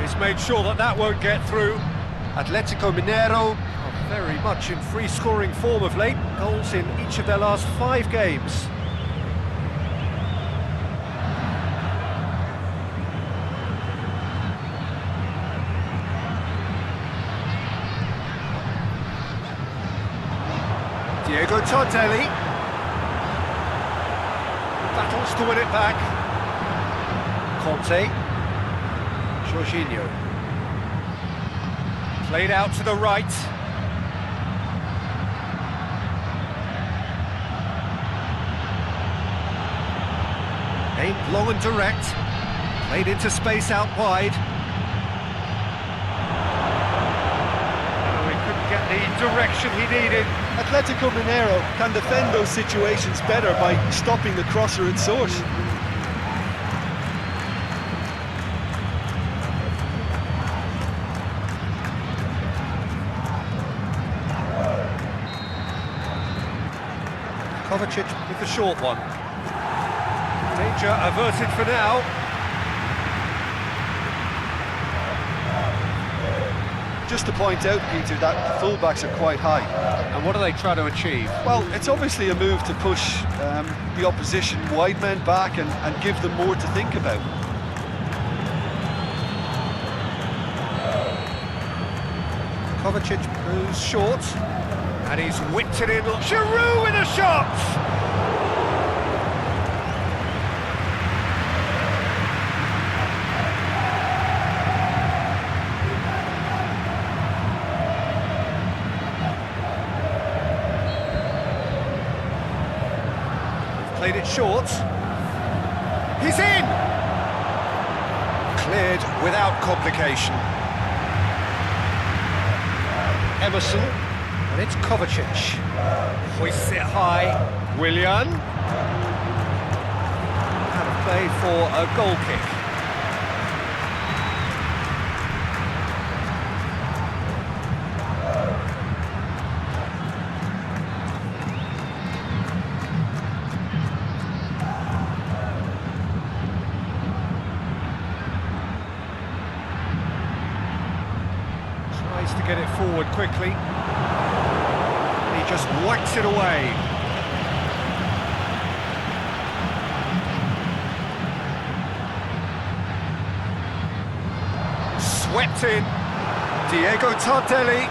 He's made sure that that won't get through. Atletico Mineiro are very much in free scoring form of late. Goals in each of their last 5 games. Diego Tardelli battles to win it back. Conte, Jorginho, played out to the right. Aimed long and direct, played into space out wide. Oh, he couldn't get the direction he needed. Atletico Mineiro can defend those situations better by stopping the crosser at source. Kovacic with the short one. Danger averted for now. Just to point out, Peter, that the fullbacks are quite high. And what are they trying to achieve? Well, it's obviously a move to push the opposition wide men back and give them more to think about. Kovacic moves short, and he's whipped it in. Giroud with a shot! Played it short. He's in! Cleared without complication. Emerson, and it's Kovacic. Hoists it high. Willian. Out of play for a goal kick. To get it forward quickly. He just whacks it away. Swept in. Diego Tardelli.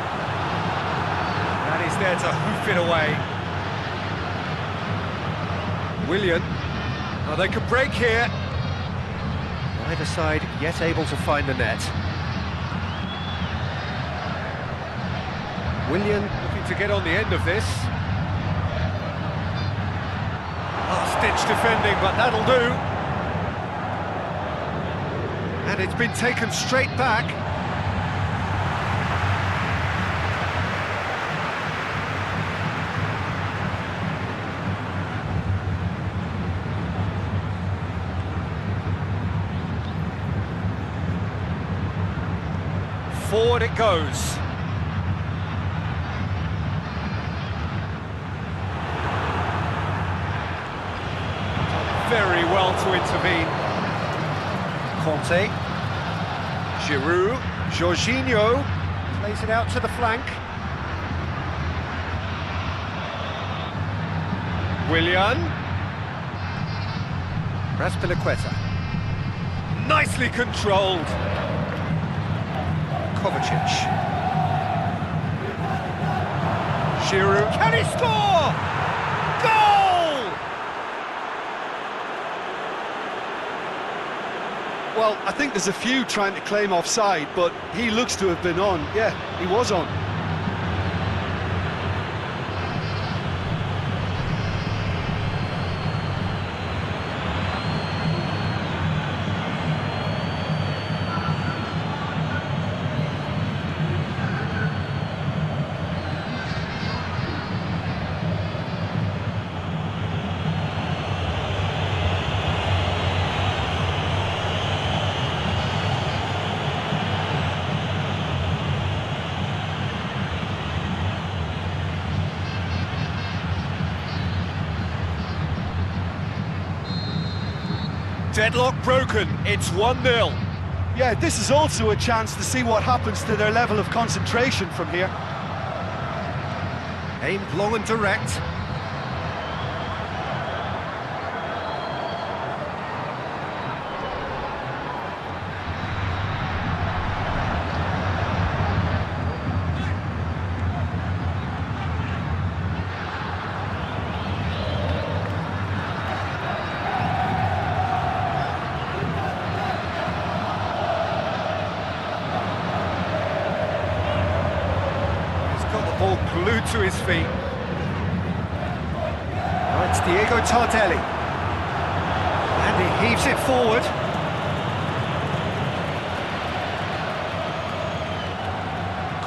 And he's there to hoof it away. Willian. Oh, they could break here. Neither side yet able to find the net. Willian looking to get on the end of this. Last-ditch defending, but that'll do. And it's been taken straight back. Forward it goes. Very well to intervene. Conte, Giroud, Jorginho plays it out to the flank. Willian, Raspilicueta, nicely controlled. Kovacic, Giroud, can he score? Goal! Well, I think there's a few trying to claim offside, but he looks to have been on. Yeah, he was on. Deadlock broken, it's 1-0. Yeah, this is also a chance to see what happens to their level of concentration from here. Aimed long and direct. Ball glued to his feet. Now it's Diego Tardelli. And he heaves it forward.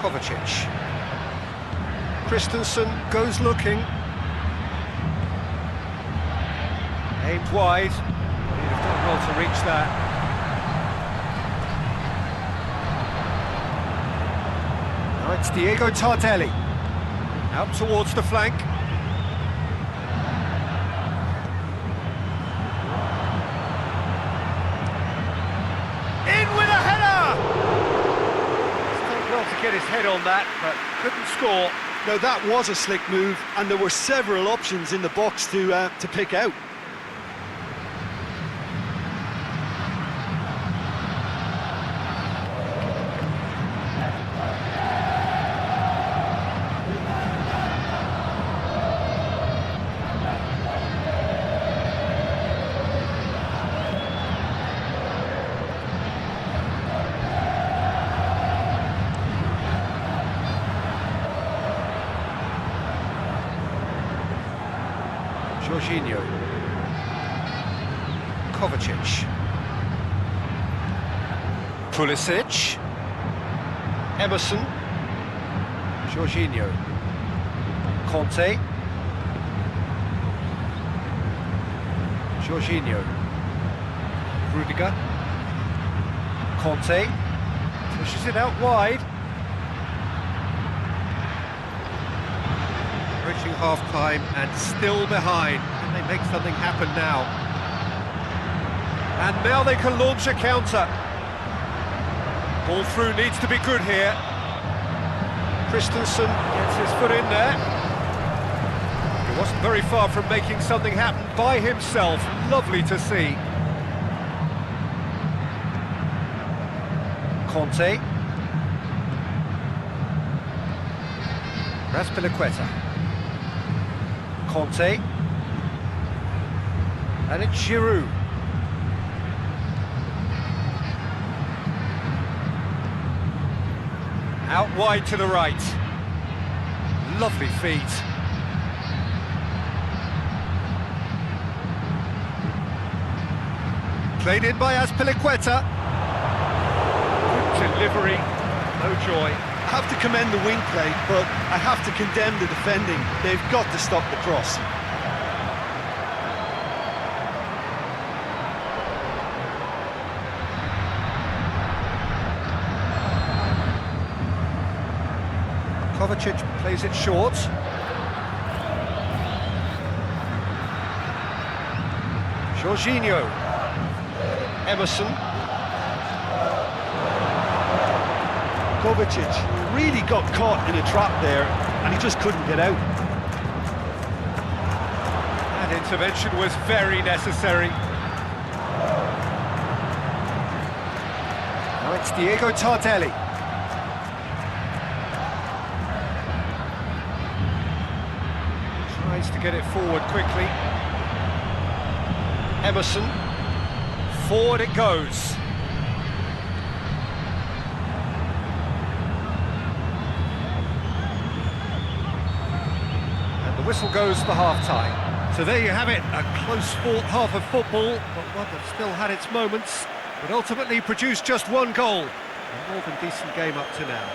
Kovacic. Christensen goes looking. Aimed wide. He'd have done well to reach that. Now it's Diego Tardelli. Out towards the flank. In with a header! He's done well to get his head on that, but couldn't score. Now that was a slick move, and there were several options in the box to pick out. Jorginho. Kovacic. Pulisic. Emerson. Jorginho. Conte. Jorginho. Rudiger. Conte. Pushes it out wide. Reaching half-time and still behind. Can they make something happen now? And now they can launch a counter. Ball through needs to be good here. Christensen gets his foot in there. He wasn't very far from making something happen by himself. Lovely to see. Conte. Raspilicueta. Conte. And it's Giroud. Out wide to the right. Lovely feet. Played in by Azpilicueta. Good delivery. No joy. I have to commend the wing play, but I have to condemn the defending. They've got to stop the cross. Kovacic plays it short. Jorginho. Emerson. Kovacic really got caught in a trap there, and he just couldn't get out. That intervention was very necessary. Now it's Diego Tardelli. Tries to get it forward quickly. Emerson. Forward it goes. Whistle goes for half-time. So there you have it, a close-fought half of football, but one that still had its moments, but ultimately produced just one goal. A more than decent game up to now.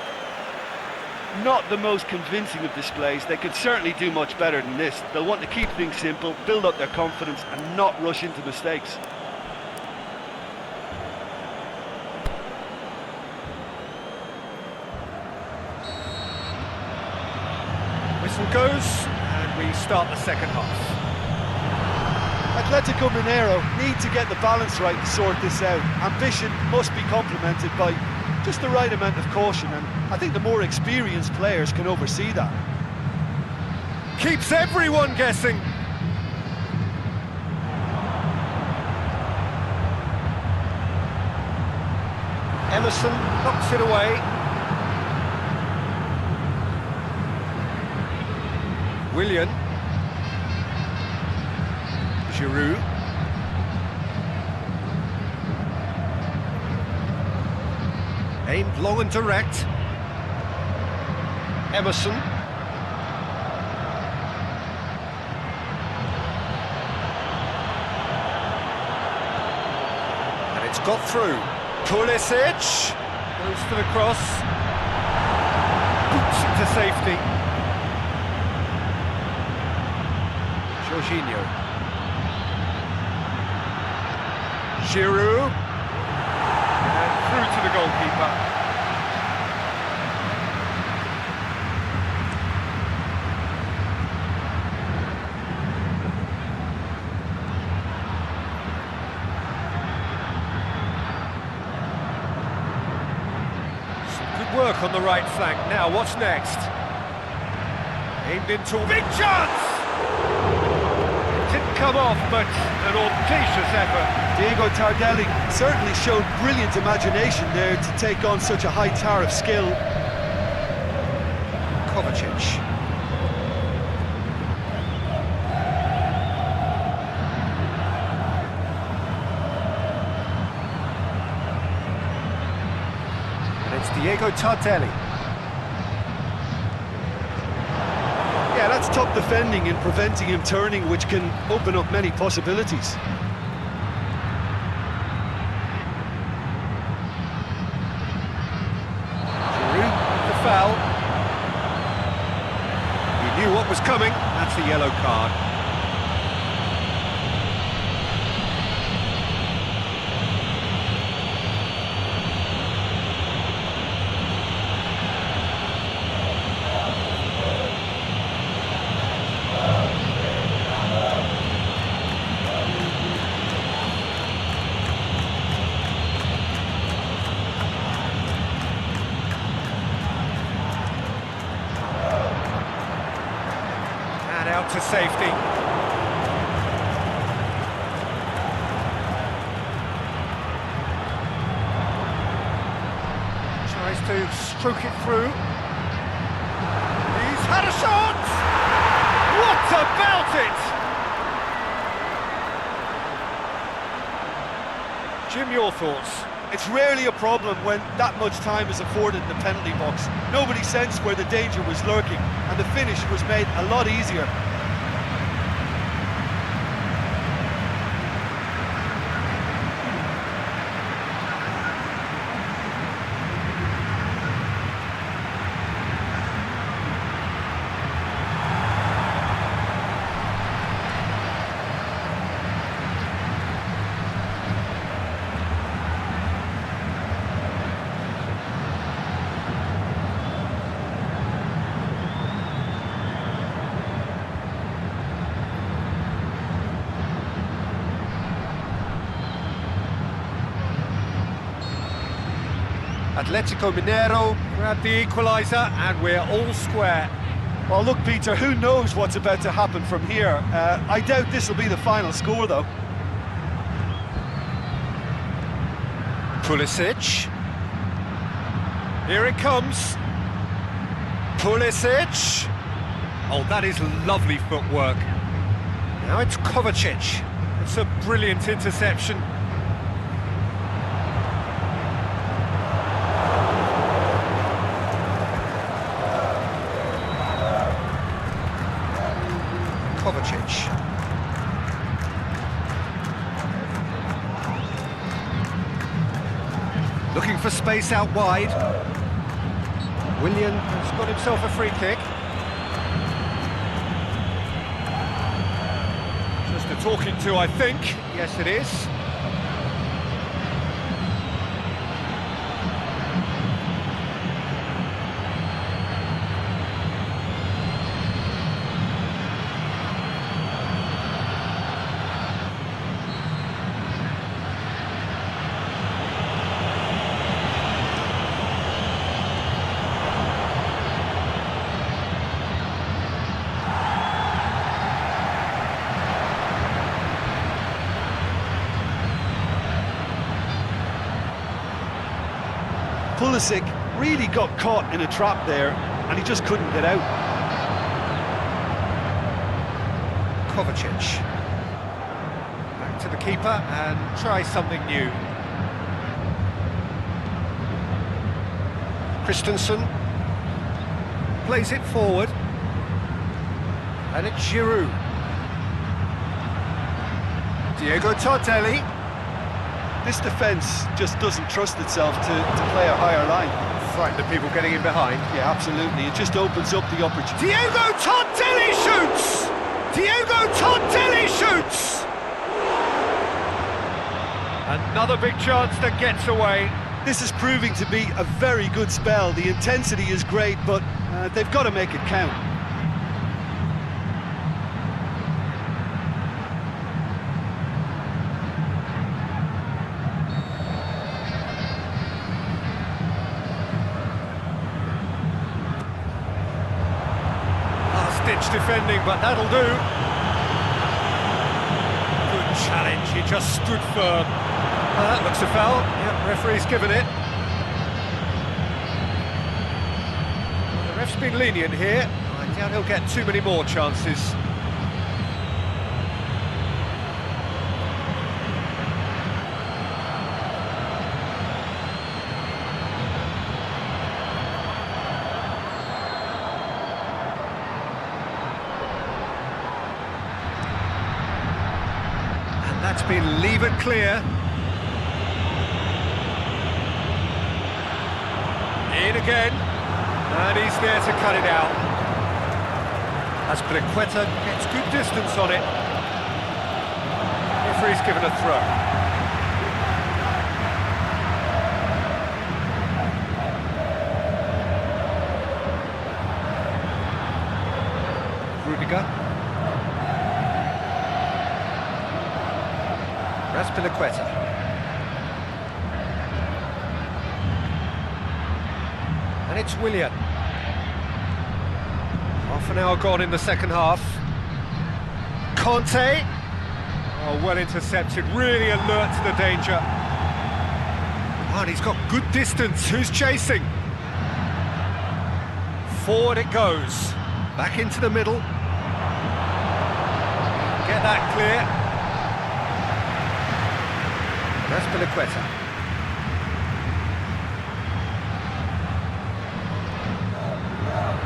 Not the most convincing of displays. They could certainly do much better than this. They'll want to keep things simple, build up their confidence and not rush into mistakes. Whistle goes, and we start the second half. Atletico Mineiro need to get the balance right to sort this out. Ambition must be complemented by just the right amount of caution, and I think the more experienced players can oversee that. Keeps everyone guessing. Emerson knocks it away. Willian. Giroud. Aimed long and direct. Emerson. And it's got through. Pulisic goes for the cross. Boots it to safety. Jorginho. Giroud. And through to the goalkeeper. Work on the right flank. Now, what's next? Aimed into big chance! Didn't come off, but an audacious effort. Diego Tardelli certainly showed brilliant imagination there to take on such a high tower of skill. Kovacic. Diego Tardelli. Yeah, that's top defending and preventing him turning, which can open up many possibilities. Giroud, the foul. He knew what was coming. That's a yellow card. Out to safety. Tries to stroke it through. He's had a shot! What about it? Jim, your thoughts? It's rarely a problem when that much time is afforded in the penalty box. Nobody sensed where the danger was lurking, and the finish was made a lot easier. Atletico Mineiro grab the equaliser and we're all square. Well, look, Peter, who knows what's about to happen from here? I doubt this will be the final score, though. Pulisic. Here it comes. Pulisic. Oh, that is lovely footwork. Now it's Kovacic. It's a brilliant interception. Kovacic. Looking for space out wide. Willian has got himself a free kick. Just a talking to, I think. Yes, it is. Pulisic really got caught in a trap there, and he just couldn't get out. Kovacic. Back to the keeper and try something new. Christensen plays it forward, and it's Giroud. Diego Tardelli. This defence just doesn't trust itself to play a higher line. Frightened of people getting in behind. Yeah, absolutely. It just opens up the opportunity. Diego Tardelli shoots! Diego Tardelli shoots! Another big chance that gets away. This is proving to be a very good spell. The intensity is great, but they've got to make it count. Last-ditch defending, but that'll do. Good challenge, he just stood firm. That looks a foul. Yep, referee's given it. The ref's been lenient here. I doubt he'll get too many more chances. And that's been levered clear. In again, and he's there to cut it out. As Aspilicueta gets good distance on it. Referee's given a throw. Rudiger. Aspilicueta. And it's Willian. Half an hour gone in the second half. Conte. Oh, well intercepted, really alert to the danger. Oh, and he's got good distance. Who's chasing? Forward it goes. Back into the middle. Get that clear. Aspilicueta.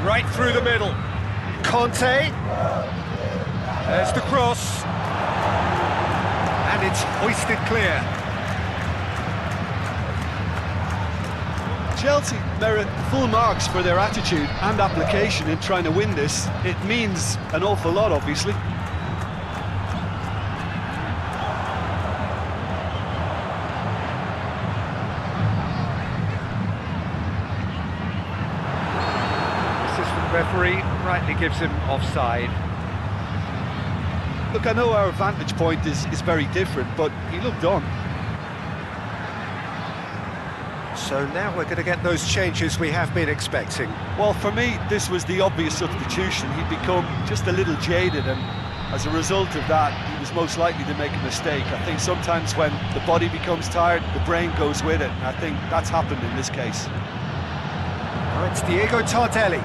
Right through the middle. Conte. There's the cross. And it's hoisted clear. Chelsea merit full marks for their attitude and application in trying to win this. It means an awful lot, obviously. Referee rightly gives him offside. Look, I know our vantage point is very different, but he looked on. So now we're going to get those changes we have been expecting. Well, for me, this was the obvious substitution. He'd become just a little jaded, and as a result of that, he was most likely to make a mistake. I think sometimes when the body becomes tired, the brain goes with it, and I think that's happened in this case. Now it's Diego Tardelli.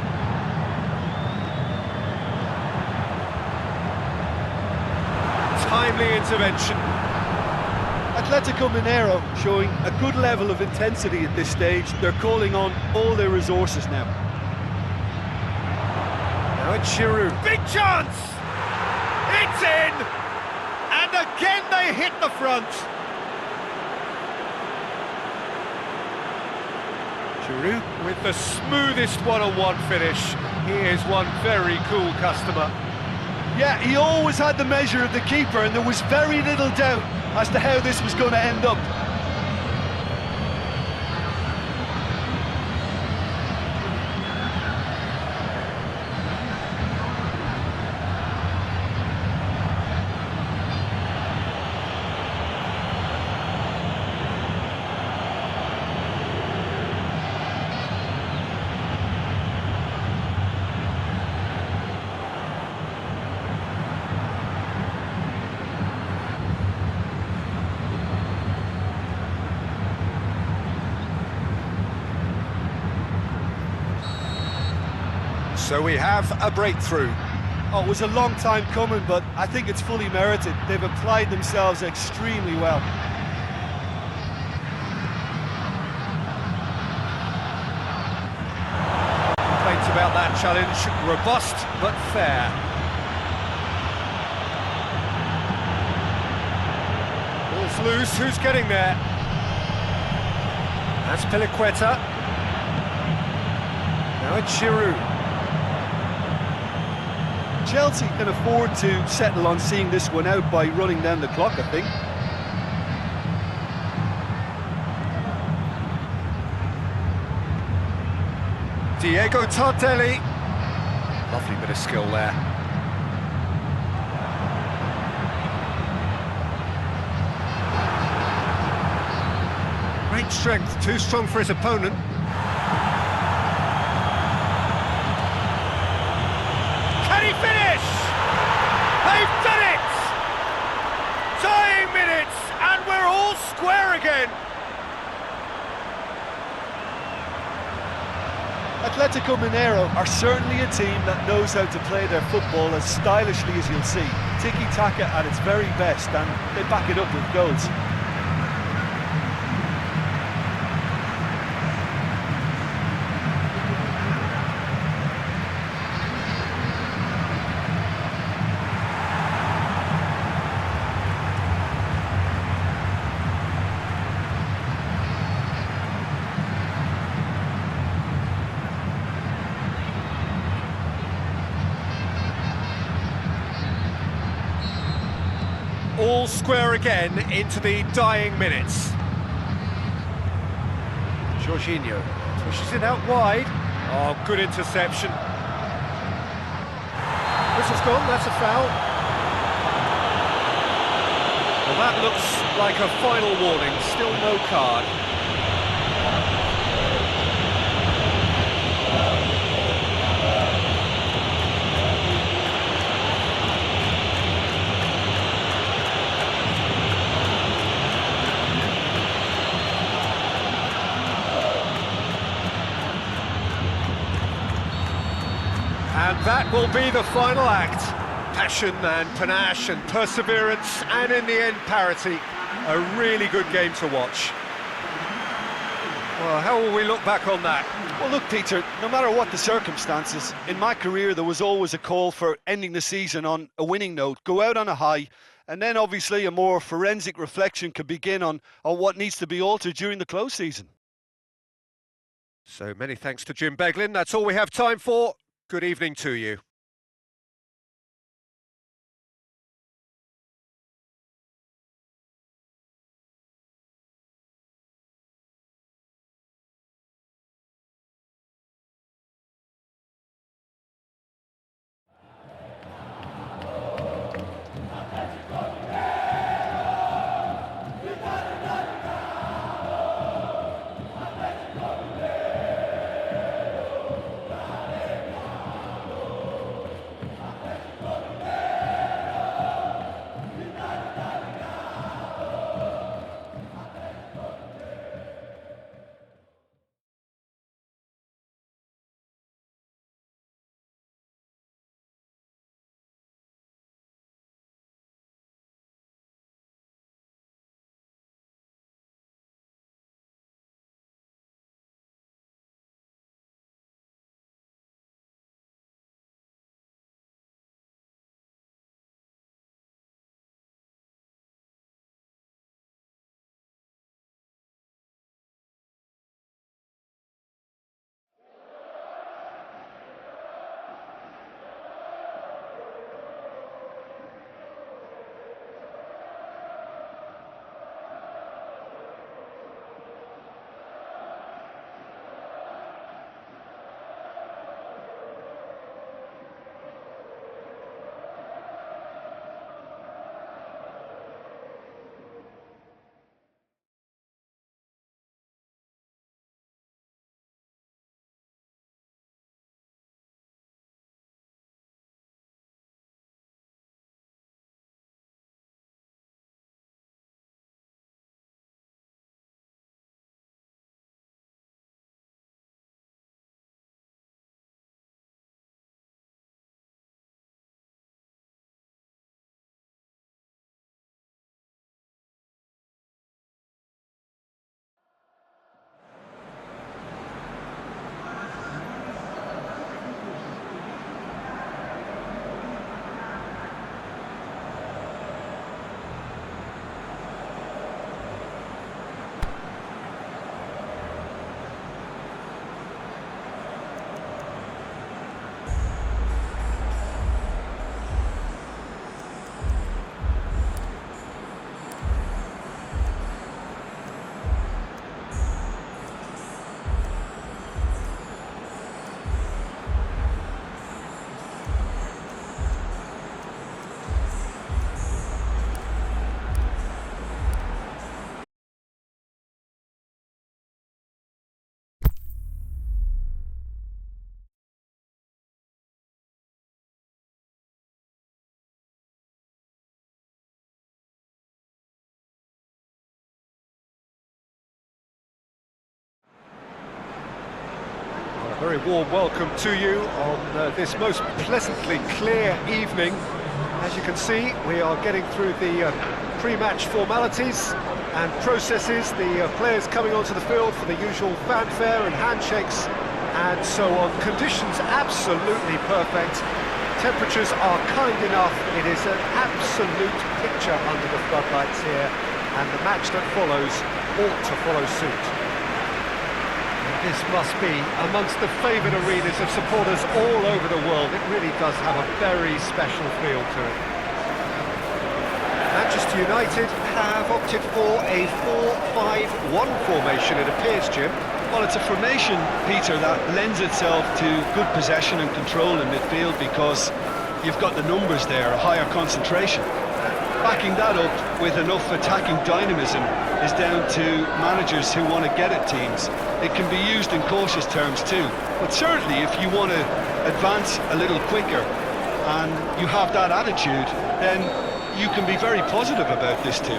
Timely intervention. Atletico Mineiro showing a good level of intensity at this stage. They're calling on all their resources now. Now it's Giroud. Big chance! It's in! And again they hit the front. Giroud with the smoothest one-on-one finish. He is one very cool customer. Yeah, he always had the measure of the keeper, and there was very little doubt as to how this was going to end up. So we have a breakthrough. Oh, it was a long time coming, but I think it's fully merited. They've applied themselves extremely well. Complaints about that challenge, robust but fair. Ball's loose, who's getting there? That's Piliqueta. Now it's Giroud. Chelsea can afford to settle on seeing this one out by running down the clock, I think. Diego Tardelli. Lovely bit of skill there. Great strength, too strong for his opponent. Can he finish? They've done it! Dying minutes, and we're all square again. Atletico Mineiro are certainly a team that knows how to play their football as stylishly as you'll see. Tiki-taka at its very best, and they back it up with goals. All square again into the dying minutes. Jorginho pushes it out wide. Oh, good interception. Whistle's gone, that's a foul. Well, that looks like a final warning, still no card. And that will be the final act. Passion and panache and perseverance, and in the end, parity. A really good game to watch. Well, how will we look back on that? Well, look, Peter, no matter what the circumstances, in my career there was always a call for ending the season on a winning note, go out on a high, and then obviously a more forensic reflection could begin on what needs to be altered during the close season. So many thanks to Jim Beglin. That's all we have time for. Good evening to you. Very warm welcome to you on this most pleasantly clear evening. As you can see, we are getting through the pre-match formalities and processes, the players coming onto the field for the usual fanfare and handshakes and so on. Conditions absolutely perfect. Temperatures are kind enough. It is an absolute picture under the floodlights here, and the match that follows ought to follow suit. This must be amongst the favoured arenas of supporters all over the world. It really does have a very special feel to it. Manchester United have opted for a 4-5-1 formation, it appears, Jim. Well, it's a formation, Peter, that lends itself to good possession and control in midfield because you've got the numbers there, a higher concentration. Backing that up with enough attacking dynamism is down to managers who want to get at teams. It can be used in cautious terms too, but certainly if you want to advance a little quicker and you have that attitude, then you can be very positive about this too.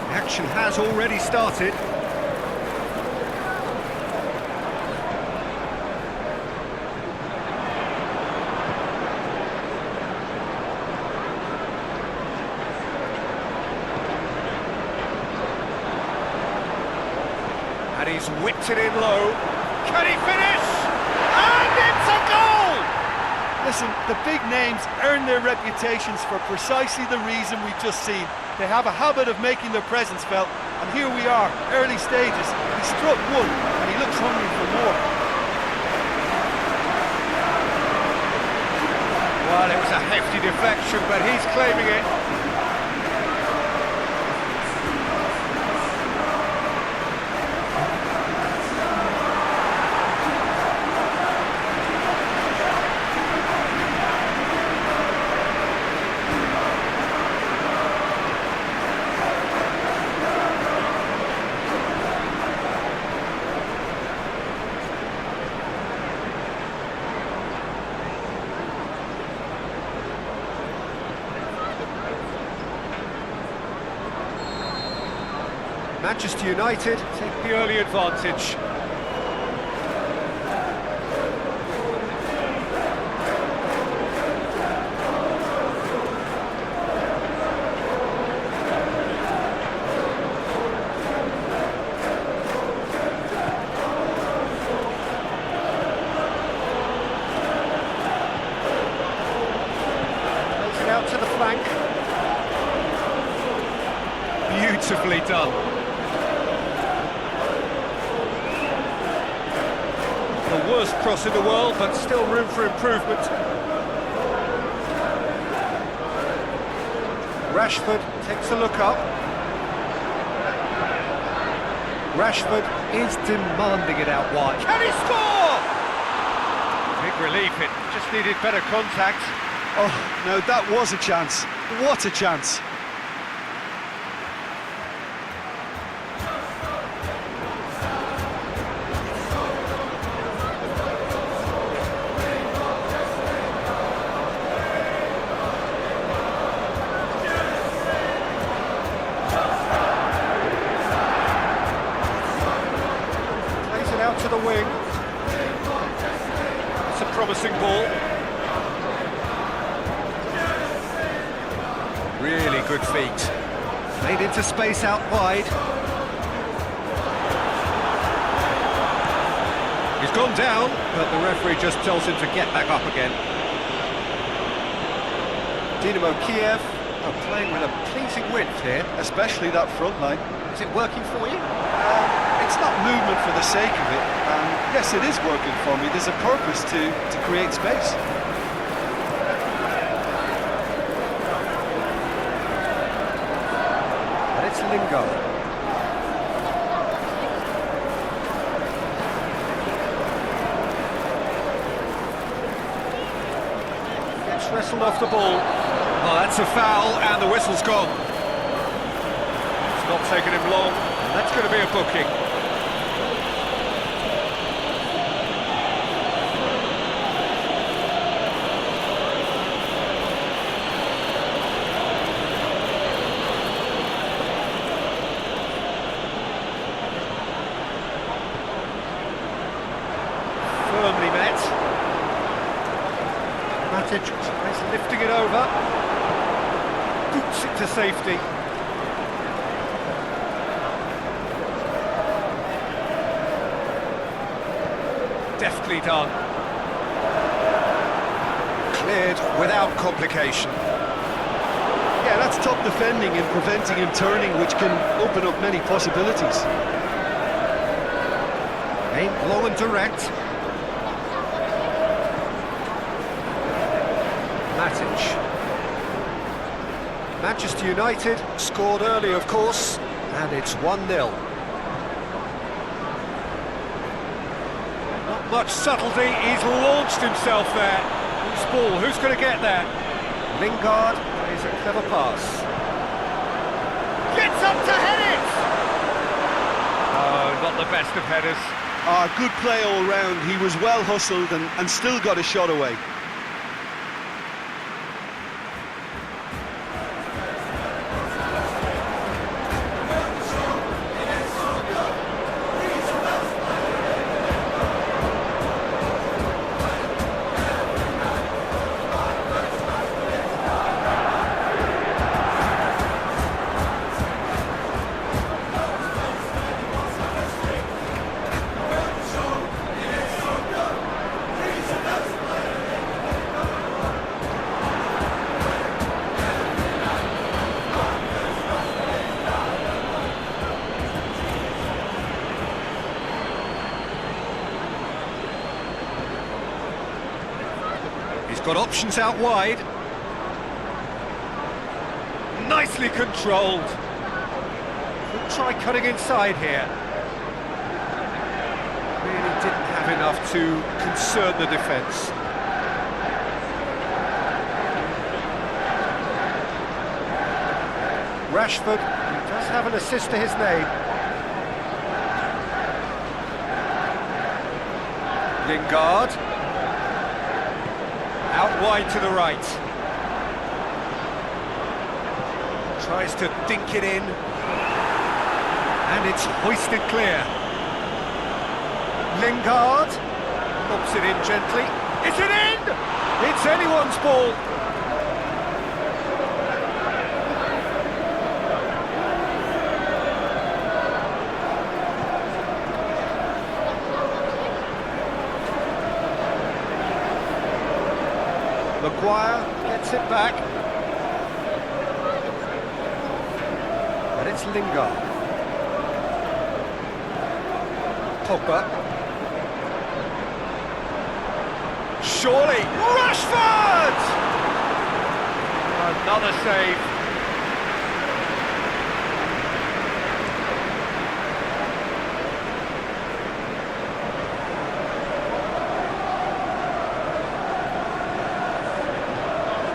The action has already started. And he's whipped it in low. Can he finish? And it's a goal! Listen, the big names earn their reputations for precisely the reason we've just seen. They have a habit of making their presence felt, and here we are, early stages. He struck one, and he looks hungry for more. Well, it was a hefty deflection, but he's claiming it. Manchester United take the early advantage. Plays it out to the flank. Beautifully done. The worst cross in the world, but still room for improvement. Rashford takes a look up. Rashford is demanding it out wide. Can he score? Big relief, it just needed better contact. Oh, no, that was a chance. What a chance. To the wing. It's a promising ball. Really good feet. Played into space out wide. He's gone down, but the referee just tells him to get back up again. Dynamo Kyiv are playing with a pleasing width here. Especially that front line. Is it working for you? It's not movement for the sake of it. Yes, it is working for me. There's a purpose to create space. And it's Lingard. Gets wrestled off the ball. Oh, that's a foul, and the whistle's gone. It's not taken him long, and that's going to be a booking. Firmly met. Matic tries lifting it over. Boots it to safety. Deftly done. Cleared without complication. Yeah, that's top defending and preventing him turning, which can open up many possibilities. Aimed long and direct. Matic. Manchester United scored early, of course, and it's 1-0. Not much subtlety, he's launched himself there. Who's ball? Who's going to get there? Lingard plays a clever pass. Gets up to head it! Oh, not the best of headers. Good play all round. He was well hustled and still got a shot away. Got options out wide. Nicely controlled. Could try cutting inside here. Really didn't have enough to concern the defence. Rashford, who does have an assist to his name. Lingard. Out wide to the right. Tries to dink it in. And it's hoisted clear. Lingard. Lobs it in gently. Is it in? It's anyone's ball. Maguire gets it back. And it's Lingard. Pogba. Surely. Rashford! Another save.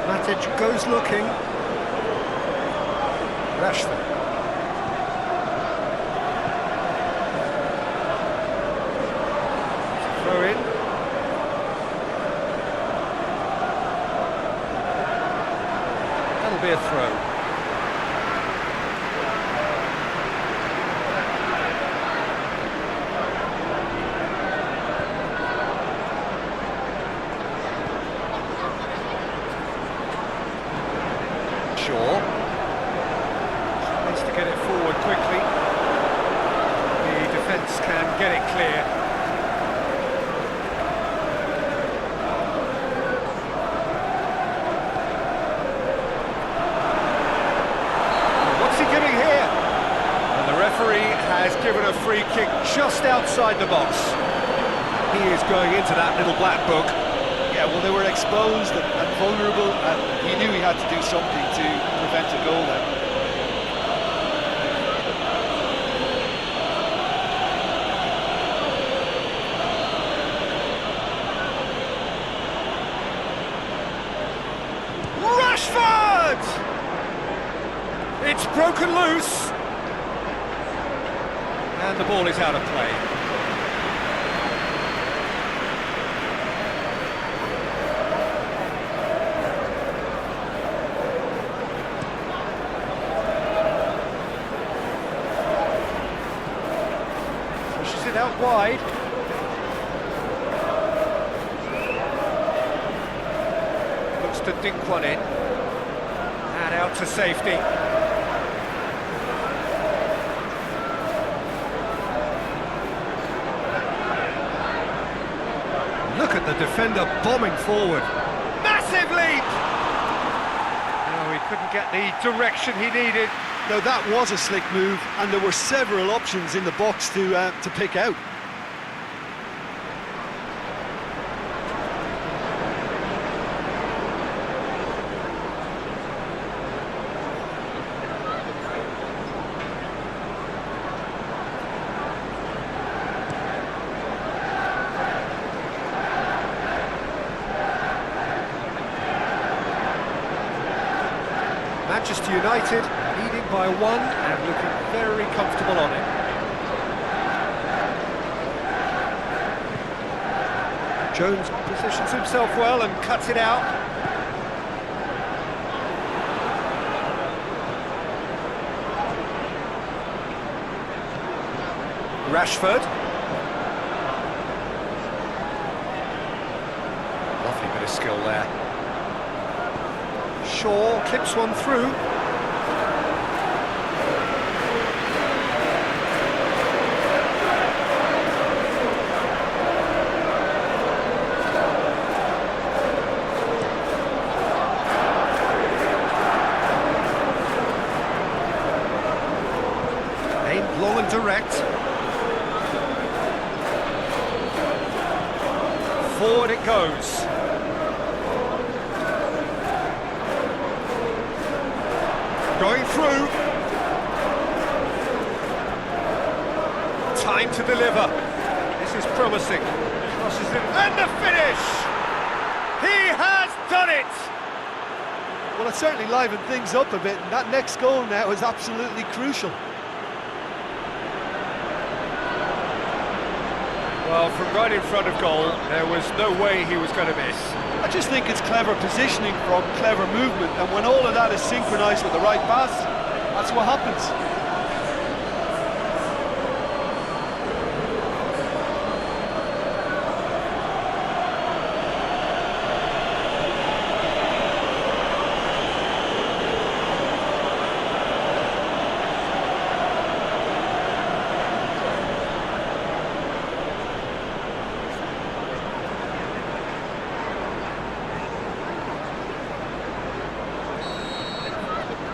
Matic goes looking. Rashford. Throw in. That'll be a throw. Tries to get it forward quickly. The defence can get it clear. What's he giving here? And the referee has given a free kick just outside the box. He is going into that little black book. Yeah, well, they were exposed and vulnerable, and he knew he had to do something to prevent a goal there. Rashford! It's broken loose. And the ball is out of play. Pushes it out wide. to dink one in. And out to safety. Look at the defender bombing forward. Massive leap! No, he couldn't get the direction he needed. Now that was a slick move, and there were several options in the box to pick out. Manchester United leading by one and looking very comfortable on it. Jones positions himself well and cuts it out. Rashford. Lovely bit of skill there. Shaw clips one through. Aimed long and direct. Forward it goes. Going through. Time to deliver. This is promising. Crosses it. And the finish! He has done it! Well, it certainly livened things up a bit, and that next goal now is absolutely crucial. Well, from right in front of goal, there was no way he was going to miss. I just think it's clever positioning from clever movement, and when all of that is synchronised with the right pass, that's what happens.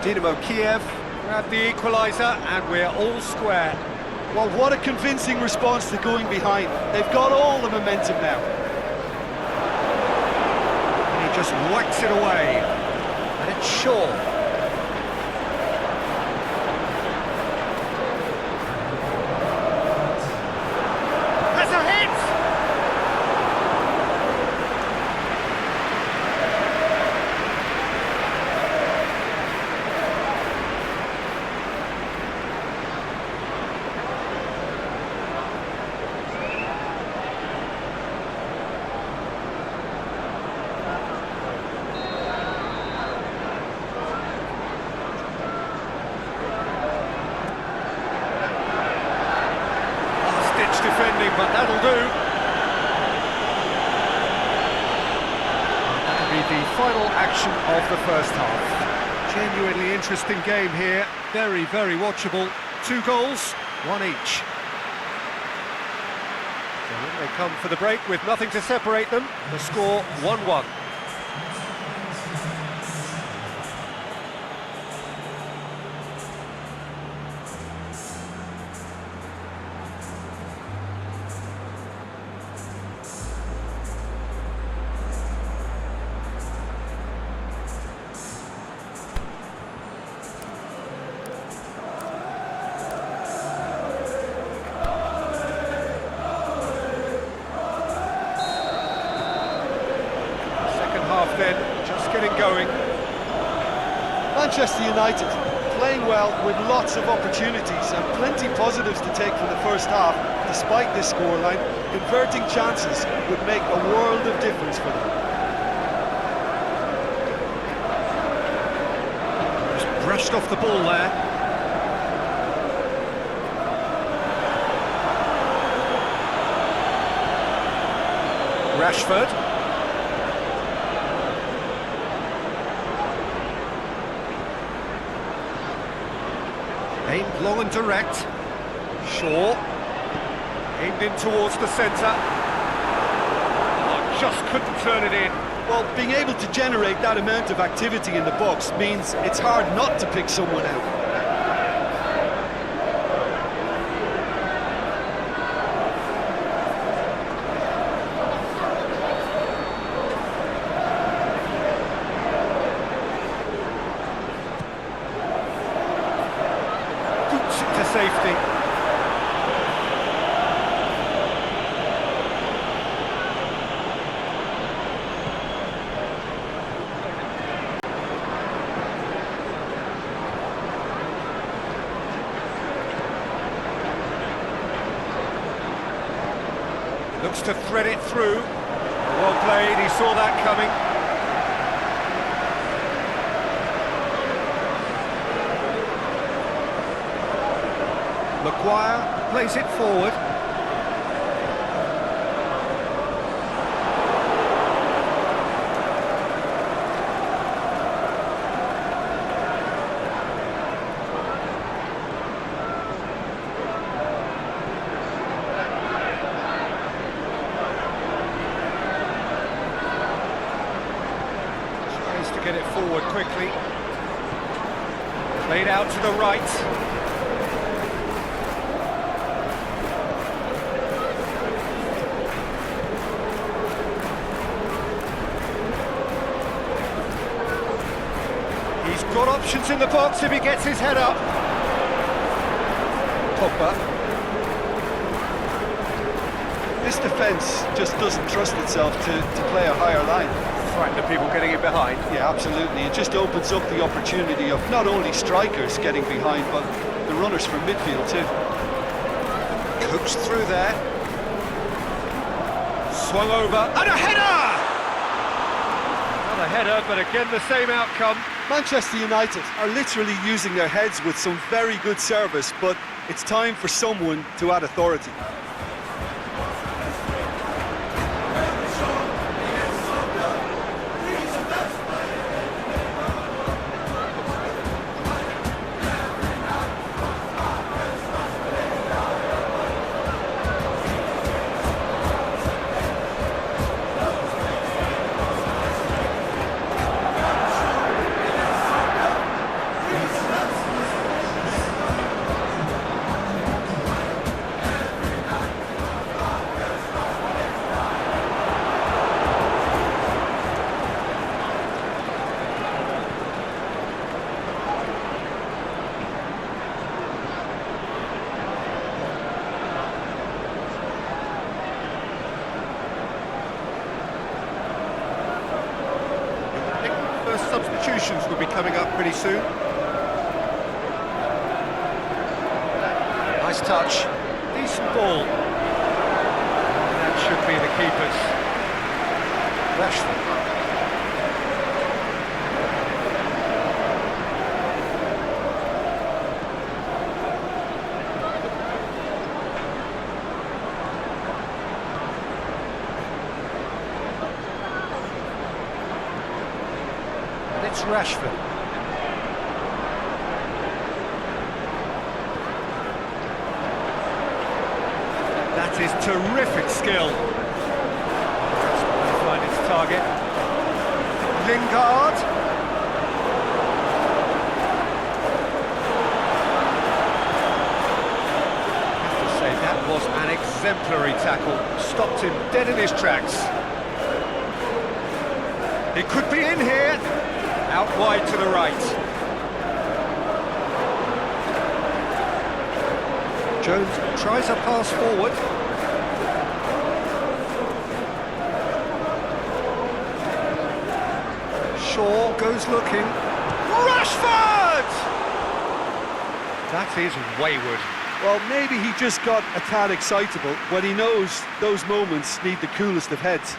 Dynamo Kyiv grabbed the equaliser and we're all square. Well, what a convincing response to going behind. They've got all the momentum now. And he just whacks it away. And it's Shaw. That's a hit! Defending, but that'll do. That'll be the final action of the first half. Genuinely interesting game here. Very, very watchable. 2 goals, 1 each. So when they come for the break with nothing to separate them, the score 1-1. Then, just getting going. Manchester United playing well with lots of opportunities and plenty positives to take from the first half. Despite this scoreline, converting chances would make a world of difference for them. Just brushed off the ball there. Aimed long and direct. Shaw. Aimed in towards the centre. Oh, just couldn't turn it in. Well, being able to generate that amount of activity in the box means it's hard not to pick someone out. To safety. Looks to thread it through. Well played, he saw that coming. Maguire plays it forward. Tries to get it forward quickly. Played out to the right. He's got options in the box if he gets his head up. Pogba. This defence just doesn't trust itself to play a higher line. Frightened of people getting in behind. Yeah, absolutely. It just opens up the opportunity of not only strikers getting behind, but the runners from midfield too. Coaxed through there. Swung over. And a header! Not a header, but again the same outcome. Manchester United are literally using their heads with some very good service, but it's time for someone to add authority. Substitutions will be coming up pretty soon. Nice touch. Decent ball. That should be the keeper's. Rashford. It's Rashford. That is terrific skill. That's find its target. Lingard. I have to say that was an exemplary tackle. Stopped him dead in his tracks. He could be in here. Out wide to the right. Jones tries a pass forward. Shaw goes looking. Rashford! That is wayward. Well, maybe he just got a tad excitable when he knows those moments need the coolest of heads.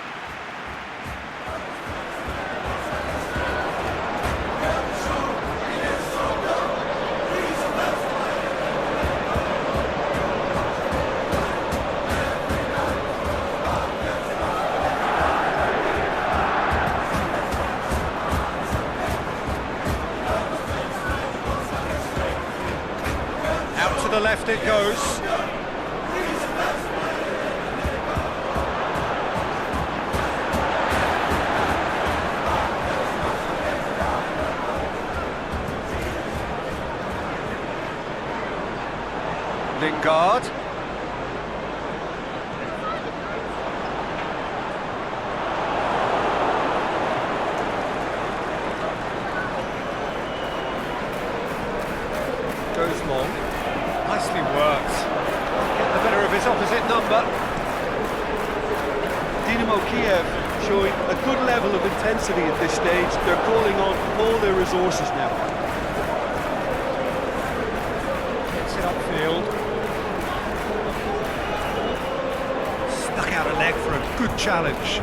Left it goes. Lingard. Goes long. Nicely worked. Get the better of his opposite number. Dynamo Kyiv showing a good level of intensity at this stage. They're calling on all their resources now. Gets it upfield. Stuck out a leg for a good challenge.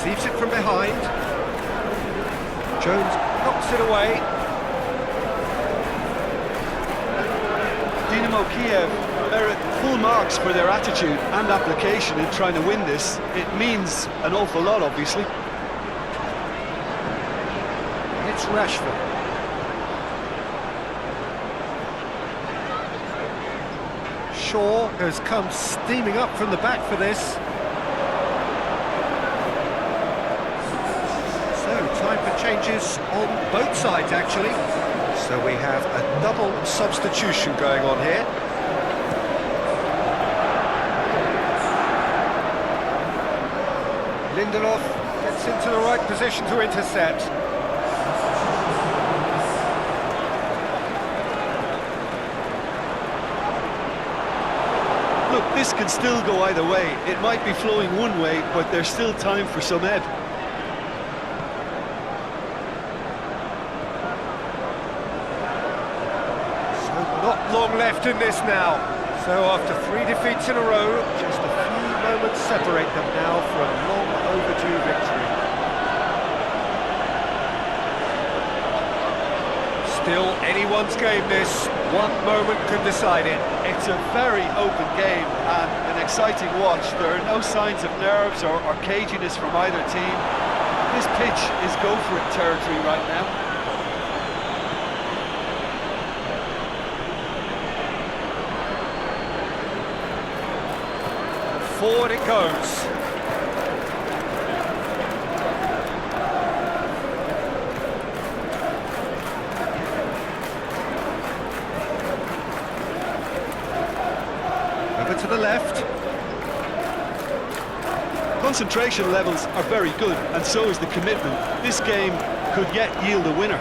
Receives it from behind. Jones knocks it away. Dynamo Kyiv are at full marks for their attitude and application in trying to win this. It means an awful lot, obviously. It's Rashford. Shaw has come steaming up from the back for this. Time for changes on both sides, actually. So we have a double substitution going on here. Lindelof gets into the right position to intercept. Look, this can still go either way. It might be flowing one way, but there's still time for some ebb. Not long left in this now. So after 3 defeats in a row, just a few moments separate them now for a long overdue victory. Still anyone's game this. One moment can decide it. It's a very open game and an exciting watch. There are no signs of nerves or caginess from either team. This pitch is go-for-it territory right now. Forward it goes. Over to the left. Concentration levels are very good, and so is the commitment. This game could yet yield a winner.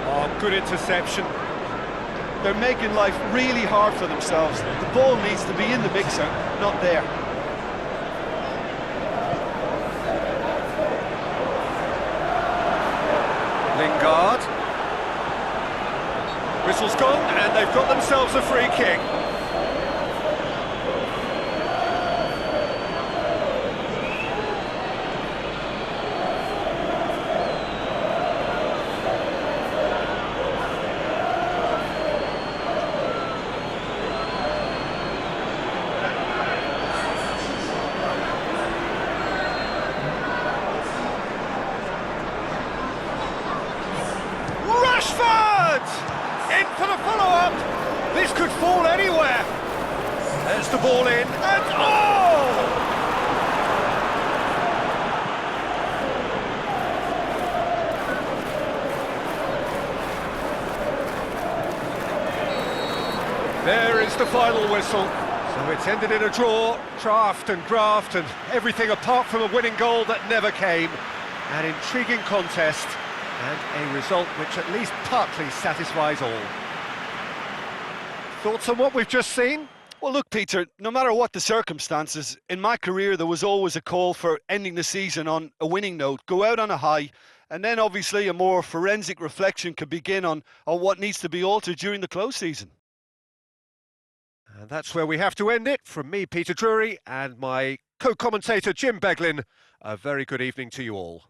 Oh, good interception. They're making life really hard for themselves. The ball needs to be in the mixer, not there. Lingard. Whistle's gone, and they've got themselves a free kick. In for the follow-up. This could fall anywhere. There's the ball in, and oh! There is the final whistle. So it's ended in a draw, draft and everything apart from a winning goal that never came. An intriguing contest. And a result which at least partly satisfies all. Thoughts on what we've just seen? Well, look, Peter, no matter what the circumstances, in my career there was always a call for ending the season on a winning note, go out on a high, and then obviously a more forensic reflection could begin on what needs to be altered during the close season. And that's where we have to end it. From me, Peter Drury, and my co-commentator, Jim Beglin, a very good evening to you all.